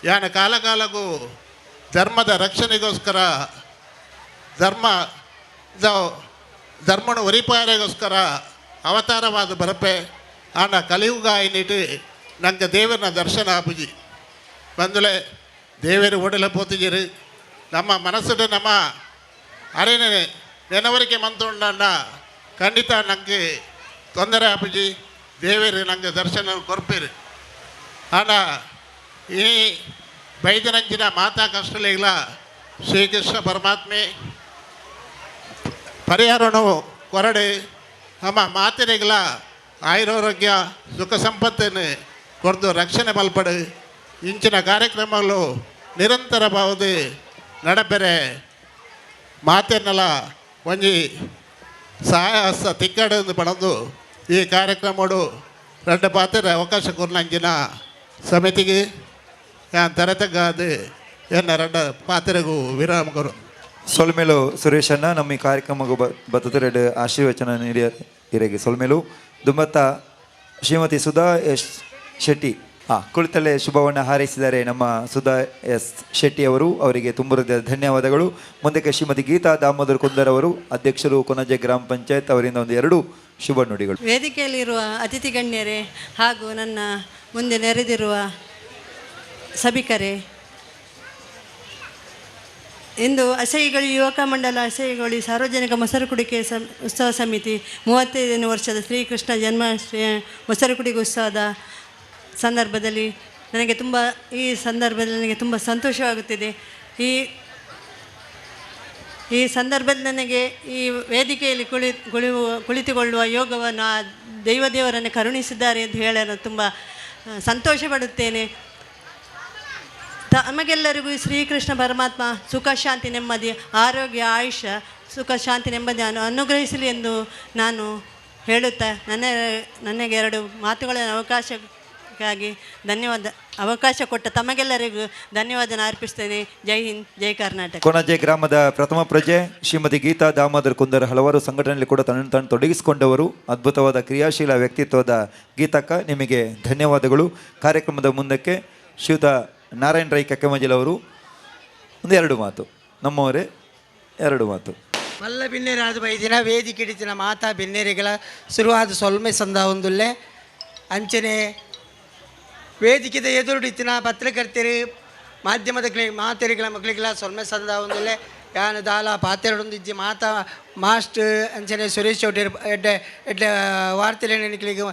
ಯಾನ ಕಾಲಕಾಲಕ್ಕೂ ಧರ್ಮದ ರಕ್ಷಣೆಗೋಸ್ಕರ ಧರ್ಮನ ಒರಿಪಾರೆಗೋಸ್ಕರ ಅವತಾರವಾದ ಬರಪೆ ಆನ ಕಲಿಯುಗ ಏನಿಟ್ಟು ನಂಗೆ ದೇವರನ ದರ್ಶನ ಆಪುಜಿ ಬಂದುಲೆ ದೇವರು ಒಡಲೆ ಪೋತಿಜಿರು ನಮ್ಮ ಮನಸ್ಸುಡೆ ನಮ್ಮ ಅರೇನೆ ನೆನವರಿಕೆ ಮಂತುಂಡ ಖಂಡಿತ ನಂಗೆ ತೊಂದರೆ ಆಪುಜಿ ದೇವರು ನಂಗೆ ದರ್ಶನ ಕೊರ್ಪೇರು ಆನ ಈ ಬೈದನಂಚಿನ ಮಾತಾ ಕಷ್ಟಲಿಲ್ಲ ಶ್ರೀಕೃಷ್ಣ ಪರಮಾತ್ಮೆ ಪರಿಹಾರನು ಕೊರಡು ನಮ್ಮ ಮಾತಿನೆಗಳ ಆಯುರಾರೋಗ್ಯ ಸುಖ ಸಂಪತ್ತನ್ನು ಕೊರದು ರಕ್ಷಣೆ ಮಲ್ಪಡು ಇಂಚಿನ ಕಾರ್ಯಕ್ರಮಗಳು ನಿರಂತರ ಬಾವುದು ನಡಪೆರೆ ಮಾತೆನ್ನಲ ಒಂಜಿ ಸಹಾಯಹಸ್ತ ತಿಕ್ಕಡು ಪಡೆದು ಈ ಕಾರ್ಯಕ್ರಮಡು ರೆಡ್ಡ ಪಾತ್ರ ಅವಕಾಶ ಕೊರ್ನಂಚಿನ ಸಮಿತಿಗೆ ಯಾನ್ ತರತಗಾದು ಎನ್ನ ರೆಡ್ಡ ಪಾತ್ರೆಗೂ ವಿರಾಮ ಕೊರು ಸೊಲ್ಮೇಲು ಸುರೇಶನ್ನ ನಮ್ಮ ಈ ಕಾರ್ಯಕ್ರಮಕ್ಕೆ ಬರ್ತದೆ ಎರಡು ಆಶೀರ್ವಚನ ನೀಡಿ ಇರೆಗೆ ಸೊಲ್ಮೇಲು ದುಂಬತ್ತ ಶ್ರೀಮತಿ ಸುಧಾ ಎಸ್ ಶೆಟ್ಟಿ ಕುಳಿತಲ್ಲೇ ಶುಭವನ್ನು ಹಾರೈಸಿದ್ದಾರೆ ನಮ್ಮ ಸುಧಾ ಎಸ್ ಶೆಟ್ಟಿ ಅವರು. ಅವರಿಗೆ ತುಂಬ ಧನ್ಯವಾದಗಳು. ಮುಂದಕ್ಕೆ ಶ್ರೀಮತಿ ಗೀತಾ ದಾಮೋದರ್ ಕುಂದರ್ ಅವರು, ಅಧ್ಯಕ್ಷರು ಕೊನಜೆ ಗ್ರಾಮ ಪಂಚಾಯತ್, ಅವರಿಂದ ಒಂದು 2 ಶುಭ ನುಡಿಗಳು. ವೇದಿಕೆಯಲ್ಲಿರುವ ಅತಿಥಿ ಗಣ್ಯರೇ ಹಾಗೂ ನನ್ನ ಮುಂದೆ ನೆರೆದಿರುವ ಸಭಿಕರೇ, ಇಂದು ಅಸಹಿಗಳು ಯುವಕ ಮಂಡಲ ಅಸಹಿಗಳು ಸಾರ್ವಜನಿಕ ಮೊಸರು ಕುಡಿಕೆ ಉತ್ಸವ ಸಮಿತಿ 35ನೇ ವರ್ಷದ ಶ್ರೀಕೃಷ್ಣ ಜನ್ಮಾಷ್ಟಮಿ ಮೊಸರು ಕುಡಿಕೆ ಉತ್ಸವದ ಸಂದರ್ಭದಲ್ಲಿ ನನಗೆ ತುಂಬ ಸಂತೋಷವಾಗುತ್ತಿದೆ. ಈ ಸಂದರ್ಭದಲ್ಲಿ ನನಗೆ ಈ ವೇದಿಕೆಯಲ್ಲಿ ಕುಳಿತುಕೊಳ್ಳುವ ಯೋಗವನ್ನು ದೇವರನ್ನು ಕರುಣಿಸಿದ್ದಾರೆ ಎಂದು ಹೇಳಲು ತುಂಬ ಸಂತೋಷ ಪಡುತ್ತೇನೆ. ನಮಗೆಲ್ಲರಿಗೂ ಶ್ರೀಕೃಷ್ಣ ಪರಮಾತ್ಮ ಸುಖ ಶಾಂತಿ ನೆಮ್ಮದಿ ಆರೋಗ್ಯ ಆಯುಷ್ಯ ಸುಖ ಶಾಂತಿ ನೆಮ್ಮದಿ ಅನುಗ್ರಹಿಸಲಿ ಎಂದು ನಾನು ಹೇಳುತ್ತಾ ನನಗೆ 2 ಮಾತುಗಳ ಅವಕಾಶಕ್ಕಾಗಿ ಅವಕಾಶ ಕೊಟ್ಟ ತಮಗೆಲ್ಲರಿಗೂ ಧನ್ಯವಾದ ಅರ್ಪಿಸ್ತೇನೆ. ಜೈ ಹಿಂದ್, ಜೈ ಕರ್ನಾಟಕ. ಕೊನಜೆ ಗ್ರಾಮದ ಪ್ರಥಮ ಪ್ರಜೆ ಶ್ರೀಮತಿ ಗೀತಾ ದಾಮೋದರ್ ಕುಂದರ್ ಹಲವಾರು ಸಂಘಟನೆಯಲ್ಲಿ ಕೂಡ ತನ್ನ ತೊಡಗಿಸಿಕೊಂಡವರು. ಅದ್ಭುತವಾದ ಕ್ರಿಯಾಶೀಲ ವ್ಯಕ್ತಿತ್ವದ ಗೀತಕ್ಕ, ನಿಮಗೆ ಧನ್ಯವಾದಗಳು. ಕಾರ್ಯಕ್ರಮದ ಮುಂದಕ್ಕೆ ಶ್ರೀಯುತ ನಾರಾಯಣ್ ರೈ ಕಕ್ಕೆಮಂಜಲ್ ಅವರು ಒಂದು 2 ಮಾತು. ನಮ್ಮವರೇ 2 ಮಾತು. ಮಲ್ಲ ಬಿನ್ನೆರಾದ ಬೈದಿನ ವೇದಿಕೆ ಹಿಡಿತಿನ ಮಾತಾ ಬೆನ್ನೆರೆಗಳ ಶುರುವಾದ ಸೊಲ್ಮೆ ಸಂದ ಒಂದುಲ್ಲೆ ಅಂಚನೆ ವೇದಿಕೆದ ಎದುರುಡಿತಿನ ಪತ್ರಕರ್ತರು ಮಾಧ್ಯಮದ ಮಾತೆರಿಗಳ ಮಕ್ಕಳಿಗೆಲ್ಲ ಸೊಲ್ಮೆ ಸಂದ ಒಂದುಲ್ಲೆ ಯಾನ ದಾಲ ಪಾತೆರಡೊಂದಿಜ್ಜಿ ಮಾತಾ ಮಾಸ್ಟರ್ ಅಂಚನೆ ಸುರೇಶ್ ಚೌಟಿ ಎಡ್ಡೆ ವಾರ್ತೆಲೆ ನೆನಕಲಿಗೆ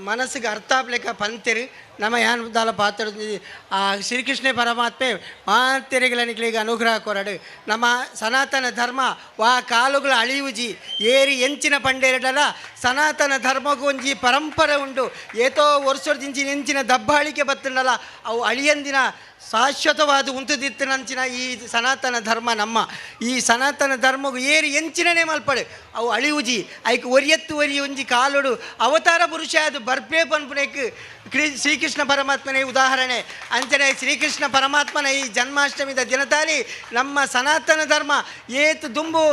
ಮನಸ್ಸಿಗೆ ಅರ್ಥ ಆಗ್ಲಿಕ್ಕ ಪಂತೆರು ನಮ್ಮ ಯಾನ್ ದಾಲ ಪಾತೆರೊಂದಿಜ್ಜಿ ಆ ಶ್ರೀಕೃಷ್ಣ ಪರಮಾತ್ಮೆ ಮಾತೆರೆಗಳ ನಿಕ್ಲಿಗೆ ಅನುಗ್ರಹ ಕೊರಡು. ನಮ್ಮ ಸನಾತನ ಧರ್ಮ ವಾ ಕಾಲುಗಳ ಅಳಿವುಜಿ ಏರಿ ಎಂಚಿನ ಪಂಡೆರಡಲ ಸನಾತನ ಧರ್ಮಗೂ ಒಂಜಿ ಪರಂಪರೆ ಉಂಡು. ಏತೋ ವರ್ಷದಿಂಚಿ ಎಂಚಿನ ದಬ್ಬಾಳಿಕೆ ಬತ್ತಂಡಲ್ಲ ಅವು ಅಳಿಯಂದಿನ ಶಾಶ್ವತವಾದ ಉಂತುದಿತ್ತನಂಚಿನ ಈ ಸನಾತನ ಧರ್ಮ ನಮ್ಮ ಈ ಸನಾತನ ಧರ್ಮಗೂ ಏರಿ ಎಂಚಿನೇ ಮಲ್ಪಡು ಅವು ಅಳಿವುಜಿ ಐಕ್ ಒರಿಯತ್ತು ಒಂಜಿ ಕಾಲುಡು ಅವತಾರ ಪುರುಷ ಅದು ಬರ್ಪೇ ಪನ್ಪುನೇಕ್ ಶ್ರೀಕೃಷ್ಣ ಪರಮಾತ್ಮನೇ ಉದಾಹರಣೆ. ಅಂಚನೆ ಶ್ರೀಕೃಷ್ಣ ಪರಮಾತ್ಮನ ಈ ಜನ್ಮಾಷ್ಟಮಿದ ದಿನದಲ್ಲಿ ನಮ್ಮ ಸನಾತನ ಧರ್ಮ ಏತು ದುಂಬು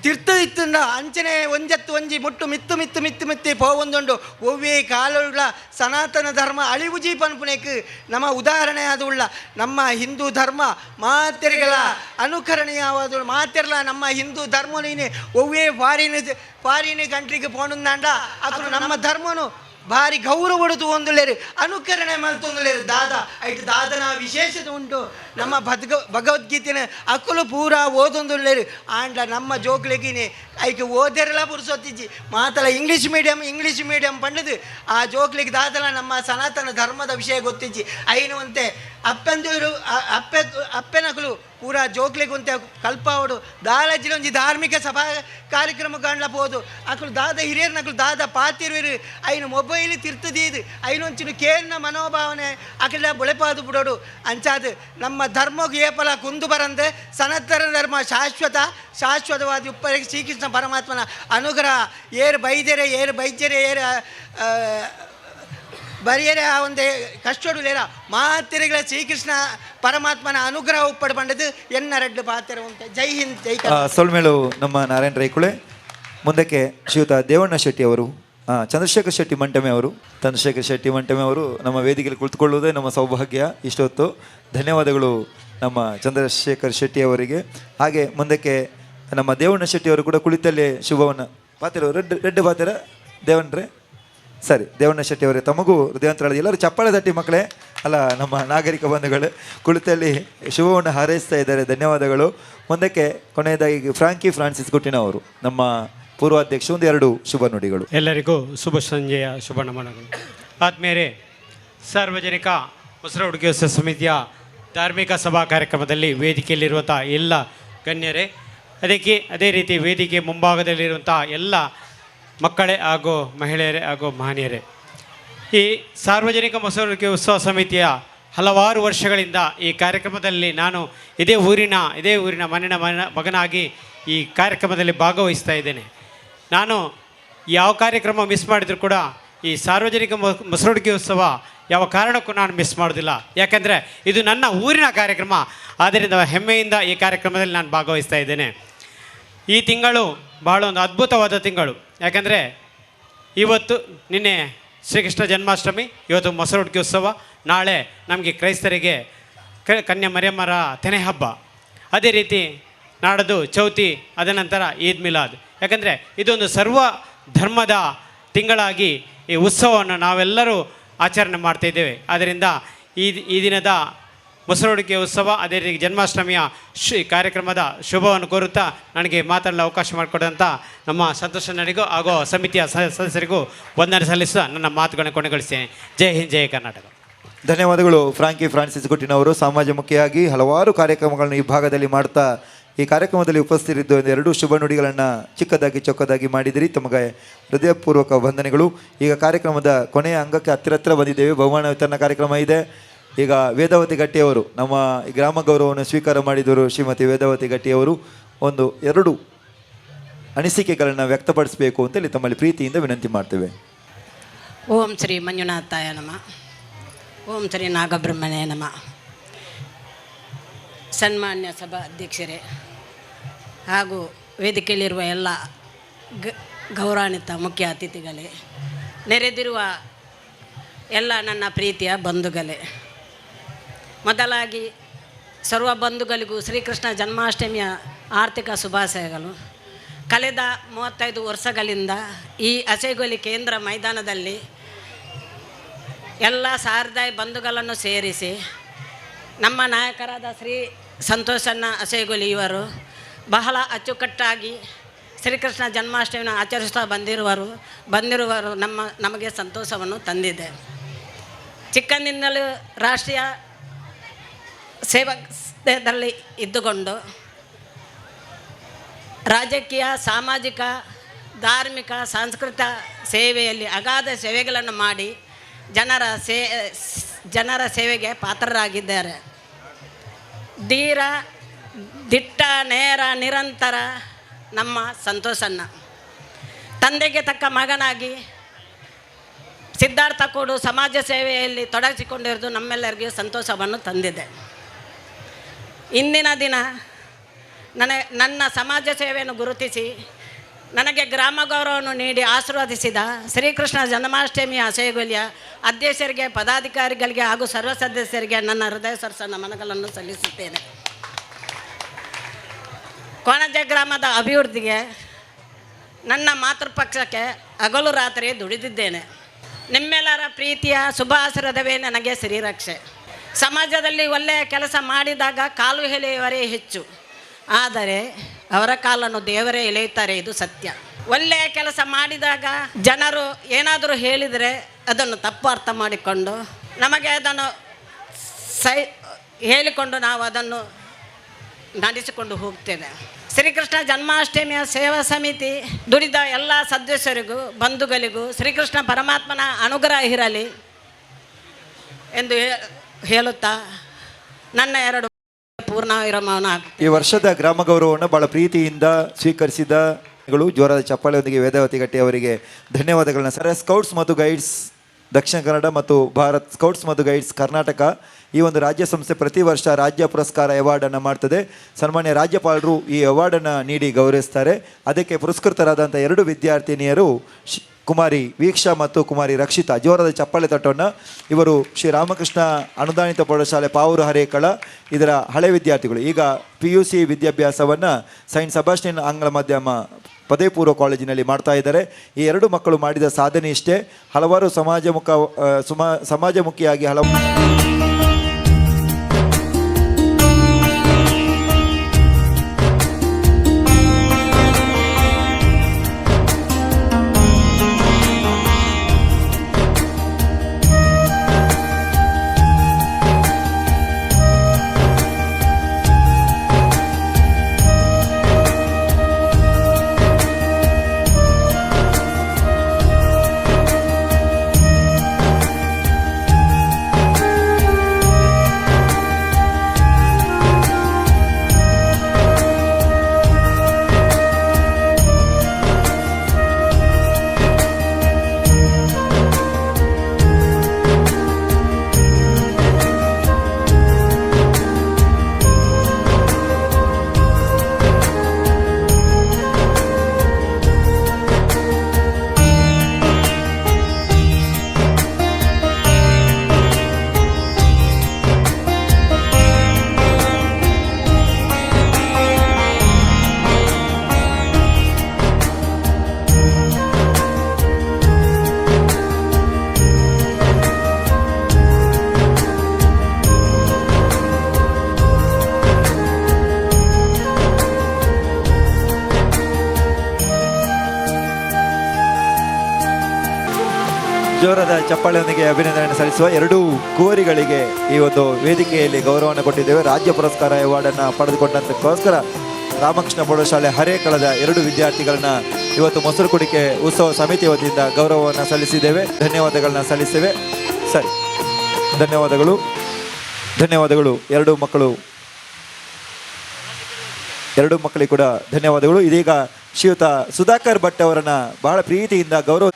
ತಿರ್ತ ಇತ್ತಂಡ ಅಂಚನೆ ಒಂಜತ್ತು ಒಂಜಿ ಮುಟ್ಟು ಮಿತ್ತು ಮಿತ್ತು ಮಿತ್ತು ಮಿತ್ತಿ ಪೋವೊಂದುಂಡು ಒವ್ವೇ ಕಾಲುಗಳ ಸನಾತನ ಧರ್ಮ ಅಳಿವುಜಿ ಪನ್ಪುನೇಕ್ ನಮ್ಮ ಉದಾಹರಣೆ ಆದುಳ್ಳ ನಮ್ಮ ಹಿಂದೂ ಧರ್ಮ ಮಾತೆರೆಗಳ ಅನುಕರಣೀಯವಾದ ಮಾತೆರ್ಲ ನಮ್ಮ ಹಿಂದೂ ಧರ್ಮ ನೀನು ಒವ್ವೇ ಫಾರಿನ್ ಕಂಟ್ರಿಗೆ ಪೋಣಂದಾಂಡ ಅದ್ರ ನಮ್ಮ ಧರ್ಮನು ಭಾರಿ ಗೌರವ ಕೊಡುದು ಒಂದುಲೇರು ಅನುಕರಣೆ ಮಲ್ತೊಂದುಲೇರು ದಾದ ಐಟು ದಾದನ ವಿಶೇಷತೆ ಉಂಟು. ನಮ್ಮ ಭಗವದ್ಗೀತೆನ ಅಕ್ಕಲು ಪೂರ ಓದೊಂದುಲ್ಲೇರು ಆಂಡ ನಮ್ಮ ಜೋಕ್ಲೆಗಿನೇ ಐಕೆ ಓದೆರಲ ಪುರುಸೊತ್ತಿಜ್ಜಿ ಮಾತಲ ಇಂಗ್ಲೀಷ್ ಮೀಡಿಯಂ ಪಂಡದು ಆ ಜೋಕ್ಲಿಗೆ ದಾದಲ ನಮ್ಮ ಸನಾತನ ಧರ್ಮದ ವಿಷಯ ಗೊತ್ತಿಜ್ಜಿ ಐನುವಂತೆ ಅಪ್ಪೆಂದೂರು ಅಪ್ಪೆನಕಲು ಪೂರ ಜೋಕ್ಲೆಗುಂತೆ ಕಲ್ಪಾವಡು ದಾಲಜ್ಜಿನ ಒಂಜಿ ಧಾರ್ಮಿಕ ಸಭಾ ಕಾರ್ಯಕ್ರಮ ಕಾಣ್ಲಬಹುದು ಅಕಲು ದಾದ ಹಿರಿಯರ್ ನಕಲು ದಾದ ಪಾತಿರುವಿರು ಐನು ಮೊಬೈಲ್ ತಿರ್ತದೀದು ಐನೊಂಚಿನ ಕೇರ್ನ ಮನೋಭಾವನೆ ಅಕಲ ಬೊಳೆಪಾದು ಬಿಡೋಡು ಅಂಚಾದು ನಮ್ಮ ಧರ್ಮಗೂ ಏಪಲ ಕುಂದು ಬರಂದೆ ಸನಾತನ ಧರ್ಮ ಶಾಶ್ವತವಾದ ಉಪ್ಪರಿಗೆ ಶ್ರೀಕೃಷ್ಣ ಪರಮಾತ್ಮನ ಅನುಗ್ರಹ ಏರು ಬೈದೆರೆ ಏರು ಬೈಜರೆ ಏರು ಬರಿಯರೆ ಆ ಒಂದು ಕಷ್ಟೋಡು ಲೇರ ಮಾತೆರೆಗಳ ಶ್ರೀಕೃಷ್ಣ ಪರಮಾತ್ಮನ ಅನುಗ್ರಹ ಉಪ್ಪಡು ಬಂಡದು ಎನ್ನ 2 ಪಾತೆರ ಉಂಟು. ಜೈ ಹಿಂದ್, ಜೈ ಸೊಲ್ಮೇಲು ನಮ್ಮ ನಾರಾಯಣ ರೈಕುಳೆ. ಮುಂದಕ್ಕೆ ಶ್ರೀಯುತ ದೇವಣ್ಣ ಶೆಟ್ಟಿ ಅವರು, ಚಂದ್ರಶೇಖರ್ ಶೆಟ್ಟಿ ಮಂಟಮೆ ಅವರು. ಚಂದ್ರಶೇಖರ್ ಶೆಟ್ಟಿ ಮಂಟಮೆ ಅವರು ನಮ್ಮ ವೇದಿಕೆಯಲ್ಲಿ ಕುಳಿತುಕೊಳ್ಳುವುದೇ ನಮ್ಮ ಸೌಭಾಗ್ಯ. ಇಷ್ಟೊತ್ತು ಧನ್ಯವಾದಗಳು ನಮ್ಮ ಚಂದ್ರಶೇಖರ್ ಶೆಟ್ಟಿ ಅವರಿಗೆ. ಹಾಗೆ ಮುಂದಕ್ಕೆ ನಮ್ಮ ದೇವಣ್ಣ ಶೆಟ್ಟಿ ಅವರು ಕೂಡ ಕುಳಿತಲ್ಲೇ ಶುಭವನ್ನು ಪಾತೆರ ರೆಡ್ ಪಾತೆರ ದೇವಣ್ಣ್ರೆ ಸರಿ. ದೇವಣ್ಣ ಶೆಟ್ಟಿ ಅವರೇ, ತಮಗೂ ಹೃದಯಾಂತರಾಳ ಎಲ್ಲರೂ ಚಪ್ಪಾಳೆ ತಟ್ಟಿ ಮಕ್ಕಳೇ, ಅಲ್ಲ ನಮ್ಮ ನಾಗರಿಕ ಬಂಧುಗಳು ಕುಳಿತಲ್ಲಿ ಶುಭವನ್ನು ಹಾರೈಸ್ತಾ ಇದ್ದಾರೆ. ಧನ್ಯವಾದಗಳು. ಮುಂದಕ್ಕೆ ಕೊನೆಯದಾಗಿ ಫ್ರಾನ್ಸಿಸ್ ಗುಟ್ಟಿನ ಅವರು, ನಮ್ಮ ಪೂರ್ವಾಧ್ಯಕ್ಷ, ಒಂದು 2 ಶುಭ ನುಡಿಗಳು. ಎಲ್ಲರಿಗೂ ಶುಭ ಸಂಜೆಯ ಶುಭ ನಮನಗಳು. ಆದ್ಮೇಲೆ ಸಾರ್ವಜನಿಕ ಮೊಸರು ಹುಡುಗಿ ಉತ್ಸವ ಸಮಿತಿಯ ಧಾರ್ಮಿಕ ಸಭಾ ಕಾರ್ಯಕ್ರಮದಲ್ಲಿ ವೇದಿಕೆಯಲ್ಲಿರುವಂಥ ಎಲ್ಲ ಗಣ್ಯರೇ, ಅದೇ ರೀತಿ ವೇದಿಕೆ ಮುಂಭಾಗದಲ್ಲಿರುವಂಥ ಎಲ್ಲ ಮಕ್ಕಳೇ ಹಾಗೂ ಮಹಿಳೆಯರೇ ಹಾಗೂ ಮಹನೀಯರೇ, ಈ ಸಾರ್ವಜನಿಕ ಮೊಸರು ಉತ್ಸವ ಸಮಿತಿಯ ಹಲವಾರು ವರ್ಷಗಳಿಂದ ಈ ಕಾರ್ಯಕ್ರಮದಲ್ಲಿ ನಾನು ಇದೇ ಊರಿನ ಮಣ್ಣಿನ ಮಗನಾಗಿ ಈ ಕಾರ್ಯಕ್ರಮದಲ್ಲಿ ಭಾಗವಹಿಸ್ತಾ ಇದ್ದೇನೆ. ನಾನು ಯಾವ ಕಾರ್ಯಕ್ರಮ ಮಿಸ್ ಮಾಡಿದರೂ ಕೂಡ ಈ ಸಾರ್ವಜನಿಕ ಮೊಸರುಡಿಕೆ ಉತ್ಸವ ಯಾವ ಕಾರಣಕ್ಕೂ ನಾನು ಮಿಸ್ ಮಾಡೋದಿಲ್ಲ. ಯಾಕೆಂದರೆ ಇದು ನನ್ನ ಊರಿನ ಕಾರ್ಯಕ್ರಮ. ಆದ್ದರಿಂದ ಹೆಮ್ಮೆಯಿಂದ ಈ ಕಾರ್ಯಕ್ರಮದಲ್ಲಿ ನಾನು ಭಾಗವಹಿಸ್ತಾ ಇದ್ದೇನೆ. ಈ ತಿಂಗಳು ಬಹಳ ಒಂದು ಅದ್ಭುತವಾದ ತಿಂಗಳು. ಯಾಕೆಂದರೆ ಇವತ್ತು ನಿನ್ನೆ ಶ್ರೀಕೃಷ್ಣ ಜನ್ಮಾಷ್ಟಮಿ, ಇವತ್ತು ಮೊಸರೊಟ್ಟಿಗೆ ಉತ್ಸವ, ನಾಳೆ ನಮಗೆ ಕ್ರೈಸ್ತರಿಗೆ ಕನ್ಯಾ ಮರಿಯಮ್ಮರ ತೆನೆ ಹಬ್ಬ, ಅದೇ ರೀತಿ ನಾಡದು ಚೌತಿ, ಅದ ನಂತರ ಈದ್ ಮಿಲಾದ್. ಯಾಕಂದರೆ ಇದೊಂದು ಸರ್ವ ಧರ್ಮದ ತಿಂಗಳಾಗಿ ಈ ಉತ್ಸವವನ್ನು ನಾವೆಲ್ಲರೂ ಆಚರಣೆ ಮಾಡ್ತಾಯಿದ್ದೇವೆ. ಆದ್ದರಿಂದ ಈ ದಿನದ ಮೊಸರೊಡಿಕೆ ಉತ್ಸವ, ಅದೇ ರೀತಿ ಜನ್ಮಾಷ್ಟಮಿಯ ಕಾರ್ಯಕ್ರಮದ ಶುಭವನ್ನು ಕೋರುತ್ತಾ ನನಗೆ ಮಾತಾಡಲು ಅವಕಾಶ ಮಾಡಿಕೊಡಂಥ ನಮ್ಮ ಸಂತೋಷ ನನಗೂ ಹಾಗೂ ಸಮಿತಿಯ ಸದಸ್ಯರಿಗೂ ವಂದನೆ ಸಲ್ಲಿಸುತ್ತಾ ನನ್ನ ಮಾತುಗಳನ್ನು ಕೊನೆಗೊಳಿಸ್ತೇನೆ. ಜೈ ಹಿಂದ್, ಜೈ ಕರ್ನಾಟಕ. ಧನ್ಯವಾದಗಳು ಫ್ರಾಂಕಿ ಫ್ರಾನ್ಸಿಸ್ ಗುಟ್ಟಿನವರು. ಸಮಾಜಮುಖಿಯಾಗಿ ಹಲವಾರು ಕಾರ್ಯಕ್ರಮಗಳನ್ನು ಈ ಭಾಗದಲ್ಲಿ ಮಾಡ್ತಾ ಈ ಕಾರ್ಯಕ್ರಮದಲ್ಲಿ ಉಪಸ್ಥಿತರಿದ್ದು ಎರಡೂ ಶುಭ ನುಡಿಗಳನ್ನು ಚಿಕ್ಕದಾಗಿ ಚೊಕ್ಕದಾಗಿ ಮಾಡಿದಿರಿ. ತಮಗೆ ಹೃದಯಪೂರ್ವಕ ವಂದನೆಗಳು. ಈಗ ಕಾರ್ಯಕ್ರಮದ ಕೊನೆಯ ಅಂಗಕ್ಕೆ ಹತ್ತಿರ ಬಂದಿದ್ದೇವೆ. ಬಹುಮಾನ ವಿತರಣಾ ಕಾರ್ಯಕ್ರಮ ಇದೆ. ಈಗ ವೇದಾವತಿ ಗಟ್ಟಿಯವರು, ನಮ್ಮ ಈ ಗ್ರಾಮ ಗೌರವವನ್ನು ಸ್ವೀಕಾರ ಮಾಡಿದವರು ಶ್ರೀಮತಿ ವೇದಾವತಿ ಗಟ್ಟಿಯವರು, ಒಂದು 2 ಅನಿಸಿಕೆಗಳನ್ನು ವ್ಯಕ್ತಪಡಿಸಬೇಕು ಅಂತೇಳಿ ತಮ್ಮಲ್ಲಿ ಪ್ರೀತಿಯಿಂದ ವಿನಂತಿ ಮಾಡ್ತೇವೆ. ಓಂ ಶ್ರೀ ಮಂಜುನಾಥಾಯ ನಮಃ. ಓಂ ಶ್ರೀ ನಾಗಬ್ರಹ್ಮಣ್ಯ ನಮಃ. ಸನ್ಮಾನ್ಯ ಸಭಾ ಅಧ್ಯಕ್ಷರೇ ಹಾಗೂ ವೇದಿಕೆಯಲ್ಲಿರುವ ಎಲ್ಲ ಗೌರವಾನ್ವಿತ ಮುಖ್ಯ ಅತಿಥಿಗಳೇ, ನೆರೆದಿರುವ ಎಲ್ಲ ನನ್ನ ಪ್ರೀತಿಯ ಬಂಧುಗಳೇ, ಮೊದಲಾಗಿ ಸರ್ವ ಬಂಧುಗಳಿಗೂ ಶ್ರೀಕೃಷ್ಣ ಜನ್ಮಾಷ್ಟಮಿಯ ಆರ್ಥಿಕ ಶುಭಾಶಯಗಳು. ಕಳೆದ 35 ವರ್ಷಗಳಿಂದ ಈ ಹಸೆಗೊಲಿ ಕೇಂದ್ರ ಮೈದಾನದಲ್ಲಿ ಎಲ್ಲ ಸಹೃದಯ ಬಂಧುಗಳನ್ನು ಸೇರಿಸಿ ನಮ್ಮ ನಾಯಕರಾದ ಶ್ರೀ ಸಂತೋಷಣ್ಣ ಹಸೆಗೊಲಿ ಇವರು ಬಹಳ ಅಚ್ಚುಕಟ್ಟಾಗಿ ಶ್ರೀಕೃಷ್ಣ ಜನ್ಮಾಷ್ಟಮಿಯನ್ನು ಆಚರಿಸ್ತಾ ಬಂದಿರುವರು ನಮಗೆ ಸಂತೋಷವನ್ನು ತಂದಿದೆ. ಚಿಕ್ಕಂದಿನಲ್ಲೂ ರಾಷ್ಟ್ರೀಯ ಸೇವೆಯಲ್ಲಿ ಇದ್ದುಕೊಂಡು ರಾಜಕೀಯ, ಸಾಮಾಜಿಕ, ಧಾರ್ಮಿಕ, ಸಾಂಸ್ಕೃತಿಕ ಸೇವೆಯಲ್ಲಿ ಅಗಾಧ ಸೇವೆಗಳನ್ನು ಮಾಡಿ ಜನರ ಸೇವೆಗೆ ಪಾತ್ರರಾಗಿದ್ದಾರೆ. ಧೀರ, ದಿಟ್ಟ, ನೇರ, ನಿರಂತರ ನಮ್ಮ ಸಂತೋಷಣ್ಣ ತಂದೆಗೆ ತಕ್ಕ ಮಗನಾಗಿ ಸಿದ್ಧಾರ್ಥ ಕೂಡು ಸಮಾಜ ಸೇವೆಯಲ್ಲಿ ತೊಡಗಿಸಿಕೊಂಡಿರುವುದು ನಮ್ಮೆಲ್ಲರಿಗೂ ಸಂತೋಷವನ್ನು ತಂದಿದೆ. ಇಂದಿನ ದಿನ ನನ್ನ ಸಮಾಜ ಸೇವೆಯನ್ನು ಗುರುತಿಸಿ ನನಗೆ ಗ್ರಾಮ ಗೌರವವನ್ನು ನೀಡಿ ಆಶೀರ್ವದಿಸಿದ ಶ್ರೀಕೃಷ್ಣ ಜನ್ಮಾಷ್ಟಮಿಯ ಹಸೆಗೊಲಿಯ ಅಧ್ಯಕ್ಷರಿಗೆ, ಪದಾಧಿಕಾರಿಗಳಿಗೆ ಹಾಗೂ ಸರ್ವ ಸದಸ್ಯರಿಗೆ ನನ್ನ ಹೃದಯ ನಮನಗಳನ್ನು ಸಲ್ಲಿಸುತ್ತೇನೆ. ಕೊಣಜ ಗ್ರಾಮದ ಅಭಿವೃದ್ಧಿಗೆ ನನ್ನ ಮಾತೃಪಕ್ಷಕ್ಕೆ ಹಗಲು ರಾತ್ರಿ ದುಡಿದಿದ್ದೇನೆ. ನಿಮ್ಮೆಲ್ಲರ ಪ್ರೀತಿಯ ಶುಭಾಶೀರ್ವಾದವೇ ನನಗೆ ಶ್ರೀರಕ್ಷೆ. ಸಮಾಜದಲ್ಲಿ ಒಳ್ಳೆಯ ಕೆಲಸ ಮಾಡಿದಾಗ ಕಾಲು ಎಳೆಯುವವರೇ ಹೆಚ್ಚು, ಆದರೆ ಅವರ ಕಾಲನ್ನು ದೇವರೇ ಎಳೆಯುತ್ತಾರೆ, ಇದು ಸತ್ಯ. ಒಳ್ಳೆಯ ಕೆಲಸ ಮಾಡಿದಾಗ ಜನರು ಏನಾದರೂ ಹೇಳಿದರೆ ಅದನ್ನು ತಪ್ಪು ಅರ್ಥ ಮಾಡಿಕೊಂಡು ನಮಗೆ ಅದನ್ನು ಹೇಳಿಕೊಂಡು ನಾವು ಅದನ್ನು ನಡೆಸಿಕೊಂಡು ಹೋಗ್ತೇವೆ. ಶ್ರೀಕೃಷ್ಣ ಜನ್ಮಾಷ್ಟಮಿಯ ಸೇವಾ ಸಮಿತಿ ದುಡಿದ ಎಲ್ಲ ಸದಸ್ಯರಿಗೂ, ಬಂಧುಗಳಿಗೂ ಶ್ರೀಕೃಷ್ಣ ಪರಮಾತ್ಮನ ಅನುಗ್ರಹ ಇರಲಿ ಎಂದು ಹೇಳುತ್ತಾ ನನ್ನ 2 ಪೂರ್ಣ ವಿರಾಮವನ್ನು ಈ ವರ್ಷದ ಗ್ರಾಮ ಗೌರವವನ್ನು ಬಹಳ ಪ್ರೀತಿಯಿಂದ ಸ್ವೀಕರಿಸಿದ ಜೋರಾದ ಚಪ್ಪಾಳೆಯೊಂದಿಗೆ ವೇದಾವತಿ ಗಟ್ಟಿ ಅವರಿಗೆ ಧನ್ಯವಾದಗಳನ್ನ. ಸ್ಕೌಟ್ಸ್ ಮತ್ತು ಗೈಡ್ಸ್ ದಕ್ಷಿಣ ಕನ್ನಡ ಮತ್ತು ಭಾರತ್ ಸ್ಕೌಟ್ಸ್ ಮತ್ತು ಗೈಡ್ಸ್ ಕರ್ನಾಟಕ ಈ ಒಂದು ರಾಜ್ಯ ಸಂಸ್ಥೆ ಪ್ರತಿ ವರ್ಷ ರಾಜ್ಯ ಪುರಸ್ಕಾರ ಅವಾರ್ಡನ್ನು ಮಾಡ್ತದೆ. ಸನ್ಮಾನ್ಯ ರಾಜ್ಯಪಾಲರು ಈ ಅವಾರ್ಡನ್ನು ನೀಡಿ ಗೌರವಿಸ್ತಾರೆ. ಅದಕ್ಕೆ ಪುರಸ್ಕೃತರಾದಂಥ 2 ವಿದ್ಯಾರ್ಥಿನಿಯರು ಕುಮಾರಿ ವೀಕ್ಷಾ ಮತ್ತು ಕುಮಾರಿ ರಕ್ಷಿತಾ. ಜೋರಾದ ಚಪ್ಪಾಳೆ ತಟ್ಟೋಣ. ಇವರು ಶ್ರೀರಾಮಕೃಷ್ಣ ಅನುದಾನಿತ ಪ್ರೌಢಶಾಲೆ ಪಾವೂರು ಹರೇಕಳ ಇದರ ಹಳೆ ವಿದ್ಯಾರ್ಥಿಗಳು. ಈಗ PUC ವಿದ್ಯಾಭ್ಯಾಸವನ್ನು ಸೈಂಟ್ ಸೆಬಾಸ್ಟಿಯನ್ ಆಂಗ್ಲ ಮಾಧ್ಯಮ ಪದವಿ ಪೂರ್ವ ಕಾಲೇಜಿನಲ್ಲಿ ಮಾಡ್ತಾ ಇದ್ದಾರೆ. ಈ 2 ಮಕ್ಕಳು ಮಾಡಿದ ಸಾಧನೆ ಇಷ್ಟೇ. ಹಲವಾರು ಸಮಾಜಮುಖಿಯಾಗಿ ಹಲವು ಜೋರಾದ ಚಪ್ಪಾಳೆಯೊಂದಿಗೆ ಅಭಿನಂದನೆ ಸಲ್ಲಿಸುವ ಎರಡೂ ಕುವರಿಗಳಿಗೆ ಈ ಒಂದು ವೇದಿಕೆಯಲ್ಲಿ ಗೌರವವನ್ನು ಕೊಟ್ಟಿದ್ದೇವೆ. ರಾಜ್ಯ ಪುರಸ್ಕಾರ ಅವಾರ್ಡನ್ನು ಪಡೆದುಕೊಂಡಂತಕ್ಕೋಸ್ಕರ ರಾಮಕೃಷ್ಣ ಪ್ರೌಢಶಾಲೆ ಹರೇಕಳದ 2 ವಿದ್ಯಾರ್ಥಿಗಳನ್ನ ಇವತ್ತು ಮೊಸರು ಕುಡಿಕೆ ಉತ್ಸವ ಸಮಿತಿ ವತಿಯಿಂದ ಗೌರವವನ್ನು ಸಲ್ಲಿಸಿದ್ದೇವೆ. ಧನ್ಯವಾದಗಳನ್ನ ಸಲ್ಲಿಸ್ತೇವೆ. ಸರಿ, ಧನ್ಯವಾದಗಳು ಎರಡೂ ಮಕ್ಕಳಿಗೆ ಕೂಡ ಧನ್ಯವಾದಗಳು. ಇದೀಗ ಶ್ರೀಯುತ ಸುಧಾಕರ್ ಭಟ್ ಅವರನ್ನ ಬಹಳ ಪ್ರೀತಿಯಿಂದ ಗೌರವ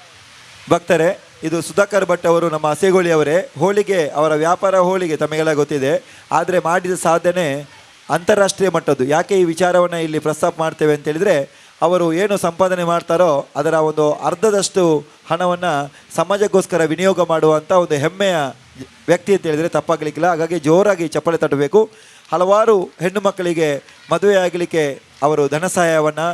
ಭಕ್ತರೇ, ಇದು ಸುಧಾಕರ್ ಭಟ್ ಅವರು ನಮ್ಮ ಹಸೆಗೋಳಿ ಅವರೇ. ಹೋಳಿಗೆ ಅವರ ವ್ಯಾಪಾರ ಹೋಳಿಗೆ ತಮಗೆಲ್ಲ ಗೊತ್ತಿದೆ, ಆದರೆ ಮಾಡಿದ ಸಾಧನೆ ಅಂತಾರಾಷ್ಟ್ರೀಯ ಮಟ್ಟದ್ದು. ಯಾಕೆ ಈ ವಿಚಾರವನ್ನು ಇಲ್ಲಿ ಪ್ರಸ್ತಾಪ ಮಾಡ್ತೇವೆ ಅಂತ ಹೇಳಿದರೆ, ಅವರು ಏನು ಸಂಪಾದನೆ ಮಾಡ್ತಾರೋ ಅದರ ಒಂದು ಅರ್ಧದಷ್ಟು ಹಣವನ್ನು ಸಮಾಜಕ್ಕೋಸ್ಕರ ವಿನಿಯೋಗ ಮಾಡುವಂಥ ಒಂದು ಹೆಮ್ಮೆಯ ವ್ಯಕ್ತಿ ಅಂತ ಹೇಳಿದರೆ ತಪ್ಪಾಗಲಿಕ್ಕಿಲ್ಲ. ಹಾಗಾಗಿ ಜೋರಾಗಿ ಚಪ್ಪಾಳೆ ತಟ್ಟಬೇಕು. ಹಲವಾರು ಹೆಣ್ಣು ಮಕ್ಕಳಿಗೆ ಮದುವೆ ಆಗಲಿಕ್ಕೆ ಅವರು ಧನ ಸಹಾಯವನ್ನು,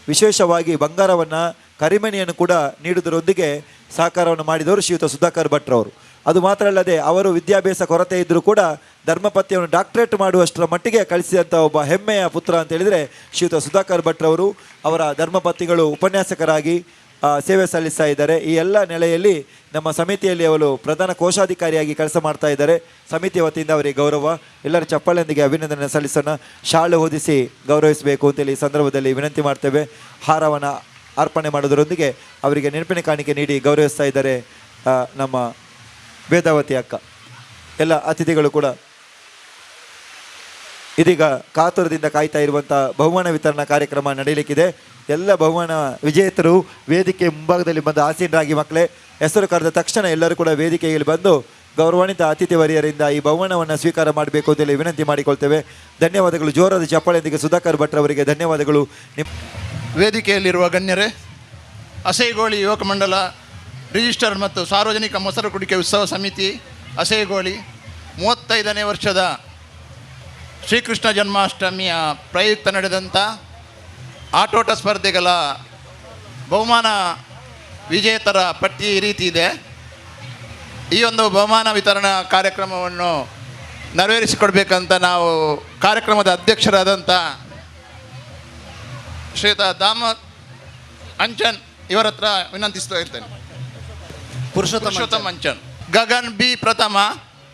ವಿಶೇಷವಾಗಿ ಬಂಗಾರವನ್ನು, ಕರಿಮಣಿಯನ್ನು ಕೂಡ ನೀಡುವುದರೊಂದಿಗೆ ಸಹಕಾರವನ್ನು ಮಾಡಿದವರು ಶ್ರೀಯುತ ಸುಧಾಕರ್ ಭಟ್ರವರು. ಅದು ಮಾತ್ರ ಅಲ್ಲದೆ ಅವರು ವಿದ್ಯಾಭ್ಯಾಸ ಕೊರತೆ ಇದ್ದರೂ ಕೂಡ ಧರ್ಮಪತ್ಯವನ್ನು ಡಾಕ್ಟರೇಟ್ ಮಾಡುವಷ್ಟರ ಮಟ್ಟಿಗೆ ಕಳಿಸಿದಂಥ ಒಬ್ಬ ಹೆಮ್ಮೆಯ ಪುತ್ರ ಅಂತ ಹೇಳಿದರೆ ಶ್ರೀಯುತ ಸುಧಾಕರ್ ಭಟ್ರವರು. ಅವರ ಧರ್ಮಪತ್ನಿಗಳು ಉಪನ್ಯಾಸಕರಾಗಿ ಸೇವೆ ಸಲ್ಲಿಸ್ತಾ ಇದ್ದಾರೆ. ಈ ಎಲ್ಲ ನೆಲೆಯಲ್ಲಿ ನಮ್ಮ ಸಮಿತಿಯಲ್ಲಿ ಅವರು ಪ್ರಧಾನ ಕೋಶಾಧಿಕಾರಿಯಾಗಿ ಕೆಲಸ ಮಾಡ್ತಾ ಇದ್ದಾರೆ. ಸಮಿತಿಯ ವತಿಯಿಂದ ಅವರಿಗೆ ಗೌರವ. ಎಲ್ಲರ ಚಪ್ಪಾಳೆಯೊಂದಿಗೆ ಅಭಿನಂದನೆ ಸಲ್ಲಿಸೋಣ. ಶಾಲು ಹೊದಿಸಿ ಗೌರವಿಸಬೇಕು ಅಂತೇಳಿ ಈ ಸಂದರ್ಭದಲ್ಲಿ ವಿನಂತಿ ಮಾಡ್ತೇವೆ. ಹಾರವನ್ನು ಅರ್ಪಣೆ ಮಾಡೋದರೊಂದಿಗೆ ಅವರಿಗೆ ನೆನಪಿನ ಕಾಣಿಕೆ ನೀಡಿ ಗೌರವಿಸ್ತಾ ಇದ್ದಾರೆ ನಮ್ಮ ವೇದಾವತಿ ಅಕ್ಕ. ಎಲ್ಲ ಅತಿಥಿಗಳು ಕೂಡ ಇದೀಗ ಕಾತುರದಿಂದ ಕಾಯ್ತಾ ಇರುವಂಥ ಬಹುಮಾನ ವಿತರಣಾ ಕಾರ್ಯಕ್ರಮ ನಡೆಯಲಿಕ್ಕಿದೆ. ಎಲ್ಲ ಬಹುಮಾನ ವಿಜೇತರು ವೇದಿಕೆ ಮುಂಭಾಗದಲ್ಲಿ ಬಂದು ಆಸೀನರಾಗಿ ಮಕ್ಕಳೇ. ಹೆಸರು ಕರೆದ ತಕ್ಷಣ ಎಲ್ಲರೂ ಕೂಡ ವೇದಿಕೆಯಲ್ಲಿ ಬಂದು ಗೌರವಾನ್ವಿತ ಅತಿಥಿ ವರ್ಯರಿಂದ ಈ ಬಹುಮಾನವನ್ನು ಸ್ವೀಕಾರ ಮಾಡಬೇಕು ಅಂತೇಳಿ ವಿನಂತಿ ಮಾಡಿಕೊಳ್ತೇವೆ. ಧನ್ಯವಾದಗಳು. ಜೋರಾದ ಚಪ್ಪಾಳೆಯೊಂದಿಗೆ ಸುಧಾಕರ್ ಭಟ್ ಅವರಿಗೆ ಧನ್ಯವಾದಗಳು. ವೇದಿಕೆಯಲ್ಲಿರುವ ಗಣ್ಯರೇ, ಹಸೆಗೋಳಿ ಯುವಕ ಮಂಡಲ ರಿಜಿಸ್ಟರ್ ಮತ್ತು ಸಾರ್ವಜನಿಕ ಮೊಸರು ಕುಡಿಕೆ ಉತ್ಸವ ಸಮಿತಿ ಹಸೆಗೋಳಿ 35ನೇ ವರ್ಷದ ಶ್ರೀಕೃಷ್ಣ ಜನ್ಮಾಷ್ಟಮಿಯ ಪ್ರಯುಕ್ತ ನಡೆದಂಥ ಆಟೋಟ ಸ್ಪರ್ಧೆಗಳ ಬಹುಮಾನ ವಿಜೇತರ ಪಟ್ಟಿ ಈ ರೀತಿ ಇದೆ. ಈ ಒಂದು ಬಹುಮಾನ ವಿತರಣಾ ಕಾರ್ಯಕ್ರಮವನ್ನು ನೆರವೇರಿಸಿಕೊಡ್ಬೇಕಂತ ನಾವು ಕಾರ್ಯಕ್ರಮದ ಅಧ್ಯಕ್ಷರಾದಂಥ ಶ್ರೀಯುತ ದಾಮೋದ್ ಅಂಚನ್ ಇವರ ಹತ್ರ ವಿನಂತಿಸ್ತಾ ಇರ್ತೇನೆ. ಪುರುಷೋತ್ತಮ್ ಅಂಚನ್. ಗಗನ್ ಬಿ ಪ್ರಥಮ,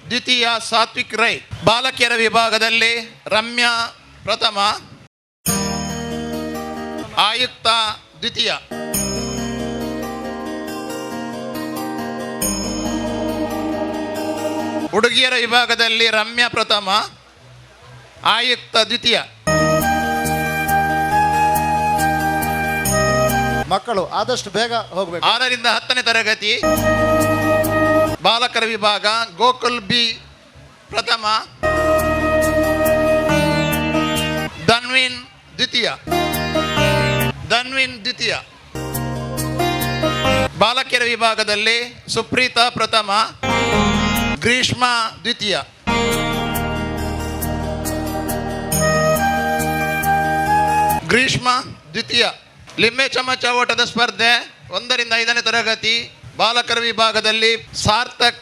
ದ್ವಿತೀಯ ಸಾತ್ವಿಕ್ ರೈ. ಬಾಲಕಿಯರ ವಿಭಾಗದಲ್ಲಿ ರಮ್ಯಾ ಪ್ರಥಮ, ಆಯುಕ್ತ ದ್ವಿತೀಯ. ಹುಡುಗಿಯರ ವಿಭಾಗದಲ್ಲಿ ರಮ್ಯಾ ಪ್ರಥಮ, ಆಯುಕ್ತ ದ್ವಿತೀಯ. ಮಕ್ಕಳು ಆದಷ್ಟು ಬೇಗ ಹೋಗಬೇಕು. 6ರಿಂದ 10ನೇ ತರಗತಿ ಬಾಲಕರ ವಿಭಾಗ ಗೋಕುಲ್ ಬಿ ಪ್ರಥಮ, ಧನ್ವಿನ್ ದ್ವಿತೀಯ. ಬಾಲಕಿಯರ ವಿಭಾಗದಲ್ಲಿ ಸುಪ್ರೀತಾ ಪ್ರಥಮ, ಗ್ರೀಷ್ಮ ದ್ವಿತೀಯ. ಲಿಂಬೆ ಚಮಚ ಓಟದ ಸ್ಪರ್ಧೆ 1ರಿಂದ 5ನೇ ತರಗತಿ ಬಾಲಕರ ವಿಭಾಗದಲ್ಲಿ ಸಾರ್ಥಕ್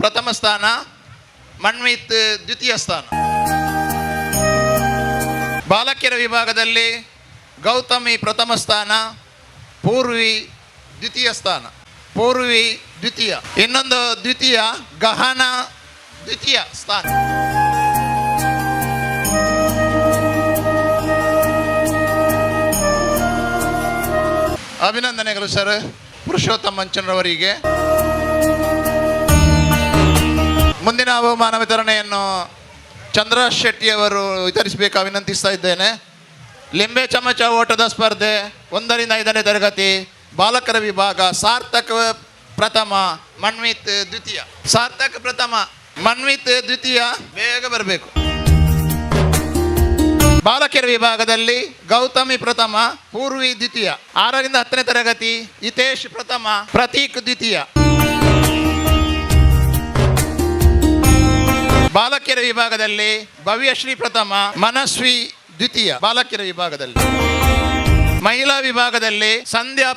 ಪ್ರಥಮ ಸ್ಥಾನ, ಮನ್ವಿತ್ ದ್ವಿತೀಯ ಸ್ಥಾನ. ಬಾಲಕಿಯರ ವಿಭಾಗದಲ್ಲಿ ಗೌತಮಿ ಪ್ರಥಮ ಸ್ಥಾನ, ಪೂರ್ವಿ ದ್ವಿತೀಯ. ಇನ್ನೊಂದು ದ್ವಿತೀಯ ಗಹನ ದ್ವಿತೀಯ ಸ್ಥಾನ. ಅಭಿನಂದನೆಗಳು ಸರ್ ಪುರುಷೋತ್ತಮ್ ಮಂಚನ್ರವರಿಗೆ. ಮುಂದಿನ ಬಹುಮಾನ ವಿತರಣೆಯನ್ನು ಚಂದ್ರಶ್ ಶೆಟ್ಟಿಯವರು ವಿತರಿಸಬೇಕು ವಿನಂತಿಸ್ತಾ ಇದ್ದೇನೆ. ಲಿಂಬೆ ಚಮಚ ಓಟದ ಸ್ಪರ್ಧೆ 1ರಿಂದ 5ನೇ ತರಗತಿ ಬಾಲಕರ ವಿಭಾಗ ಸಾರ್ಥಕ್ ಪ್ರಥಮ, ಮನ್ವಿತ್ ದ್ವಿತೀಯ. ಬೇಗ ಬರಬೇಕು. ಬಾಲಕಿಯರ ವಿಭಾಗದಲ್ಲಿ ಗೌತಮಿ ಪ್ರಥಮ, ಪೂರ್ವಿ ದ್ವಿತೀಯ. 6ರಿಂದ 10ನೇ ತರಗತಿ ಹಿತೇಶ್ ಪ್ರಥಮ, ಪ್ರತೀಕ್ ದ್ವಿತೀಯ. ಬಾಲಕಿಯರ ವಿಭಾಗದಲ್ಲಿ ಭವ್ಯಶ್ರೀ ಪ್ರಥಮ, ಮನಸ್ವಿ ದ್ವಿತೀಯ. ಬಾಲಕಿಯರ ವಿಭಾಗದಲ್ಲಿ ಮಹಿಳಾ ವಿಭಾಗದಲ್ಲಿ ಸಂಧ್ಯಾ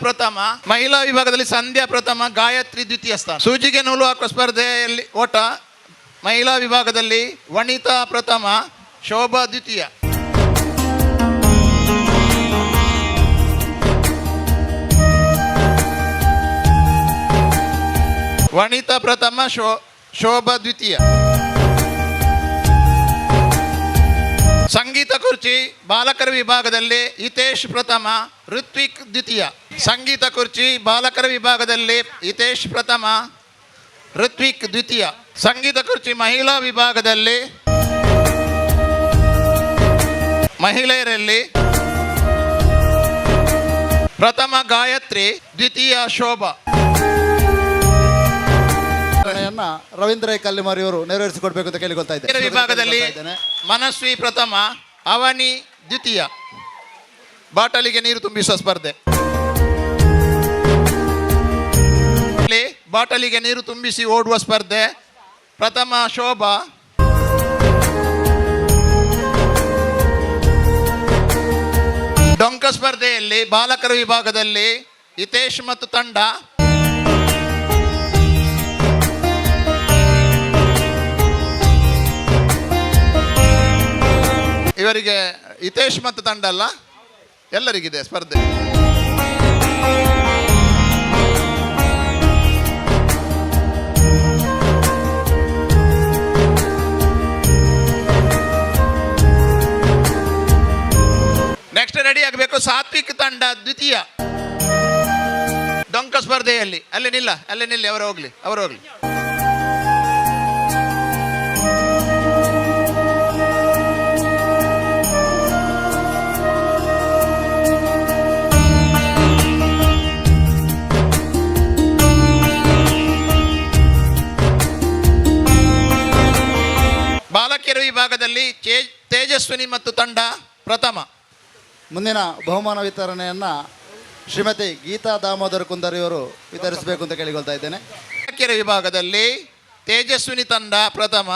ಪ್ರಥಮ, ಗಾಯತ್ರಿ ದ್ವಿತೀಯ ಸ್ಥಾನ. ಸೂಜಿಗೆ ನೂಲು ಹಾಕುವ ಸ್ಪರ್ಧೆಯಲ್ಲಿ ಓಟ ಮಹಿಳಾ ವಿಭಾಗದಲ್ಲಿ ವನಿತಾ ಪ್ರಥಮ, ಶೋಭಾ ದ್ವಿತೀಯ. ವನಿತಾ ಪ್ರಥಮ, ಶೋಭಾ ದ್ವಿತೀಯ. ಸಂಗೀತ ಕುರ್ಚಿ ಬಾಲಕರ ವಿಭಾಗದಲ್ಲಿ ಹಿತೇಶ್ ಪ್ರಥಮ, ಋತ್ವಿಕ್ ದ್ವಿತೀಯ. ಸಂಗೀತ ಕುರ್ಚಿ ಬಾಲಕರ ವಿಭಾಗದಲ್ಲಿ ಹಿತೇಶ್ ಪ್ರಥಮ, ಋತ್ವಿಕ್ ದ್ವಿತೀಯ. ಸಂಗೀತ ಕುರ್ಚಿ ಮಹಿಳಾ ವಿಭಾಗದಲ್ಲಿ ಮಹಿಳೆಯರಲ್ಲಿ ಪ್ರಥಮ ಗಾಯತ್ರಿ, ದ್ವಿತೀಯ ಶೋಭಾ. ರವೀಂದ್ರ ಕಲ್ಲಿಮಾರಿ ಅವರು ನೆರವೇರಿಸಿಕೊಡ್ಬೇಕು ಅಂತ ಕೇಳಿಕೊಳ್ತಾ ಇದ್ದೇನೆ. ವಿಭಾಗದಲ್ಲಿ ಮನಸ್ವಿ ಪ್ರಥಮ, ಅವನಿ ದ್ವಿತೀಯ. ಬಾಟಲಿಗೆ ನೀರು ತುಂಬಿಸುವ ಸ್ಪರ್ಧೆ. ಬಾಟಲಿಗೆ ನೀರು ತುಂಬಿಸಿ ಓಡುವ ಸ್ಪರ್ಧೆ. ಪ್ರಥಮ ಶೋಭಾ, ಡೊಂಕ ಸ್ಪರ್ಧೆಯಲ್ಲಿ ಬಾಲಕರ ವಿಭಾಗದಲ್ಲಿ ಹಿತೇಶ್ ಮತ್ತು ತಂಡ. ಇವರಿಗೆ ಹಿತೇಶ್ ಮತ್ತು ತಂಡ ಅಲ್ಲ, ಎಲ್ಲರಿಗಿದೆ ಸ್ಪರ್ಧೆ. ನೆಕ್ಸ್ಟ್ ರೆಡಿ ಆಗಬೇಕು. ಸಾತ್ವಿಕ್ ತಂಡ ದ್ವಿತೀಯ ಡೊಂಕ ಸ್ಪರ್ಧೆಯಲ್ಲಿ. ಅಲ್ಲಿ ನಿಲ್ಲಿ, ಅವರು ಹೋಗ್ಲಿ. ಬಾಲಕಿಯರ ವಿಭಾಗದಲ್ಲಿ ತೇಜಸ್ವಿನಿ ಮತ್ತು ತಂಡ ಪ್ರಥಮ. ಮುಂದಿನ ಬಹುಮಾನ ವಿತರಣೆಯನ್ನು ಶ್ರೀಮತಿ ಗೀತಾ ದಾಮೋದರ ಕುಂದರ್ ಇವರು ವಿತರಿಸಬೇಕು ಅಂತ ಕೇಳಿಕೊಳ್ತಾ ಇದ್ದೇನೆ. ಬಾಲಕಿಯರ ವಿಭಾಗದಲ್ಲಿ ತೇಜಸ್ವಿನಿ ತಂಡ ಪ್ರಥಮ,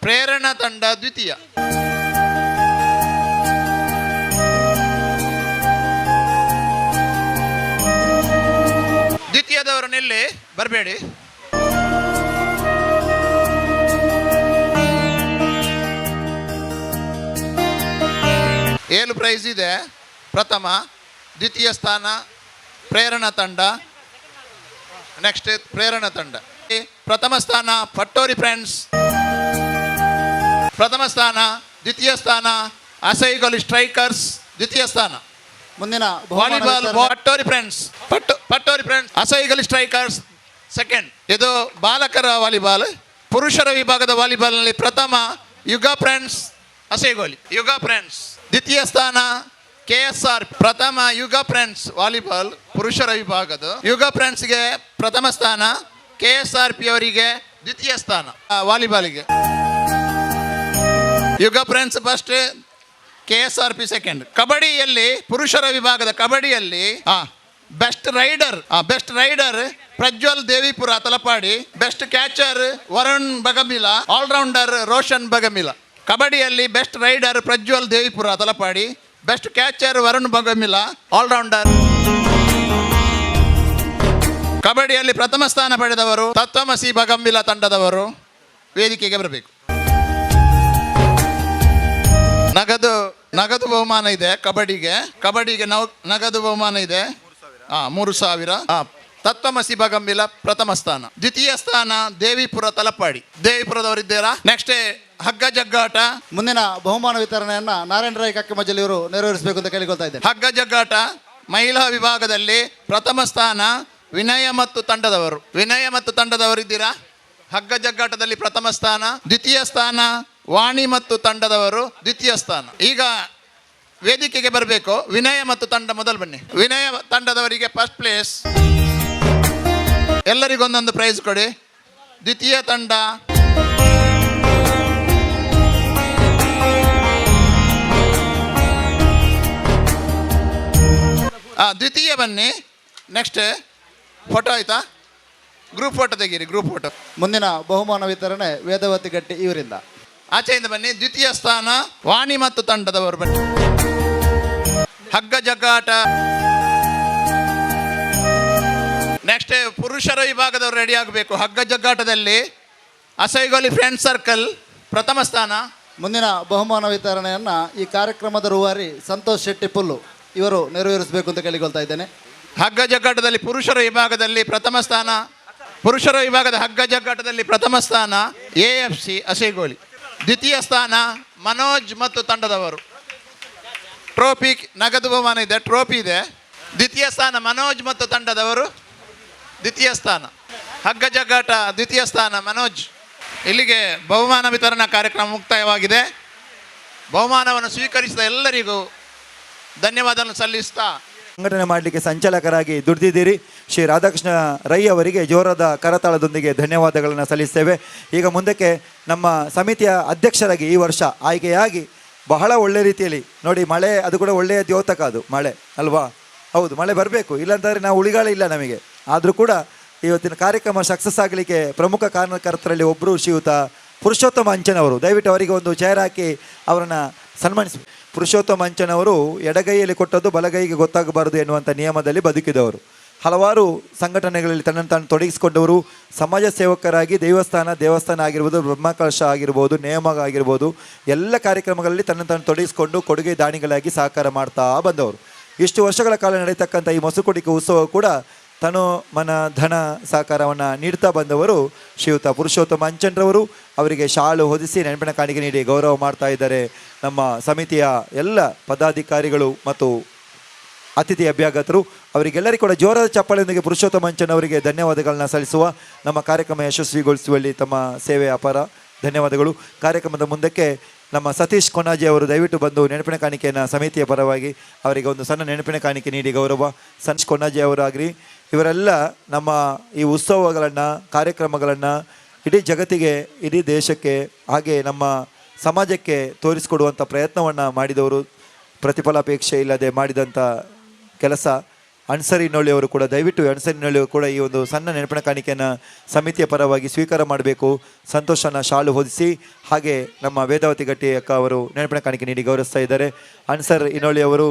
ಪ್ರೇರಣಾ ತಂಡ ದ್ವಿತೀಯ. ದ್ವಿತೀಯದವರನ್ನೆಲ್ಲಿ ಬರಬೇಡಿ. ಏಳು ಪ್ರೈಸ್ ಇದೆ. ಪ್ರಥಮ, ದ್ವಿತೀಯ ಸ್ಥಾನ ಪ್ರೇರಣಾ ತಂಡ. ನೆಕ್ಸ್ಟ್ ಪ್ರೇರಣಾ ತಂಡ. ಪ್ರಥಮ ಸ್ಥಾನ ಪಟ್ಟೋರಿ ಫ್ರೆಂಡ್ಸ್, ಪ್ರಥಮ ಸ್ಥಾನ. ದ್ವಿತೀಯ ಸ್ಥಾನ ಅಸೈಗೋಲಿ ಸ್ಟ್ರೈಕರ್ಸ್, ದ್ವಿತೀಯ ಸ್ಥಾನ. ಮುಂದಿನ volleyball Pattori friends, Pattori friends Asaigoli strikers second. ಇದು ಬಾಲಕರ ವಾಲಿಬಾಲ್. ಪುರುಷರ ವಿಭಾಗದ ವಾಲಿಬಾಲ್ನಲ್ಲಿ ಪ್ರಥಮ ಯುಗ ಫ್ರೆಂಡ್ಸ್ ಅಸೈಗೋಲಿ, ಯುಗ ಫ್ರೆಂಡ್ಸ್. ದ್ವಿತೀಯ ಸ್ಥಾನ KSR. ಪ್ರಥಮ ಯುಗ ಫ್ರೆಂಡ್ಸ್ ವಾಲಿಬಾಲ್ ಪುರುಷರ ವಿಭಾಗದ. ಯುಗ ಫ್ರೆಂಡ್ಸ್ಗೆ ಪ್ರಥಮ ಸ್ಥಾನ, KSRP ಅವರಿಗೆ ದ್ವಿತೀಯ ಸ್ಥಾನ ವಾಲಿಬಾಲಿಗೆ. ಯುಗ ಫ್ರೆಂಡ್ಸ್ ಫಸ್ಟ್, KSRP ಸೆಕೆಂಡ್. ಕಬಡ್ಡಿಯಲ್ಲಿ ಪುರುಷರ ವಿಭಾಗದ ಕಬಡ್ಡಿಯಲ್ಲಿ best raider Prajwal Devipura Talapady. Best catcher Varun Bagamila, allrounder Roshan Bagamila. ಕಬಡ್ಡಿಯಲ್ಲಿ best raider Prajwal Devipura Talapady. Best catcher Varun Bagamila, allrounder. ಕಬಡ್ಡಿಯಲ್ಲಿ ಪ್ರಥಮ ಸ್ಥಾನ ಪಡೆದವರು ತತ್ವಮಸಿ ಬಗಮಿಲ ತಂಡದವರು ವೇದಿಕೆಗೆ ಬರಬೇಕು. ನಗದು ಬಹುಮಾನ ಇದೆ ಕಬಡ್ಡಿಗೆ. ನಗದು ಬಹುಮಾನ ಇದೆ 3,000. ತತ್ವಮಸಿ ಬಗಂಬಿಲ ಪ್ರಥಮ ಸ್ಥಾನ. ದ್ವಿತೀಯ ಸ್ಥಾನ ದೇವಿಪುರ ತಲಪಾಡಿ. ದೇವಿಪುರದವರಿದ್ದೀರಾ? ನೆಕ್ಸ್ಟ್ ಹಗ್ಗ ಜಗ್ಗಾಟ. ಮುಂದಿನ ಬಹುಮಾನ ವಿತರಣೆಯನ್ನ ನಾರಾಯಣ ರೈ ಕಕ್ಕಮಜಲಿ ಇವರು ನೆರವೇರಿಸಬೇಕು ಅಂತ ಕೇಳಿಕೊಳ್ತಾ ಇದ್ದೇನೆ. ಹಗ್ಗ ಜಗ್ಗಾಟ ಮಹಿಳಾ ವಿಭಾಗದಲ್ಲಿ ಪ್ರಥಮ ಸ್ಥಾನ ವಿನಯ ಮತ್ತು ತಂಡದವರಿದ್ದೀರಾ? ಹಗ್ಗ ಜಗ್ಗಾಟದಲ್ಲಿ ಪ್ರಥಮ ಸ್ಥಾನ. ದ್ವಿತೀಯ ಸ್ಥಾನ ವಾಣಿ ಮತ್ತು ತಂಡದವರು ದ್ವಿತೀಯ ಸ್ಥಾನ. ಈಗ ವೇದಿಕೆಗೆ ಬರಬೇಕು. ವಿನಯ ಮತ್ತು ತಂಡ ಮೊದಲು ಬನ್ನಿ. ವಿನಯ ತಂಡದವರಿಗೆ ಫಸ್ಟ್ ಪ್ಲೇಸ್. ಎಲ್ಲರಿಗೊಂದೊಂದು ಪ್ರೈಸ್ ಕೊಡಿ. ದ್ವಿತೀಯ ತಂಡ ದ್ವಿತೀಯ ಬನ್ನಿ. ನೆಕ್ಸ್ಟ್ ಫೋಟೋ ಆಯ್ತಾ? ಗ್ರೂಪ್ ಫೋಟೋ ತೆಗೀರಿ, ಗ್ರೂಪ್ ಫೋಟೋ. ಮುಂದಿನ ಬಹುಮಾನ ವಿತರಣೆ ವೇದವತಿ ಗಟ್ಟಿ ಇವರಿಂದ. ಆಚೆಯಿಂದ ಬನ್ನಿ. ದ್ವಿತೀಯ ಸ್ಥಾನ ವಾಣಿ ಮತ್ತು ತಂಡದವರು ಬನ್ನಿ. ಹಗ್ಗ ಜಗ್ಗಾಟ. ನೆಕ್ಸ್ಟ್ ಪುರುಷರ ವಿಭಾಗದವರು ರೆಡಿ ಆಗಬೇಕು. ಹಗ್ಗ ಜಗ್ಗಾಟದಲ್ಲಿ ಅಸೈಗೋಲಿ ಫ್ರೆಂಡ್ ಸರ್ಕಲ್ ಪ್ರಥಮ ಸ್ಥಾನ. ಮುಂದಿನ ಬಹುಮಾನ ವಿತರಣೆಯನ್ನು ಈ ಕಾರ್ಯಕ್ರಮದ ರೂವಾರಿ ಸಂತೋಷ್ ಶೆಟ್ಟಿ ಪುಲ್ಲು ಇವರು ನೆರವೇರಿಸಬೇಕು ಅಂತ ಕೇಳಿಕೊಳ್ತಾ ಇದ್ದೇನೆ. ಹಗ್ಗ ಜಗ್ಗಾಟದಲ್ಲಿ ಪುರುಷರ ವಿಭಾಗದಲ್ಲಿ ಪ್ರಥಮ ಸ್ಥಾನ ಪುರುಷರ ವಿಭಾಗದ ಹಗ್ಗ ಜಗ್ಗಾಟದಲ್ಲಿ ಪ್ರಥಮ ಸ್ಥಾನ AFC ಅಸೈಗೋಲಿ. ದ್ವಿತೀಯ ಸ್ಥಾನ ಮನೋಜ್ ಮತ್ತು ತಂಡದವರು. ಟ್ರೋಫಿ ನಗದು ಬಹುಮಾನ ಇದೆ, ಟ್ರೋಫಿ ಇದೆ. ದ್ವಿತೀಯ ಸ್ಥಾನ ಮನೋಜ್ ಮತ್ತು ತಂಡದವರು ದ್ವಿತೀಯ ಸ್ಥಾನ. ಹಗ್ಗ ಜಗ್ಗಾಟ ದ್ವಿತೀಯ ಸ್ಥಾನ ಮನೋಜ್. ಇಲ್ಲಿಗೆ ಬಹುಮಾನ ವಿತರಣಾ ಕಾರ್ಯಕ್ರಮ ಮುಕ್ತಾಯವಾಗಿದೆ. ಬಹುಮಾನವನ್ನು ಸ್ವೀಕರಿಸಿದ ಎಲ್ಲರಿಗೂ ಧನ್ಯವಾದವನ್ನು ಸಲ್ಲಿಸ್ತಾ ಸಂಘಟನೆ ಮಾಡಲಿಕ್ಕೆ ಸಂಚಾಲಕರಾಗಿ ದುಡಿದಿದ್ದೀರಿ ಶ್ರೀ ರಾಧಾಕೃಷ್ಣ ರೈ ಅವರಿಗೆ ಜೋರಾದ ಕರತಾಳದೊಂದಿಗೆ ಧನ್ಯವಾದಗಳನ್ನು ಸಲ್ಲಿಸ್ತೇವೆ. ಈಗ ಮುಂದಕ್ಕೆ ನಮ್ಮ ಸಮಿತಿಯ ಅಧ್ಯಕ್ಷರಾಗಿ ಈ ವರ್ಷ ಆಯ್ಕೆಯಾಗಿ ಬಹಳ ಒಳ್ಳೆ ರೀತಿಯಲ್ಲಿ ನೋಡಿ, ಮಳೆ ಅದು ಕೂಡ ಒಳ್ಳೆಯ ದ್ಯೋತಕ, ಅದು ಮಳೆ ಅಲ್ವಾ? ಹೌದು, ಮಳೆ ಬರಬೇಕು, ಇಲ್ಲಾಂದರೆ ನಾವು ಉಳಿಗಾಲ ಇಲ್ಲ ನಮಗೆ. ಆದರೂ ಕೂಡ ಇವತ್ತಿನ ಕಾರ್ಯಕ್ರಮ ಸಕ್ಸಸ್ ಆಗಲಿಕ್ಕೆ ಪ್ರಮುಖ ಕಾರಣಕರ್ತರಲ್ಲಿ ಒಬ್ಬರು ಶ್ರೀಯುತ ಪುರುಷೋತ್ತಮ ಅಂಚನವರು. ದಯವಿಟ್ಟು ಅವರಿಗೆ ಒಂದು ಚೇರ್ ಹಾಕಿ ಅವರನ್ನು ಸನ್ಮಾನಿಸಿ. ಪುರುಷೋತ್ತಮ ಅಂಚನವರು ಎಡಗೈಯಲ್ಲಿ ಕೊಟ್ಟದ್ದು ಬಲಗೈಗೆ ಗೊತ್ತಾಗಬಾರದು ಎನ್ನುವಂಥ ನಿಯಮದಲ್ಲಿ ಬದುಕಿದವರು. ಹಲವಾರು ಸಂಘಟನೆಗಳಲ್ಲಿ ತನ್ನನ್ನು ತಾನು ತೊಡಗಿಸಿಕೊಂಡವರು. ಸಮಾಜ ಸೇವಕರಾಗಿ ದೇವಸ್ಥಾನ ಆಗಿರ್ಬೋದು, ಬ್ರಹ್ಮಕಲಶ ಆಗಿರ್ಬೋದು, ನೇಮ ಆಗಿರ್ಬೋದು, ಎಲ್ಲ ಕಾರ್ಯಕ್ರಮಗಳಲ್ಲಿ ತನ್ನನ್ನು ತಾನು ತೊಡಗಿಸಿಕೊಂಡು ಕೊಡುಗೆ ದಾನಿಗಳಾಗಿ ಸಹಕಾರ ಮಾಡ್ತಾ ಬಂದವರು. ಇಷ್ಟು ವರ್ಷಗಳ ಕಾಲ ನಡೀತಕ್ಕಂಥ ಈ ಮೊಸಕುಡಿಕೆ ಉತ್ಸವ ಕೂಡ ತನು ಮನ ಧನ ಸಹಕಾರವನ್ನು ನೀಡ್ತಾ ಬಂದವರು ಶ್ರೀಯುತ ಪುರುಷೋತ್ತಮ ಅಂಚನ್ರವರು. ಅವರಿಗೆ ಶಾಲು ಹೊದಿಸಿ ನೆನಪಿನ ಕಾಣಿಕೆ ನೀಡಿ ಗೌರವ ಮಾಡ್ತಾ ಇದ್ದಾರೆ ನಮ್ಮ ಸಮಿತಿಯ ಎಲ್ಲ ಪದಾಧಿಕಾರಿಗಳು ಮತ್ತು ಅತಿಥಿ ಅಭ್ಯಾಗತರು. ಅವರಿಗೆಲ್ಲರಿಗೂ ಕೂಡ ಜೋರಾದ ಚಪ್ಪಾಳೆಯೊಂದಿಗೆ ಪುರುಷೋತ್ತಮ ಅಂಚನ್ ಅವರಿಗೆ ಧನ್ಯವಾದಗಳನ್ನ ಸಲ್ಲಿಸುವ. ನಮ್ಮ ಕಾರ್ಯಕ್ರಮ ಯಶಸ್ವಿಗೊಳಿಸುವಲ್ಲಿ ತಮ್ಮ ಸೇವೆ ಅಪಾರ, ಧನ್ಯವಾದಗಳು. ಕಾರ್ಯಕ್ರಮದ ಮುಂದಕ್ಕೆ ನಮ್ಮ ಸತೀಶ್ ಕೊನಾಜಿ ಅವರು ದಯವಿಟ್ಟು ಬಂದು ನೆನಪಿನ ಕಾಣಿಕೆಯನ್ನು ಸಮಿತಿಯ ಪರವಾಗಿ ಅವರಿಗೆ ಒಂದು ಸಣ್ಣ ನೆನಪಿನ ಕಾಣಿಕೆ ನೀಡಿ ಗೌರವ. ಸತೀಶ್ ಕೊನಾಜಿ ಅವರಾಗಲಿ ಇವರೆಲ್ಲ ನಮ್ಮ ಈ ಉತ್ಸವಗಳನ್ನು, ಕಾರ್ಯಕ್ರಮಗಳನ್ನು ಇಡೀ ಜಗತ್ತಿಗೆ, ಇಡೀ ದೇಶಕ್ಕೆ, ಹಾಗೆ ನಮ್ಮ ಸಮಾಜಕ್ಕೆ ತೋರಿಸಿಕೊಡುವಂಥ ಪ್ರಯತ್ನವನ್ನು ಮಾಡಿದವರು. ಪ್ರತಿಫಲಾಪೇಕ್ಷೆ ಇಲ್ಲದೆ ಮಾಡಿದಂಥ ಕೆಲಸ. ಅನ್ಸರಿನೊಳ್ಳಿಯವರು ಕೂಡ ದಯವಿಟ್ಟು ಅನ್ಸರಿನೊಳ್ಳಿಯವರು ಕೂಡ ಈ ಒಂದು ಸಣ್ಣ ನೆನಪಿನ ಕಾಣಿಕೆಯನ್ನು ಸಮಿತಿಯ ಪರವಾಗಿ ಸ್ವೀಕಾರ ಮಾಡಬೇಕು. ಸಂತೋಷನ ಶಾಲು ಹೊದಿಸಿ ಹಾಗೆ ನಮ್ಮ ವೇದಾವತಿ ಗಟ್ಟಿ ಅಕ್ಕ ಅವರು ನೆನಪಿನ ಕಾಣಿಕೆ ನೀಡಿ ಗೌರವಿಸ್ತಾ ಇದ್ದಾರೆ. ಅನ್ಸರ್ ಇನೋಳಿಯವರು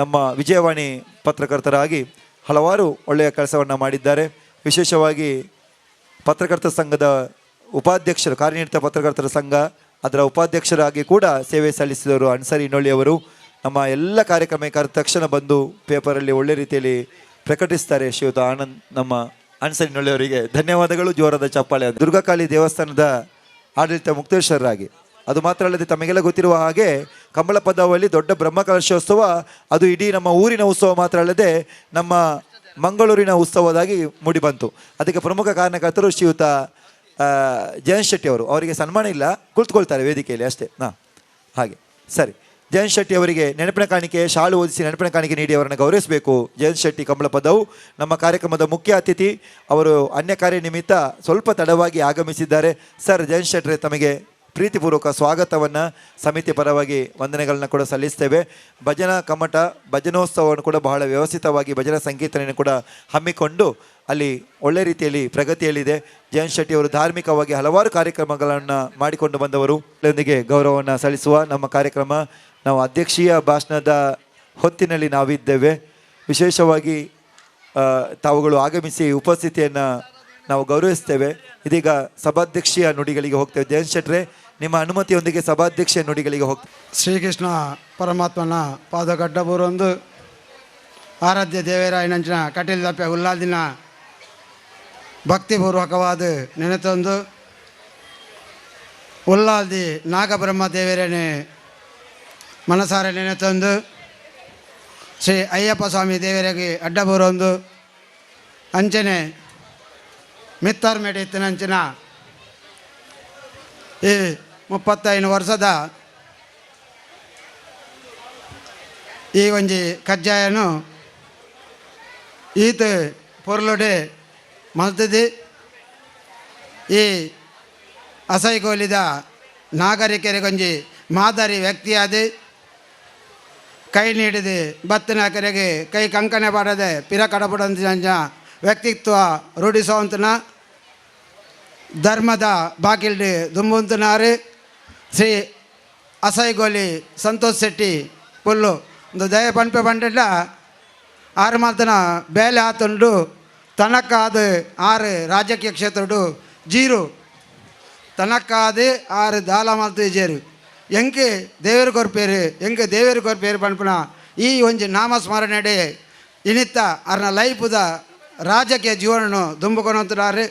ನಮ್ಮ ವಿಜಯವಾಣಿ ಪತ್ರಕರ್ತರಾಗಿ ಹಲವಾರು ಒಳ್ಳೆಯ ಕೆಲಸವನ್ನು ಮಾಡಿದ್ದಾರೆ. ವಿಶೇಷವಾಗಿ ಪತ್ರಕರ್ತರ ಸಂಘದ ಉಪಾಧ್ಯಕ್ಷರು, ಕಾರ್ಯನಿರತ ಪತ್ರಕರ್ತರ ಸಂಘ ಅದರ ಉಪಾಧ್ಯಕ್ಷರಾಗಿ ಕೂಡ ಸೇವೆ ಸಲ್ಲಿಸಿದವರು ಅನ್ಸರ್ ಇನೋಳಿಯವರು. ನಮ್ಮ ಎಲ್ಲ ಕಾರ್ಯಕ್ರಮಕ್ಕೆ ತಕ್ಷಣ ಬಂದು ಪೇಪರಲ್ಲಿ ಒಳ್ಳೆ ರೀತಿಯಲ್ಲಿ ಪ್ರಕಟಿಸ್ತಾರೆ ಶ್ರೀಯುತ ಆನಂದ್. ನಮ್ಮ ಅನ್ಸರ್ ಇನೋಳಿಯವರಿಗೆ ಧನ್ಯವಾದಗಳು, ಜೋರಾದ ಚಪ್ಪಾಳೆ. ದುರ್ಗಾಕಾಳಿ ದೇವಸ್ಥಾನದ ಆಡಳಿತ ಮುಕ್ತೇಶ್ವರರಾಗಿ, ಅದು ಮಾತ್ರ ಅಲ್ಲದೆ ತಮಗೆಲ್ಲ ಗೊತ್ತಿರುವ ಹಾಗೆ ಕಂಬಳಪದವಲ್ಲಿ ದೊಡ್ಡ ಬ್ರಹ್ಮಕಲಶೋತ್ಸವ, ಅದು ಇಡೀ ನಮ್ಮ ಊರಿನ ಉತ್ಸವ ಮಾತ್ರ ಅಲ್ಲದೆ ನಮ್ಮ ಮಂಗಳೂರಿನ ಉತ್ಸವದಾಗಿ ಮೂಡಿಬಂತು. ಅದಕ್ಕೆ ಪ್ರಮುಖ ಕಾರಣಕರ್ತರು ಶ್ರೀಯುತ ಜಯಂತ್ ಶೆಟ್ಟಿ ಅವರು. ಅವರಿಗೆ ಸನ್ಮಾನ ಇಲ್ಲ, ಕುಳಿತುಕೊಳ್ತಾರೆ ವೇದಿಕೆಯಲ್ಲಿ ಅಷ್ಟೇ. ಹಾಗೆ ಸರಿ. ಜಯಂತ್ ಶೆಟ್ಟಿ ಅವರಿಗೆ ನೆನಪಿನ ಕಾಣಿಕೆ ಶಾಲು ಓದಿಸಿ ನೆನಪಿನ ಕಾಣಿಕೆ ನೀಡಿ ಅವರನ್ನು ಗೌರವಿಸಬೇಕು. ಜಯಂತ್ ಶೆಟ್ಟಿ ಕಂಬಳಪದವು ನಮ್ಮ ಕಾರ್ಯಕ್ರಮದ ಮುಖ್ಯ ಅತಿಥಿ. ಅವರು ಅನ್ಯ ಕಾರ್ಯ ನಿಮಿತ್ತ ಸ್ವಲ್ಪ ತಡವಾಗಿ ಆಗಮಿಸಿದ್ದಾರೆ. ಸರ್ ಜಯಂತ್ ಶೆಟ್ಟಿ ತಮಗೆ ಪ್ರೀತಿಪೂರ್ವಕ ಸ್ವಾಗತವನ್ನು ಸಮಿತಿ ಪರವಾಗಿ ವಂದನೆಗಳನ್ನ ಕೂಡ ಸಲ್ಲಿಸ್ತೇವೆ. ಭಜನಾ ಕಮ್ಮಟ ಭಜನೋತ್ಸವವನ್ನು ಕೂಡ ಬಹಳ ವ್ಯವಸ್ಥಿತವಾಗಿ ಭಜನಾ ಸಂಕೀರ್ತನೆಯನ್ನು ಕೂಡ ಹಮ್ಮಿಕೊಂಡು ಅಲ್ಲಿ ಒಳ್ಳೆ ರೀತಿಯಲ್ಲಿ ಪ್ರಗತಿಯಲ್ಲಿದೆ. ಜಯಂತ್ ಶೆಟ್ಟಿ ಅವರು ಧಾರ್ಮಿಕವಾಗಿ ಹಲವಾರು ಕಾರ್ಯಕ್ರಮಗಳನ್ನು ಮಾಡಿಕೊಂಡು ಬಂದವರು. ಇದರೊಂದಿಗೆ ಗೌರವವನ್ನು ಸಲ್ಲಿಸುವ ನಮ್ಮ ಕಾರ್ಯಕ್ರಮ ನಾವು ಅಧ್ಯಕ್ಷೀಯ ಭಾಷಣದ ಹೊತ್ತಿನಲ್ಲಿ ನಾವಿದ್ದೇವೆ. ವಿಶೇಷವಾಗಿ ತಾವುಗಳು ಆಗಮಿಸಿ ಉಪಸ್ಥಿತಿಯನ್ನು ನಾವು ಗೌರವಿಸ್ತೇವೆ. ಇದೀಗ ಸಭಾಧ್ಯಕ್ಷೀಯ ನುಡಿಗಳಿಗೆ ಹೋಗ್ತೇವೆ. ಜಯಂತ್ ಶೆಟ್ರೆ, ನಿಮ್ಮ ಅನುಮತಿಯೊಂದಿಗೆ ಸಭಾಧ್ಯಕ್ಷೀಯ ನುಡಿಗಳಿಗೆ ಹೋಗ್ತೇವೆ. ಶ್ರೀಕೃಷ್ಣ ಪರಮಾತ್ಮನ ಪಾದಗಡ್ಡಬೂರೊಂದು ಆರಾಧ್ಯ ದೇವರಾಯನಂಚಿನ ಕಟೀಲ್ ದಪ್ಪೆ ಉಲ್ಲಾದಿನ ಭಕ್ತಿಪೂರ್ವಕವಾದ ನೆನೆತೊಂದು ಉಲ್ಲಾದಿ ನಾಗಬ್ರಹ್ಮ ದೇವರೇನೆ ಮನಸಾರೆ ನೆನೆತೊಂದು ಶ್ರೀ ಅಯ್ಯಪ್ಪ ಸ್ವಾಮಿ ದೇವರಿಗೆ ಅಡ್ಡಬೂರೊಂದು ಅಂಚನೆ ಮಿತ್ತರ್ ಮೇಡಿತ್ತಿನಂಚಿನ ಈ 35 ವರ್ಷದ ಈ ಒಂಜಿ ಕಜ್ಜಾಯನು ಈತ ಪೊರ್ಲುಡೆ ಮಲ್ತದಿ ಈ ಅಸೈಗೋಲಿದ ನಾಗರಿಕರಿಗೊಂಜಿ ಮಾದರಿ ವ್ಯಕ್ತಿಯಾದ ಕೈ ನೀಡಿದೆ ಬತ್ತನ ಕೆರೆಗೆ ಕೈ ಕಂಕಣೆ ಪಡದೆ ಪಿರ ಕಡಪಡಂತ ವ್ಯಕ್ತಿತ್ವ ರೂಢಿಸುವಂತನ ಧರ್ಮದ ಬಾಕಿಲ್ಡಿ ದುಂಬುಂತನಾರು ಶ್ರೀ ಅಸೈಗೋಲಿ ಸಂತೋಷ್ ಶೆಟ್ಟಿ ಪುಲ್ಲು ಒಂದು ದಯ ಪಂಪೆ ಪಂಡಿಲ್ಲ ಆರು ಮಾತನ ಬೇಲೆ ಆತುಂಡು ತನಕ್ಕಾದ 6 ರಾಜಕೀಯ ಕ್ಷೇತ್ರಡು ಜೀರು ತನಕ್ಕಾದ 6 ದಾಲ ಮಾಲ್ತು ಜೇರು ಎಂಕೆ ದೇವರು ಕೊರ್ಪೇರು ಪಂಪನ ಈ ಒಂಜಿ ನಾಮಸ್ಮರಣೆಡೆ ಇನಿತ್ತ ಅರ್ನ ಲೈಫುದ ರಾಜಕೀಯ ಜೀವನ ದುಂಬುಕೊನಂತಾರೆ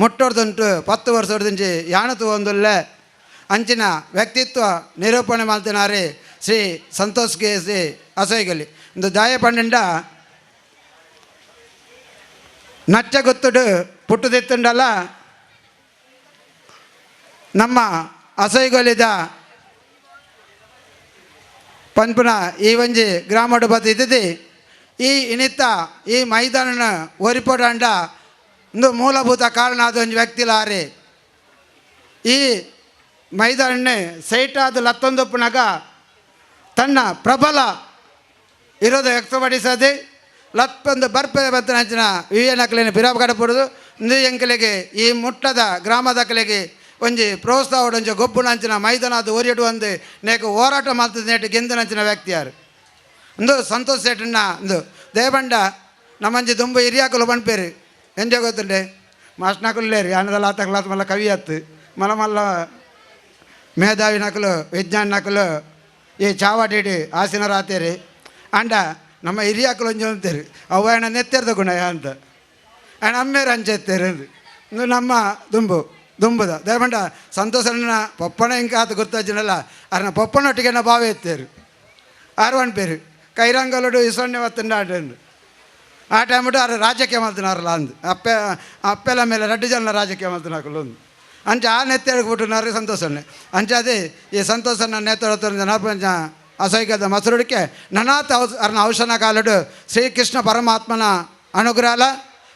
ಮುಟ್ಟೋರ್ದುಂಟು 10 ವರ್ಷದಿಂದ ಯಾಣತು ಒಂದುಲ್ಲ ಅಂಚಿನ ವ್ಯಕ್ತಿತ್ವ ನಿರೂಪಣೆ ಮಾಡ್ತಿನಾರೆ ಶ್ರೀ ಸಂತೋಷ್ ಕೆ ಸಿ ಅಸೈಗಲಿ ಇಂದು ದಾಯ ಪಂಡ ನಚ್ಚ ಗೊತ್ತುಡು ಪುಟ್ಟದಿತ್ತುಂಡಲ್ಲ ನಮ್ಮ ಅಸೈಗೊಲಿದ ಪಂಪುನ ಈ ಒಂಜಿ ಗ್ರಾಮಡು ಬತ್ತು ಇದ್ದಿದ್ದು ಈ ಇನಿತ್ತ ಈ ಮೈದಾನ ಒರಿಪೋಡಂಡ ಒಂದು ಮೂಲಭೂತ ಕಾರಣ ಅದು ಒಂದು ವ್ಯಕ್ತಿಲಾರೆ ಈ ಮೈದಾನ ಸೈಟಾದ ಲತ್ತೊಂದೊಪ್ಪನಾಗ ತನ್ನ ಪ್ರಬಲ ಇರೋದು ವ್ಯಕ್ತಪಡಿಸದೆ ಲತ್ತೊಂದು ಬರ್ಪೆ ಬತ್ತನಂಚಿನ ವಿವೇನಕಲಿನ ಬಿರಾಬ್ ಕಡಪುಡುದು ಇಂದು ಎಂಕಲಿಗೆ ಈ ಮುಟ್ಟದ ಗ್ರಾಮದಕಲಿಗೆ ಒಂಜಿ ಪ್ರೋತ್ಸಾಹ ಒಂಜಿ ಗೊಬ್ಬುನಂಚಿನ ಮೈದಾನದ ಒರಿಯಡು ಒಂದು ನೇಕು ಹೋರಾಟ ಮಾಡ್ತದೆ ನೇಟು ಗೆಂದಿನಂಚಿನ ವ್ಯಕ್ತಿ ಯಾರು ಇಂದು ಸಂತೋಷ್ ಸೇಟನ್ನ ಇಂದು ದೇವಂಡ ನಮ್ಮಂಜಿ ದುಂಬು ಹಿರಿಯಾಕಲು ಬಣ್ಪೇರು ಎಂಜ ಗೊತ್ತುಂಡೆ ಮಾಸ್ಟ್ನಾಕುಲ್ಲೇರಿ ಅನ್ನದಲ್ಲ ಆತಕ್ಲಾತ್ ಮಲ್ಲ ಕವಿ ಆತು ಮಲ್ಲ ಮಲ್ಲ ಮೇಧಾವಿ ನಕಲು ವಿಜ್ಞಾನ ನಕಲು ಈ ಚಾವಾಟಿಡಿ ಆಸಿನ ರಾತೇರಿ ಅಂಡ ನಮ್ಮ ಹಿರಿಯಾಕಲು ಒಂಜಿ ಅಂತೀರಿ ಅವು ಅಣ್ಣ ನೆತ್ತೆರ್ದ ಗುಣ ಅಂತ ಅಣ್ಣ ಅಮ್ಮೇರು ಅಂಚೆತ್ತೇರು ಇಂದು ನಮ್ಮ ದುಂಬುದ ದೇವಂಡ ಸಂತೋಷನ ಪಪ್ಪಣ ಇಂಕ ಆತ ಗೊತ್ತಾಜಿನಲ್ಲ ಅರ್ನ ಪಪ್ಪನೊಟ್ಟಿಗೆ ಭಾವ ಎತ್ತೇರು ಆರು ಪೇರು ಕೈರಂಗಲುಡು ಇಸೊನ್ನೆ ಹೊತ್ತಂಡ ಆಟಂಡು ಆ ಟೈಮ್ಬಿಟ್ಟು ಅವ್ರು ರಾಜಕೀಯ ಮಾಡ್ತಿನಾರಲ್ಲ ಅಂದು ಅಪ್ಪೆಲ್ಲ ಮೇಲೆ 2 ಜನ ರಾಜಕೀಯ ಮಾಡ್ತಿನಾಕಲು ಒಂದು ಅಂಚೆ ಆ ನೆತ್ತೇಳಿಗೆ ಬಿಟ್ಟುನಾರು ಸಂತೋಷನ್ನೇ ಅಂಚೆ ಅದೇ ಈ ಸಂತೋಷನ ನೇತೃತ್ವ ನರಪಂಚ ಅಸೈಕ್ಯದ ಮಸರುಡಿಕೆ ನನಾಥ ಅರ್ನ ಔಷಧ ಕಾಲಡು ಶ್ರೀಕೃಷ್ಣ ಪರಮಾತ್ಮನ ಅನುಗ್ರಹ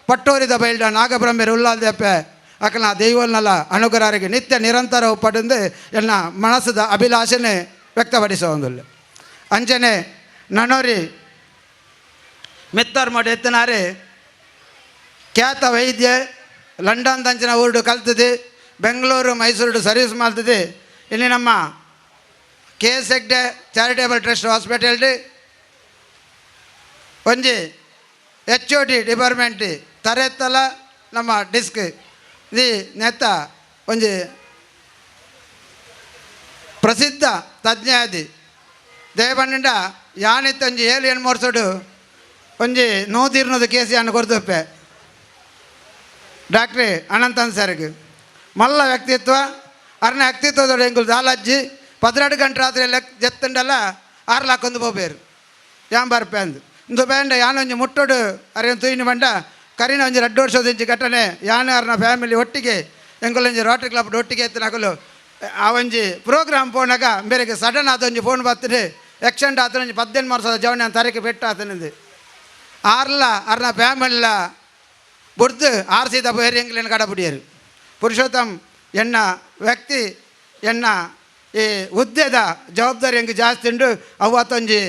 ಪಟ್ಟೋರಿದ ಬೈಲ್ಡ ನಾಗಬ್ರಹ್ಮೇರು ಉಲ್ಲಾಲ್ದೆಪ್ಪೆ ಅಕಲ್ನ ದೈವಲ್ನಲ್ಲ ಅನುಗ್ರಹರಿಗೆ ನಿತ್ಯ ನಿರಂತರ ಪಡೆದು ಎನ್ನ ಮನಸ್ಸದ ಅಭಿಲಾಷೆನೇ ವ್ಯಕ್ತಪಡಿಸೋದಿಲ್ಲ ಅಂಚನೆ ನನ್ನೋರಿ ಮಿತ್ತರ್ ಮಾಡಿ ಎತ್ತನಾರೆ ಖ್ಯಾತ ವೈದ್ಯ ಲಂಡನ್ ದಂಚಿನ ಊರುಡು ಕಲ್ತದೆ ಬೆಂಗಳೂರು ಮೈಸೂರು ಸರ್ವಿಸ್ ಮಾಡ್ತದೆ ಇಲ್ಲಿ ನಮ್ಮ KS ಹೆಗ್ಡೆ ಚಾರಿಟೇಬಲ್ ಟ್ರಸ್ಟ್ ಹಾಸ್ಪಿಟಲ್ಡು ಒಂಜಿ HOD ಡಿಪಾರ್ಟ್ಮೆಂಟ್ ತರೆತ್ತಲ ನಮ್ಮ ಡಿಸ್ಕ್ ಇದು ನೆತ್ತ ಒಂಜಿ ಪ್ರಸಿದ್ಧ ತಜ್ಞ ಆದಿ ದೇವಣ್ಣ ಯಾನಿತ್ತ ಒಂಜಿ 7 ವರ್ಷಡು ಒಂಜಿ ನೋದಿರ್ನದು ಕೇಸಿ ಅನ್ನು ಕೊಡ್ತಪ್ಪೆ ಡಾಕ್ಟ್ರಿ ಅನಂತನ್ ಸರ್ಗೆ ಮಲ್ಲ ವ್ಯಕ್ತಿತ್ವ ಅರ್ನ ವ್ಯಕ್ತಿತ್ವದೊಡೆ ಎಂಗುಲು ದಾಲಜ್ಜಿ 12 ಗಂಟೆ ರಾತ್ರಿ ಜತ್ತಂಡಲ್ಲ 6 ಲಾಕ್ ಒಂದು ಬೋಬೇರು ಯಾನ್ ಬರ್ಪೆ ಅಂದು ಇಂದು ಬೇಂಡ ಯಾನೊಂಜಿ ಮುಟ್ಟೋಡು ಅರೇನು ತುಯ್ನು ಬಂಡ ಕರಿನ ಒಂಜಿ 2 ವರ್ಷದಿಂಚಿ ಘಟನೆ ಯಾನು ಅರ್ನ ಫ್ಯಾಮಿಲಿ ಒಟ್ಟಿಗೆ ಎಂಗುಲೊಂಜಿ ರೋಟರಿ ಕ್ಲಬ್ ಒಟ್ಟಿಗೆ ಎತ್ತಿನಕಲು ಆ ಒಂಜಿ ಪ್ರೋಗ್ರಾಮ್ ಪೋನಾಗ ಬೇರೆಗೆ ಸಡನ್ ಆತೊಂಜಿ ಫೋನ್ ಬರ್ತದೆ ಆಕ್ಸಿಡೆಂಟ್ ಆತ ಒಂಜಿ 18 ವರ್ಷದ ಜವನ ತಾರೀಕು ಬೆಟ್ಟ ಆತನಿಂದು ಆರ್ಲ ಅರ್ನ ಫ್ಯಾಮಿಲಿಲ ಬುಡ್ದು ಆರ್ಸಿದ ಬೇರೆ ಎಂಗ್ಲೇನು ಕಡಪುಡಿಯರು ಪುರುಷೋತ್ತಮ್ ಎನ್ನ ವ್ಯಕ್ತಿ ಎನ್ನ ಈ ಹುದ್ದೆದ ಜವಾಬ್ದಾರಿ ಹೆಂಗೆ ಜಾಸ್ತಿ ಉಂಡು ಅವತ್ತೊಂಜಿ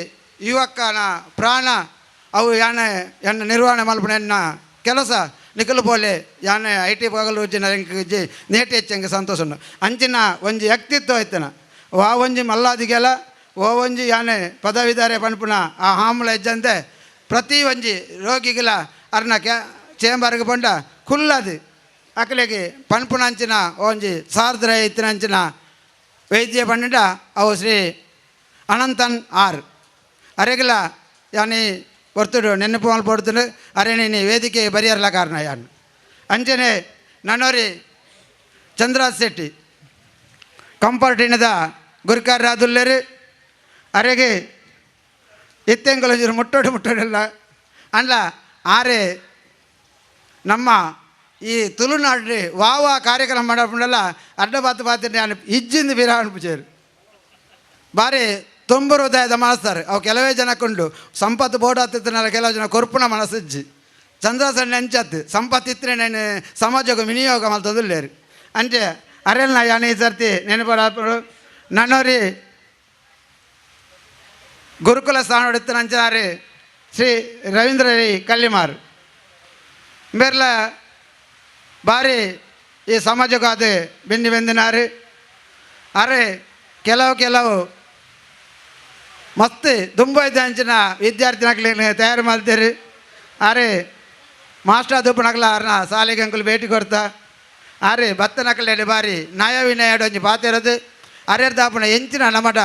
ಯುವಕನ ಪ್ರಾಣ ಅವು ಯಾನೆ ಎನ್ನ ನಿರ್ವಹಣೆ ಮಲ್ಪನ ಎನ್ನ ಕೆಲಸ ನಿಖಲು ಪೋಲೆ ಯಾನೆ IT ಪಗಲು ಹೆಂಗೆ ನೇಟಿ ಹೆಚ್ಚಂಗೆ ಸಂತೋಷ ಉಂಡು ಅಂಚಿನ ಒಂಜಿ ವ್ಯಕ್ತಿತ್ವ ಐತನ ವಾ ಒಂಜಿ ಮಲ್ಲಾದಿಗೆಲ ಓ ಒಂಜಿ ಯಾನೆ ಪದವಿದಾರೆ ಪನ್ಪುನ ಆ ಹಾಮುಳ ಹೆಜ್ಜಂತೆ ಪ್ರತಿ ಒಂಜಿ ರೋಗಿಗಳ ಅರ್ನ ಚೇಂಬರ್ಗೆ ಬಂಡ ಕುಲ್ಲದು ಅಕಲಿಗೆ ಪನ್ಪುನಂಚಿನ ಒಂಜಿ ಸಾರ್ದ್ರ ಇತ್ತಿನಂಚಿನ ವೈದ್ಯ ಪಂಡ ಅವು ಶ್ರೀ ಅನಂತನ್ ಆರ್ ಅರೆಗಿಲ ಯಾನಿ ಹೊರ್ತುಡು ನೆನಪು ಮಲ್ಪಡ್ತು ಅರೆ ನೀನು ವೇದಿಕೆ ಬರಿಯರ್ಲ ಕಾರಣ ಯಾನು ಅಂಚನೆ ನನ್ನೋರಿ ಚಂದ್ರಾಜ್ ಶೆಟ್ಟಿ ಕಂಪರ್ಟಿನದ ಗುರುಕಾರ್ಯಾದುಲ್ಲೇರು ಅರೆಗೆ ಇತ್ತೆಂಗಲೊಂಜರು ಮುಟ್ಟೋಡಿಲ್ಲ ಅಂಡ್ಲ ಆರೆ ನಮ್ಮ ಈ ತುಳುನಾಡ್ರಿ ವಾವ ಕಾರ್ಯಕ್ರಮ ಮಾಡಲ್ಲ ಅಡ್ಡ ಬಾತು ನಾನು ಇಜ್ಜಿಂದ ಬೀರ ಅನ್ಪಿಸೇರು ಬಾರಿ ತುಂಬ ಹೃದಯದ ಮನಸ್ತಾರೆ ಅವು ಕೆಲವೇ ಜನಕ್ಕುಂಡು ಸಂಪತ್ತು ಬೋರ್ಡ್ ಹತ್ತಿತ್ತನಲ್ಲ ಕೆಲವು ಜನ ಕೊರ್ಪುನ ಮನಸ್ಸಿಜ್ಜಿ ಚಂದ್ರಸಣ್ಣ ನೆಂಚತ್ತು ಸಂಪತ್ತಿತ್ತರೆ ನಾನು ಸಮಾಜಕ್ಕೆ ವಿನಿಯೋಗ ಮಲ್ತದಿಲ್ಲೇರು ಅಂಚೆ ಅರೆಲ್ಲ ಯಾನ ಈ ಸರ್ತಿ ನೆನಪಡ ನನ್ನೋರಿ ಗುರುಕುಲ ಸ್ಥಾನ ಹೊಡಿತು ನಂಚಾರಿ ಶ್ರೀ ರವೀಂದ್ರ ಕಲ್ಲಿಮಾರ್ ಬೇರ್ಲ ಬಾರಿ ಈ ಸಮಾಜಕ್ಕೆ ಅದು ಬೆಂದಿನಾರು ಅರೆ ಕೆಲವು ಮಸ್ತ್ ತುಂಬ ಅಂಚಿನ ವಿದ್ಯಾರ್ಥಿ ನಕ್ಲಿಗೆ ತಯಾರು ಮಾಡ್ತೀರಿ ಅರೆ ಮಾಸ್ಟರ್ ದುಪ್ಪು ನಕ್ಲ ಅರ್ನ ಶಾಲೆಗೆ ಅಂಕಲ್ ಭೇಟಿ ಕೊಡ್ತಾ ಅರೆ ಭತ್ತ ನಕಲೇಡಿ ಬಾರಿ ನಯ ವಿನಯಡು ಒಂಜಿ ಪಾತಿರೋದು ಅರೆರ್ದಾಪನ ಎಂಚಿನ ನಮಟ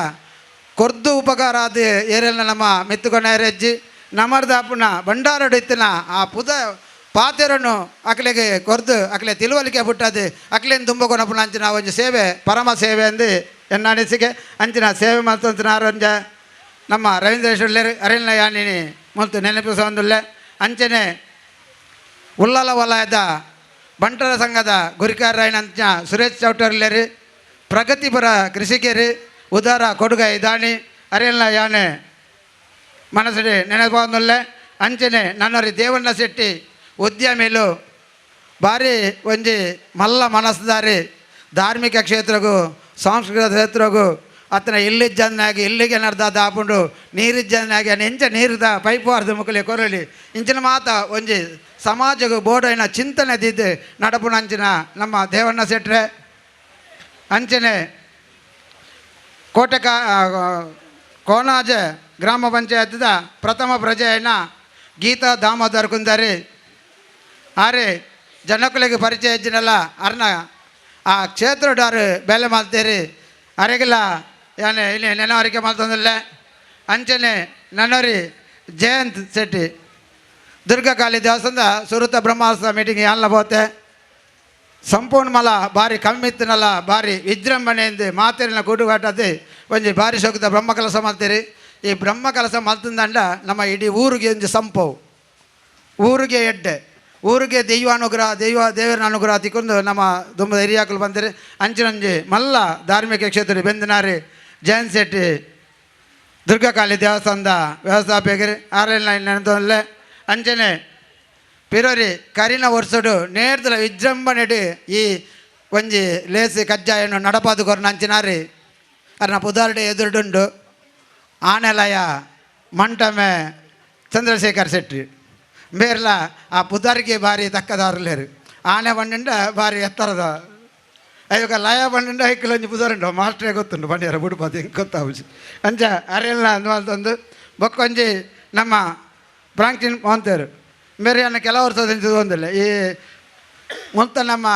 ಕೊರ್ದು ಉಪಕಾರ ಅದು ಏರೆಲ್ಲ ನಮ್ಮ ಮೆತ್ತುಕೊಂಡ ಹೆಜ್ಜಿ ನಮರ್ದಾಪುನ ಬಂಡಾರಡು ಇತ್ತಿನ ಆ ಪುದ ಪಾತೆರನ್ನು ಅಕ್ಲೆಗೆ ಕೊರ್ದು ಅಕ್ಲೆ ತಿಳುವಳಿಕೆ ಬಿಟ್ಟದು ಅಕ್ಲೇನು ತುಂಬ ಕೊನಪುನ ಅಂಚಿನ ಒಂಜಿ ಸೇವೆ ಪರಮ ಸೇವೆ ಅಂದು ಎನ್ನ ಅನಿಸಿಕೆ ಅಂಚಿನ ಸೇವೆ ಮಲ್ತೊಂದಿನಾರೊಂಜ ನಮ್ಮ ರವೀಂದ್ರೇಶ್ವರ್ಲೇರು ಅರಿಲ್ನ ಯಾನಿನಿ ಮತ್ತು ನೆನಪಿಸೊಂದುಲ್ಲೆ ಅಂಚನೆ ಉಳ್ಳಾಲ ವಲಯದ ಬಂಟರ ಸಂಘದ ಗುರಿಕಾರಯ್ಯನಂಚ ಸುರೇಶ್ ಚೌಟರ್ಲೇರು ಪ್ರಗತಿಪರ ಕೃಷಿಕರು ಉದಾರ ಕೊಡುಗೆ ಇದಾಣಿ ಅರಿಲ್ನ ಯಾನೆ ಮನಸ್ಸಿಗೆ ನೆನಪೊಂದುಲ್ಲೆ ಅಂಚನೆ ನನ್ನರಿ ದೇವಣ್ಣ ಶೆಟ್ಟಿ ಉದ್ಯಮಿಲು ಭಾರಿ ಒಂಜಿ ಮಲ್ಲ ಮನಸ್ಸುದಾರಿ ಧಾರ್ಮಿಕ ಕ್ಷೇತ್ರಗೂ ಸಾಂಸ್ಕೃತಿಕ ಕ್ಷೇತ್ರಗೂ ಅತನ ಇಲ್ಲಿಜ್ಜನ್ನಾಗಿ ಇಲ್ಲಿಗೆ ನಡೆದಾದ ಆಪುಂಡು ನೀರಿಜ್ಜನ್ನಾಗಿ ಎಂಚ ನೀರಿದ ಪೈಪುವಾರ್ದು ಮುಕ್ಕಲಿ ಕೊರಲಿ ಇಂಚಿನ ಮಾತ ಒಂಜಿ ಸಮಾಜಗೂ ಬೋಡೈನ ಚಿಂತನೆ ದಿದ್ದು ನಡಪುಣ ಅಂಚಿನ ನಮ್ಮ ದೇವಣ್ಣ ಶೆಟ್ರೆ ಅಂಚನೆ ಕೋನಾಜ ಗ್ರಾಮ ಪಂಚಾಯತ್ದ ಪ್ರಥಮ ಪ್ರಜೆಯನ್ನ ಗೀತಾ ದಾಮೋದರ್ ಕುಂದರಿ ಆರೆ ಜನಕ್ಕಳಿಗೆ ಪರಿಚಯ ಇಜ್ಜಿನಲ್ಲ ಅರ್ನ ಆ ಕ್ಷೇತ್ರದಾರು ಬೆಲೆ ಮಾಡ್ತೀರಿ ಅರೆಗಿಲ್ಲ ಯಾನೆ ಇಲ್ಲಿ ನೆನವರಿಕೆ ಮಾಡ್ತಂದಿಲ್ಲ ಅಂಚನೆ ನನ್ನೋರಿ ಜಯಂತ್ ಶೆಟ್ಟಿ ದುರ್ಗಾಕಾಳಿ ದೇವಸ್ಥಾನದ ಸುರುತ ಬ್ರಹ್ಮಾಸ್ತ್ರ ಮೀಟಿಂಗ್ ಎಲ್ಲ ಹೋತೆ ಸಂಪೂರ್ಣ ಮಲ ಭಾರಿ ಕಮ್ಮಿತ್ತನಲ್ಲ ಭಾರಿ ವಿಜೃಂಭಣೆಯಿಂದ ಮಾತೇರಿನ ಕೂಡುಗಾಟದ್ದು ಒಂಜಿ ಭಾರಿ ಶೋಕದ ಬ್ರಹ್ಮ ಕೆಲಸ ಮಾಡ್ತೀರಿ ಈ ಬ್ರಹ್ಮ ಕೆಲಸ ಮಾಡ್ತಂದಂಡ ನಮ್ಮ ಇಡೀ ಊರಿಗೆ ಒಂಜಿ ಸಂಪವು ಊರಿಗೆ ಎಡ್ಡೆ ಊರಿಗೆ ದೈವಾನುಗ್ರಹ ದೇವರ ಅನುಗ್ರಹ ತಿಕ್ಕೊಂಡು ನಮ್ಮ ದುಂಬದ ಹಿರಿಯಾಕಲು ಬಂದಿರಿ ಅಂಚಿನಂಜಿ ಮಲ್ಲ ಧಾರ್ಮಿಕ ಕ್ಷೇತ್ರ ಬೆಂದನಾರಿ ಜಯಂತ್ ಶೆಟ್ಟಿ ದುರ್ಗಾಕಾಳಿ ದೇವಸ್ಥಾನದ ವ್ಯವಸ್ಥಾಪಕರು ಆರೆಲ್ಲ ನೆನೆದಲ್ಲೇ ಅಂಚನೆ ಪಿರೋರಿ ಕರಿನ ವರ್ಷಡು ನೇರ್ದಲ ವಿಜೃಂಭಣೆಡು ಈ ಒಂಜಿ ಲೇಸಿ ಕಜ್ಜಾಯನ್ನು ನಡಪಾದು ಕೊರನ ಅಂಚಿನಾರಿ ಅರ್ನ ಪುದಾರ್ಡೆ ಎದುರುಡುಂಡು ಆನೆಲಯ ಮಂಟಮೆ ಚಂದ್ರಶೇಖರ್ ಶೆಟ್ಟಿ ಬೇರ್ಲ ಆ ಪುದಾರಿಗೆ ಭಾರಿ ತಕ್ಕದಾರಲೇರು ಆನೆ ಬಂಡಿಂಡ ಭಾರಿ ಎತ್ತರದ ಅಯ್ಯೋ ಲಯ ಬಂಡಿಂಡ ಐಕ್ಕಿಲೊಂಜಿ ಪುದಾರುಂಡು ಮಾಸ್ಟ್ರೇ ಗೊತ್ತುಂಡು ಬಂಡಿಯಾರ ಬುಡುಪಾತಿ ಹಿಂಗೆ ಗೊತ್ತಾವುಜಿ ಅಂಚ ಅರೆಲ್ಲ ಅಂದು ಬೊಕ್ಕೊಂಜಿ ನಮ್ಮ ಬ್ರಾಂಕಿನ್ ಮಾಂತೇರು ಬೇರೆ ಅನ್ನ ಕೆಲ ವರ್ಷದಿಂದ ಒಂದಿಲ್ಲ ಈ ಮೊತ್ತ ನಮ್ಮ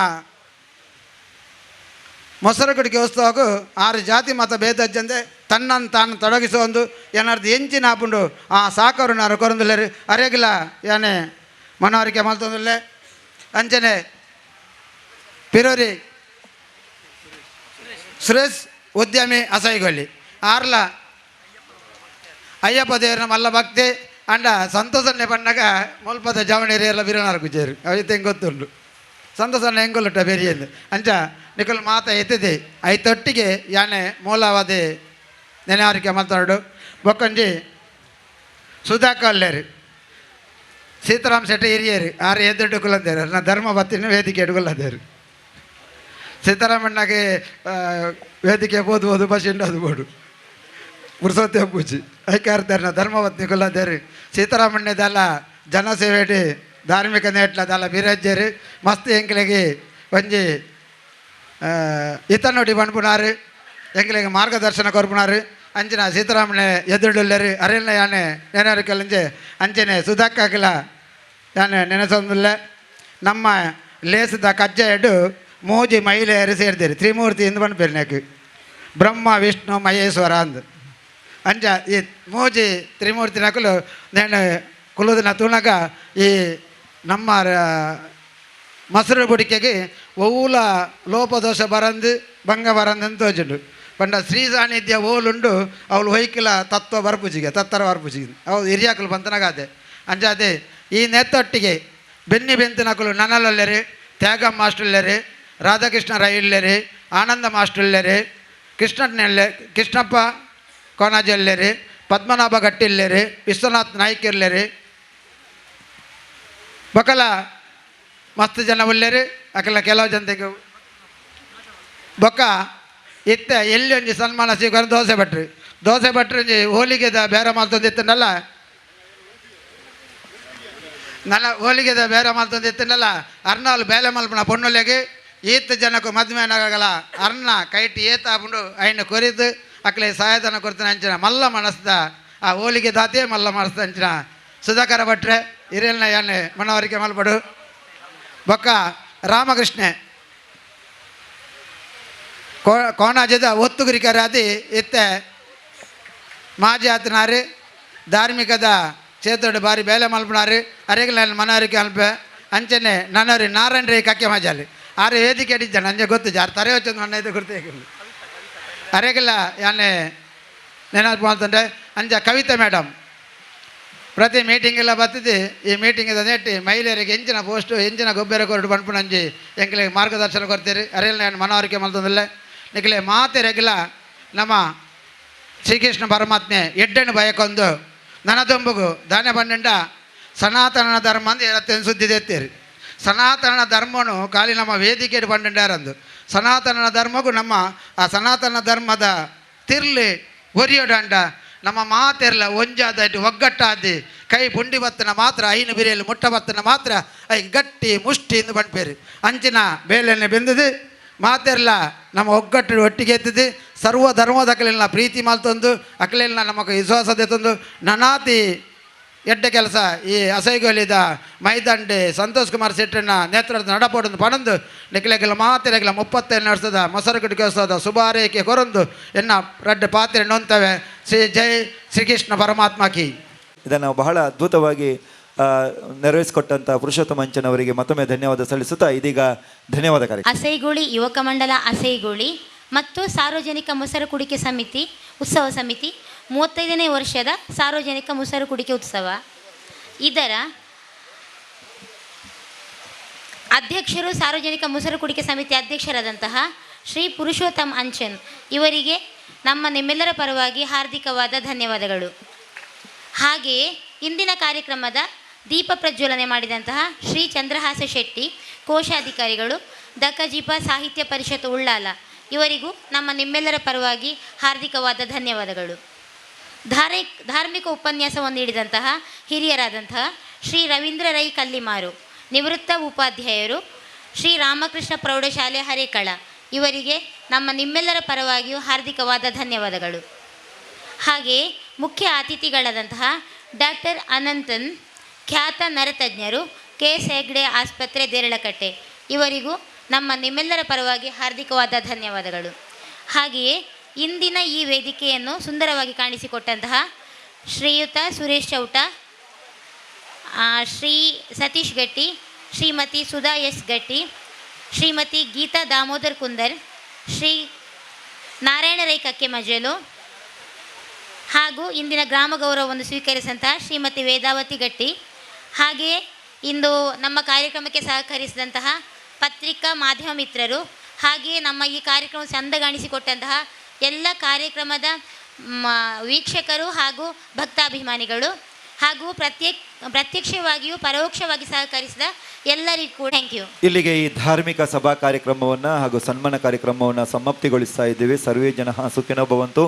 ಮೊಸರುಗುಡಿಗೆ ಉತ್ಸವಕ್ಕೂ 6 ಜಾತಿ ಮತ ಭೇದಜ್ಜಂದೆ ತನ್ನನ್ನು ತಾನು ತೊಡಗಿಸೊಂದು ಏನಾರ್ದು ಎಂಚಿನ ಹಾಪುಂಡು ಆ ಸಾಕರು ನಾರು ಕೊರಂದಿಲ್ಲರು ಅರೆಗಿಲ್ಲ ಯಾನೆ ಮನವರಿಕೆ ಮಲ್ತೊಂದಿಲ್ಲ ಅಂಚನೆ ಪಿರೋರಿ ಸುರೇಶ್ ಉದ್ಯಮಿ ಅಸೈಗೊಳ್ಳಿ ಆರ್ಲ ಅಯ್ಯಪ್ಪ ದೇವರ ಮಲ್ಲ ಭಕ್ತಿ ಅಂಡ ಸಂತೋಷನೆ ಪಂಡಗ ಮುಲ್ಪದ ಜವಣೇರಿ ಎಲ್ಲ ಬಿರನಾರು ಕುಜೇರು ಅವತ್ತು ಹೆಂಗೆ ಗೊತ್ತುಂಡು ಸಂತೋಷನ ಹೆಂಗೊಲ್ಲುಟ ಬೇರಿಯಲ್ಲಿ ಅಂಚ ನಿಕಲ್ ಮಾತ ಎತ್ತಿದೆ ಐತೊಟ್ಟಿಗೆ ಯಾನೆ ಮೂಲವಾದಿ ನೆನವರಿಕೆ ಮಾತಾಡು ಬೊಕ್ಕಂಜಿ ಸುಧಾಕಲ್ಲೇರು ಸೀತಾರಾಮ್ ಶೆಟ್ಟಿ ಹಿರಿಯರು 6 ಎದ್ದುಡುಕುಲಂದೇರು ನಾ ಧರ್ಮ ಬತ್ತಿನ ವೇದಿಕೆ ಇಡುಗಲ್ಲದೇರು ಸೀತಾರಾಮಣ್ಣಗೆ ವೇದಿಕೆ ಓದು ಬಸ್ಸಿಂಡು ಅದು ಬೋಡು ಪುರುಸೋತ್ತೆ ಪೂಜಿ ಐಕಾರ್ತಾರ ಧರ್ಮವತ್ನಿ ಕೊಲ್ಲದೇರು ಸೀತಾರಾಮಣ್ಣದಲ್ಲ ಜನಸೇವೆಡಿ ಧಾರ್ಮಿಕ ನೇಟ್ಲದಲ್ಲ ಬಿರಜ್ಜರು ಮಸ್ತ್ ಎಂಕ್ಲೆಗೆ ಒಂಜಿ ಇತನೊಡಿ ಬಂಡ್ಪುನಾರು ಎಂಕ್ಲೆಗೆ ಮಾರ್ಗದರ್ಶನ ಕೊರ್ಪುನಾರು ಅಂಚಿನ ಸೀತಾರಾಮಣ್ಣ ಎದುರುಳ್ಳರು ಅರೆಲ್ಲ ಯಾನೆ ನೆನವರಿಕಲ್ಲಂಜೆ ಅಂಚನೆ ಸುಧಾಕಾಕಿಲ ಯಾನೆ ನೆನೆಸೊಂದಿಲ್ಲ ನಮ್ಮ ಲೇಸದ ಕಜ್ಜ ಎಡು ಮೂಜಿ ಮಹಿಳೆಯರು ಸೇರಿದಿರಿ ತ್ರಿಮೂರ್ತಿ ಇಂದು ಬಂದ್ಪೇರ್ನಾಕು ಬ್ರಹ್ಮ ವಿಷ್ಣು ಮಹೇಶ್ವರ ಅಂದು ಅಂಚ ಈ ಮೂಜಿ ತ್ರಿಮೂರ್ತಿ ನಕಲು ನೇನು ಕುಲುದಿನ ತುಣಗ ಈ ನಮ್ಮ ಮೊಸರು ಬುಡಿಕೆಗೆ ಒವ್ವುಲ ಲೋಪದೋಷ ಬರಂದು ಭಂಗ ಬರಂದು ಅಂತ ತೋಜುಂಡು ಪಂಡ ಶ್ರೀ ಸಾನ್ನಿಧ್ಯ ಓಲುಂಡು ಅವಳು ಹೊಯ್ಕಿಲ ತತ್ವ ಬರ್ಪುಜಿಗೆ ತತ್ತರ ಬರ್ಪುಜಿಗೆ ಅವು ಹಿರಿಯಾಕಲು ಬಂತನಾಗಾದೆ ಅಂಜಾದೆ ಈ ನೆತ್ತೊಟ್ಟಿಗೆ ಬೆನ್ನಿ ಬೆಂತಿನಕಲು ನನಲಲ್ಲರು ತ್ಯಾಗ ಮಾಸ್ಟರ್ಲೇರು ರಾಧಾಕೃಷ್ಣ ರೈಲ್ಲೇರು ಆನಂದ ಮಾಸ್ಟರ್ಲೇರು ಕೃಷ್ಣಪ್ಪ ಕೋನಾಜಲ್ಲೇರು ಪದ್ಮನಾಭ ಗಟ್ಟಿಲ್ಲೇರು ವಿಶ್ವನಾಥ್ ನಾಯ್ಕ ಇರ್ಲೇರು ಬಕಲ ಮಸ್ತ್ ಜನ ಉಳ್ಳೇರು ಅಕಲ ಕೆಲವು ಜನತೆಗೆ ಬೊಕ್ಕ ಇತ್ತ ಎಲ್ಲಿ ಒಂಜಿ ಸನ್ಮಾನ ಸಿಗೋರು ದೋಸೆ ಭಟ್ರು ಹೋಲಿಗೆದ ಬೇರೆ ಮಾಡ್ತಂದಿತ್ತನಲ್ಲ ಹೋಲಿಗೆದ ಬೇರೆ ಮಾಡ್ತಂದಿತ್ತನಲ್ಲ ಅರ್ನಾಲ್ ಬೇಲೆ ಮಲ್ಪನ ಪೊಣ್ಣುಲೆಗೆ ಈತ ಜನಕ್ಕೂ ಮದುವೆನಾಗಲ್ಲ ಅರ್ನ ಕೈಟಿ ಏತ ಹಾಕೊಂಡು ಐನ ಕೊರಿದು ಅಕ್ಲೆ ಸಹಾಯಧನ ಕೊಡ್ತಾನೆ ಅಂಚಿನ ಮಲ್ಲ ಮನಸ್ದ ಆ ಹೋಲಿಗೆ ದಾತೆ ಮಲ್ಲ ಮನಸ್ದ ಅಂಚಿನ ಸುಧಾಕರ ಭಟ್ರೆ ಹಿರಿಯಲ್ನ ಯಾನೆ ಮನವರಿಕೆ ಮಲ್ಪಡು ಬೊಕ್ಕ ರಾಮಕೃಷ್ಣ ಕೋಣಾಜದ ಒತ್ತುಗುರಿಕರಾದಿ ಇತ್ತೆ ಮಾಜಿ ಆತನಾರು ಧಾರ್ಮಿಕದ ಕ್ಷೇತ್ರದ ಬಾರಿ ಬೇಲೆ ಮಲ್ಪನಾರು ಅರೆಗಲ ಮನವರಿಕೆ ಅಲ್ಪ ಅಂಚನೆ ನನ್ನವ್ರಿ ನಾರಾಯಣ ರೈ ಕಕ್ಕೆ ಮಜಾಲಿ ಆರು ವೇದಿಕೆ ಅಡಿದ್ದ ನಂಗೆ ಗೊತ್ತು ಜಾರು ತರೆ ವಚ್ಚೊಂದು ನನ್ನ ಇದು ಗುರ್ತೇಕಿಲ್ಲ ಅರೆಗಿಲ್ಲ ಯಾನೆ ನೆನಪು ಮಾಡ್ತಂಡೆ ಅಂಚ ಕವಿತಾ ಮೇಡಮ್ ಪ್ರತಿ ಮೀಟಿಂಗೆಲ್ಲ ಬರ್ತದೆ ಈ ಮೀಟಿಂಗಿದ ನೆಟ್ಟಿ ಮಹಿಳೆಯರಿಗೆ ಎಂಚಿನ ಪೋಸ್ಟು ಎಂಚಿನ ಗೊಬ್ಬರ ಕೊರಡು ಪಂಪುನಂಜಿ ಎಂಕ್ಲಿಗೆ ಮಾರ್ಗದರ್ಶನ ಕೊಡ್ತೀರಿ ಅರೆಲ್ಲ ನಾನು ಮನವರಿಕೆ ಮಾಡ್ತಂದಿಲ್ಲ ನಿಕ್ಲೆ ಮಾತೆರೆಗಿಲ್ಲ ನಮ್ಮ ಶ್ರೀಕೃಷ್ಣ ಪರಮಾತ್ಮೆ ಎಡ್ಡನ್ನು ಬಯಕೊಂದು ನನದೊಂಬುಗು ದಾನ ಪಂಡ ಸನಾತನ ಧರ್ಮ ಅಂದು ಹೇಳತ್ತೇನು ಸುದ್ದಿ ಎತ್ತೀರಿ ಸನಾತನ ಧರ್ಮನು ಖಾಲಿ ನಮ್ಮ ವೇದಿಕೆ ಪಂಡಂಡಾರಂದು ಸನಾತನ ಧರ್ಮಗೂ ನಮ್ಮ ಆ ಸನಾತನ ಧರ್ಮದ ತಿರ್ಲಿ ಒರಿಯೋಡಂಡ ನಮ್ಮ ಮಾತೆರ್ಲ ಒಂಜಾದಟ್ಟು ಒಗ್ಗಟ್ಟಾದಿ ಕೈ ಪುಂಡಿ ಬತ್ತನ ಮಾತ್ರ ಐನು ಬಿರಿಯಲ್ಲಿ ಮುಟ್ಟ ಬತ್ತನ ಮಾತ್ರ ಐ ಗಟ್ಟಿ ಮುಷ್ಟಿ ಎಂದು ಪಂಪೇರಿ ಅಂಚಿನ ಬೇಲೆನೆ ಬೆಂದದು ಮಾತೆರ್ಲ ನಮ್ಮ ಒಗ್ಗಟ್ಟು ಒಟ್ಟಿಗೆ ಎತ್ತಿದ್ದು ಸರ್ವ ಧರ್ಮದ ಅಕಲೆಲ್ಲ ಪ್ರೀತಿ ಮಾಲ್ತೊಂದು ಅಕಲೆಲ್ಲ ನಮಗೆ ವಿಶ್ವಾಸತೆ ತಂದು ನನಾತಿ ಎಡ್ಡ ಕೆಲಸ ಈ ಅಸೈಗೊಲಿದ ಮೈದಂಡೆ ಸಂತೋಷ್ ಕುಮಾರ್ ಶೆಟ್ಟರನ್ನ ನೇತೃತ್ವದ ನಡಪೋಡನ್ನು ಪಣಂದು ನಿಖಲೆಗೆಲ್ಲ ಮಾತೆರೆಗೆಲ್ಲ 37 ವರ್ಷದ ಮೊಸರು ಕುಡಿಕೋಸ್ತದ ಶುಭಾರೈಕೆ ಕೊರೊಂದು ಎನ್ನ ರಡ್ಡ ಪಾತ್ರೆ ನೊಂತವೆ ಶ್ರೀ ಜೈ ಶ್ರೀಕೃಷ್ಣ ಪರಮಾತ್ಮಕಿ. ಇದನ್ನು ಬಹಳ ಅದ್ಭುತವಾಗಿ ನೆರವೇರಿಸಿಕೊಟ್ಟಂಥ ಪುರುಷೋತ್ತಮ ಅಂಚನವರಿಗೆ ಮತ್ತೊಮ್ಮೆ ಧನ್ಯವಾದ ಸಲ್ಲಿಸುತ್ತಾ ಇದೀಗ ಧನ್ಯವಾದ ಕಾರ್ಯಕ್ರಮ ಅಸೈಗೋಳಿ ಯುವಕ ಮಂಡಲ ಅಸೈಗೋಳಿ ಮತ್ತು ಸಾರ್ವಜನಿಕ ಮೊಸರು ಕುಡಿಕೆ ಸಮಿತಿ ಉತ್ಸವ ಸಮಿತಿ 35ನೇ ವರ್ಷದ ಸಾರ್ವಜನಿಕ ಮೊಸರು ಕುಡಿಕೆ ಉತ್ಸವ ಇದರ ಅಧ್ಯಕ್ಷರು ಸಾರ್ವಜನಿಕ ಮೊಸರು ಕುಡಿಕೆ ಸಮಿತಿ ಅಧ್ಯಕ್ಷರಾದಂತಹ ಶ್ರೀ ಪುರುಷೋತ್ತಮ್ ಅಂಚನ್ ಇವರಿಗೆ ನಿಮ್ಮೆಲ್ಲರ ಪರವಾಗಿ ಹಾರ್ದಿಕವಾದ ಧನ್ಯವಾದಗಳು. ಹಾಗೆಯೇ ಇಂದಿನ ಕಾರ್ಯಕ್ರಮದ ದೀಪ ಪ್ರಜ್ವಲನೆ ಮಾಡಿದಂತಹ ಶ್ರೀ ಚಂದ್ರಹಾಸ ಶೆಟ್ಟಿ ಕೋಶಾಧಿಕಾರಿಗಳು ದಕ್ಕಜಿಪ ಸಾಹಿತ್ಯ ಪರಿಷತ್ ಉಳ್ಳಾಲ ಇವರಿಗೂ ನಿಮ್ಮೆಲ್ಲರ ಪರವಾಗಿ ಹಾರ್ದಿಕವಾದ ಧನ್ಯವಾದಗಳು. ಧಾರ್ಮಿಕ ಉಪನ್ಯಾಸವನ್ನು ನೀಡಿದಂತಹ ಹಿರಿಯರಾದಂತಹ ಶ್ರೀ ರವೀಂದ್ರ ರೈ ಕಲ್ಲಿಮಾರು ನಿವೃತ್ತ ಉಪಾಧ್ಯಾಯರು ಶ್ರೀ ರಾಮಕೃಷ್ಣ ಪ್ರೌಢಶಾಲೆ ಹರೇಕಳ ಇವರಿಗೆ ನಿಮ್ಮೆಲ್ಲರ ಪರವಾಗಿಯೂ ಹಾರ್ದಿಕವಾದ ಧನ್ಯವಾದಗಳು. ಹಾಗೆಯೇ ಮುಖ್ಯ ಅತಿಥಿಗಳಾದಂತಹ ಡಾಕ್ಟರ್ ಅನಂತನ್ ಖ್ಯಾತ ನರತಜ್ಞರು KS ಹೆಗ್ಡೆ ಆಸ್ಪತ್ರೆ ದೇರಳಕಟ್ಟೆ ಇವರಿಗೂ ನಿಮ್ಮೆಲ್ಲರ ಪರವಾಗಿ ಹಾರ್ದಿಕವಾದ ಧನ್ಯವಾದಗಳು. ಹಾಗೆಯೇ ಇಂದಿನ ಈ ವೇದಿಕೆಯನ್ನು ಸುಂದರವಾಗಿ ಕಾಣಿಸಿಕೊಟ್ಟಂತಹ ಶ್ರೀಯುತ ಸುರೇಶ್ ಚೌಟ, ಶ್ರೀ ಸತೀಶ್ ಗಟ್ಟಿ, ಶ್ರೀಮತಿ ಸುಧಾ ಎಸ್ ಗಟ್ಟಿ, ಶ್ರೀಮತಿ ಗೀತಾ ದಾಮೋದರ್ ಕುಂದರ್, ಶ್ರೀ ನಾರಾಯಣ ರೈ ಕಕ್ಕೆ ಮಜಲು ಹಾಗೂ ಇಂದಿನ ಗ್ರಾಮ ಗೌರವವನ್ನು ಸ್ವೀಕರಿಸಿದಂತಹ ಶ್ರೀಮತಿ ವೇದಾವತಿ ಗಟ್ಟಿ, ಹಾಗೆಯೇ ಇಂದು ನಮ್ಮ ಕಾರ್ಯಕ್ರಮಕ್ಕೆ ಸಹಕರಿಸಿದಂತಹ ಪತ್ರಿಕಾ ಮಾಧ್ಯಮ ಮಿತ್ರರು, ಹಾಗೆಯೇ ನಮ್ಮ ಈ ಕಾರ್ಯಕ್ರಮ ಚಂದಗಾಣಿಸಿಕೊಟ್ಟಂತಹ ಎಲ್ಲ ಕಾರ್ಯಕ್ರಮದ ವೀಕ್ಷಕರು ಹಾಗೂ ಭಕ್ತಾಭಿಮಾನಿಗಳು ಹಾಗೂ ಪ್ರತ್ಯಕ್ಷವಾಗಿಯೂ ಪರೋಕ್ಷವಾಗಿ ಸಹಕರಿಸಿದ ಎಲ್ಲರಿಗೂ ಕೂಡ ಥ್ಯಾಂಕ್ ಯು. ಇಲ್ಲಿಗೆ ಈ ಧಾರ್ಮಿಕ ಸಭಾ ಕಾರ್ಯಕ್ರಮವನ್ನು ಹಾಗೂ ಸನ್ಮಾನ ಕಾರ್ಯಕ್ರಮವನ್ನು ಸಮಾಪ್ತಿಗೊಳಿಸ್ತಾ ಇದ್ದೀವಿ. ಸರ್ವೇ ಜನ ಸುಖಿನೋ ಭವಂತು.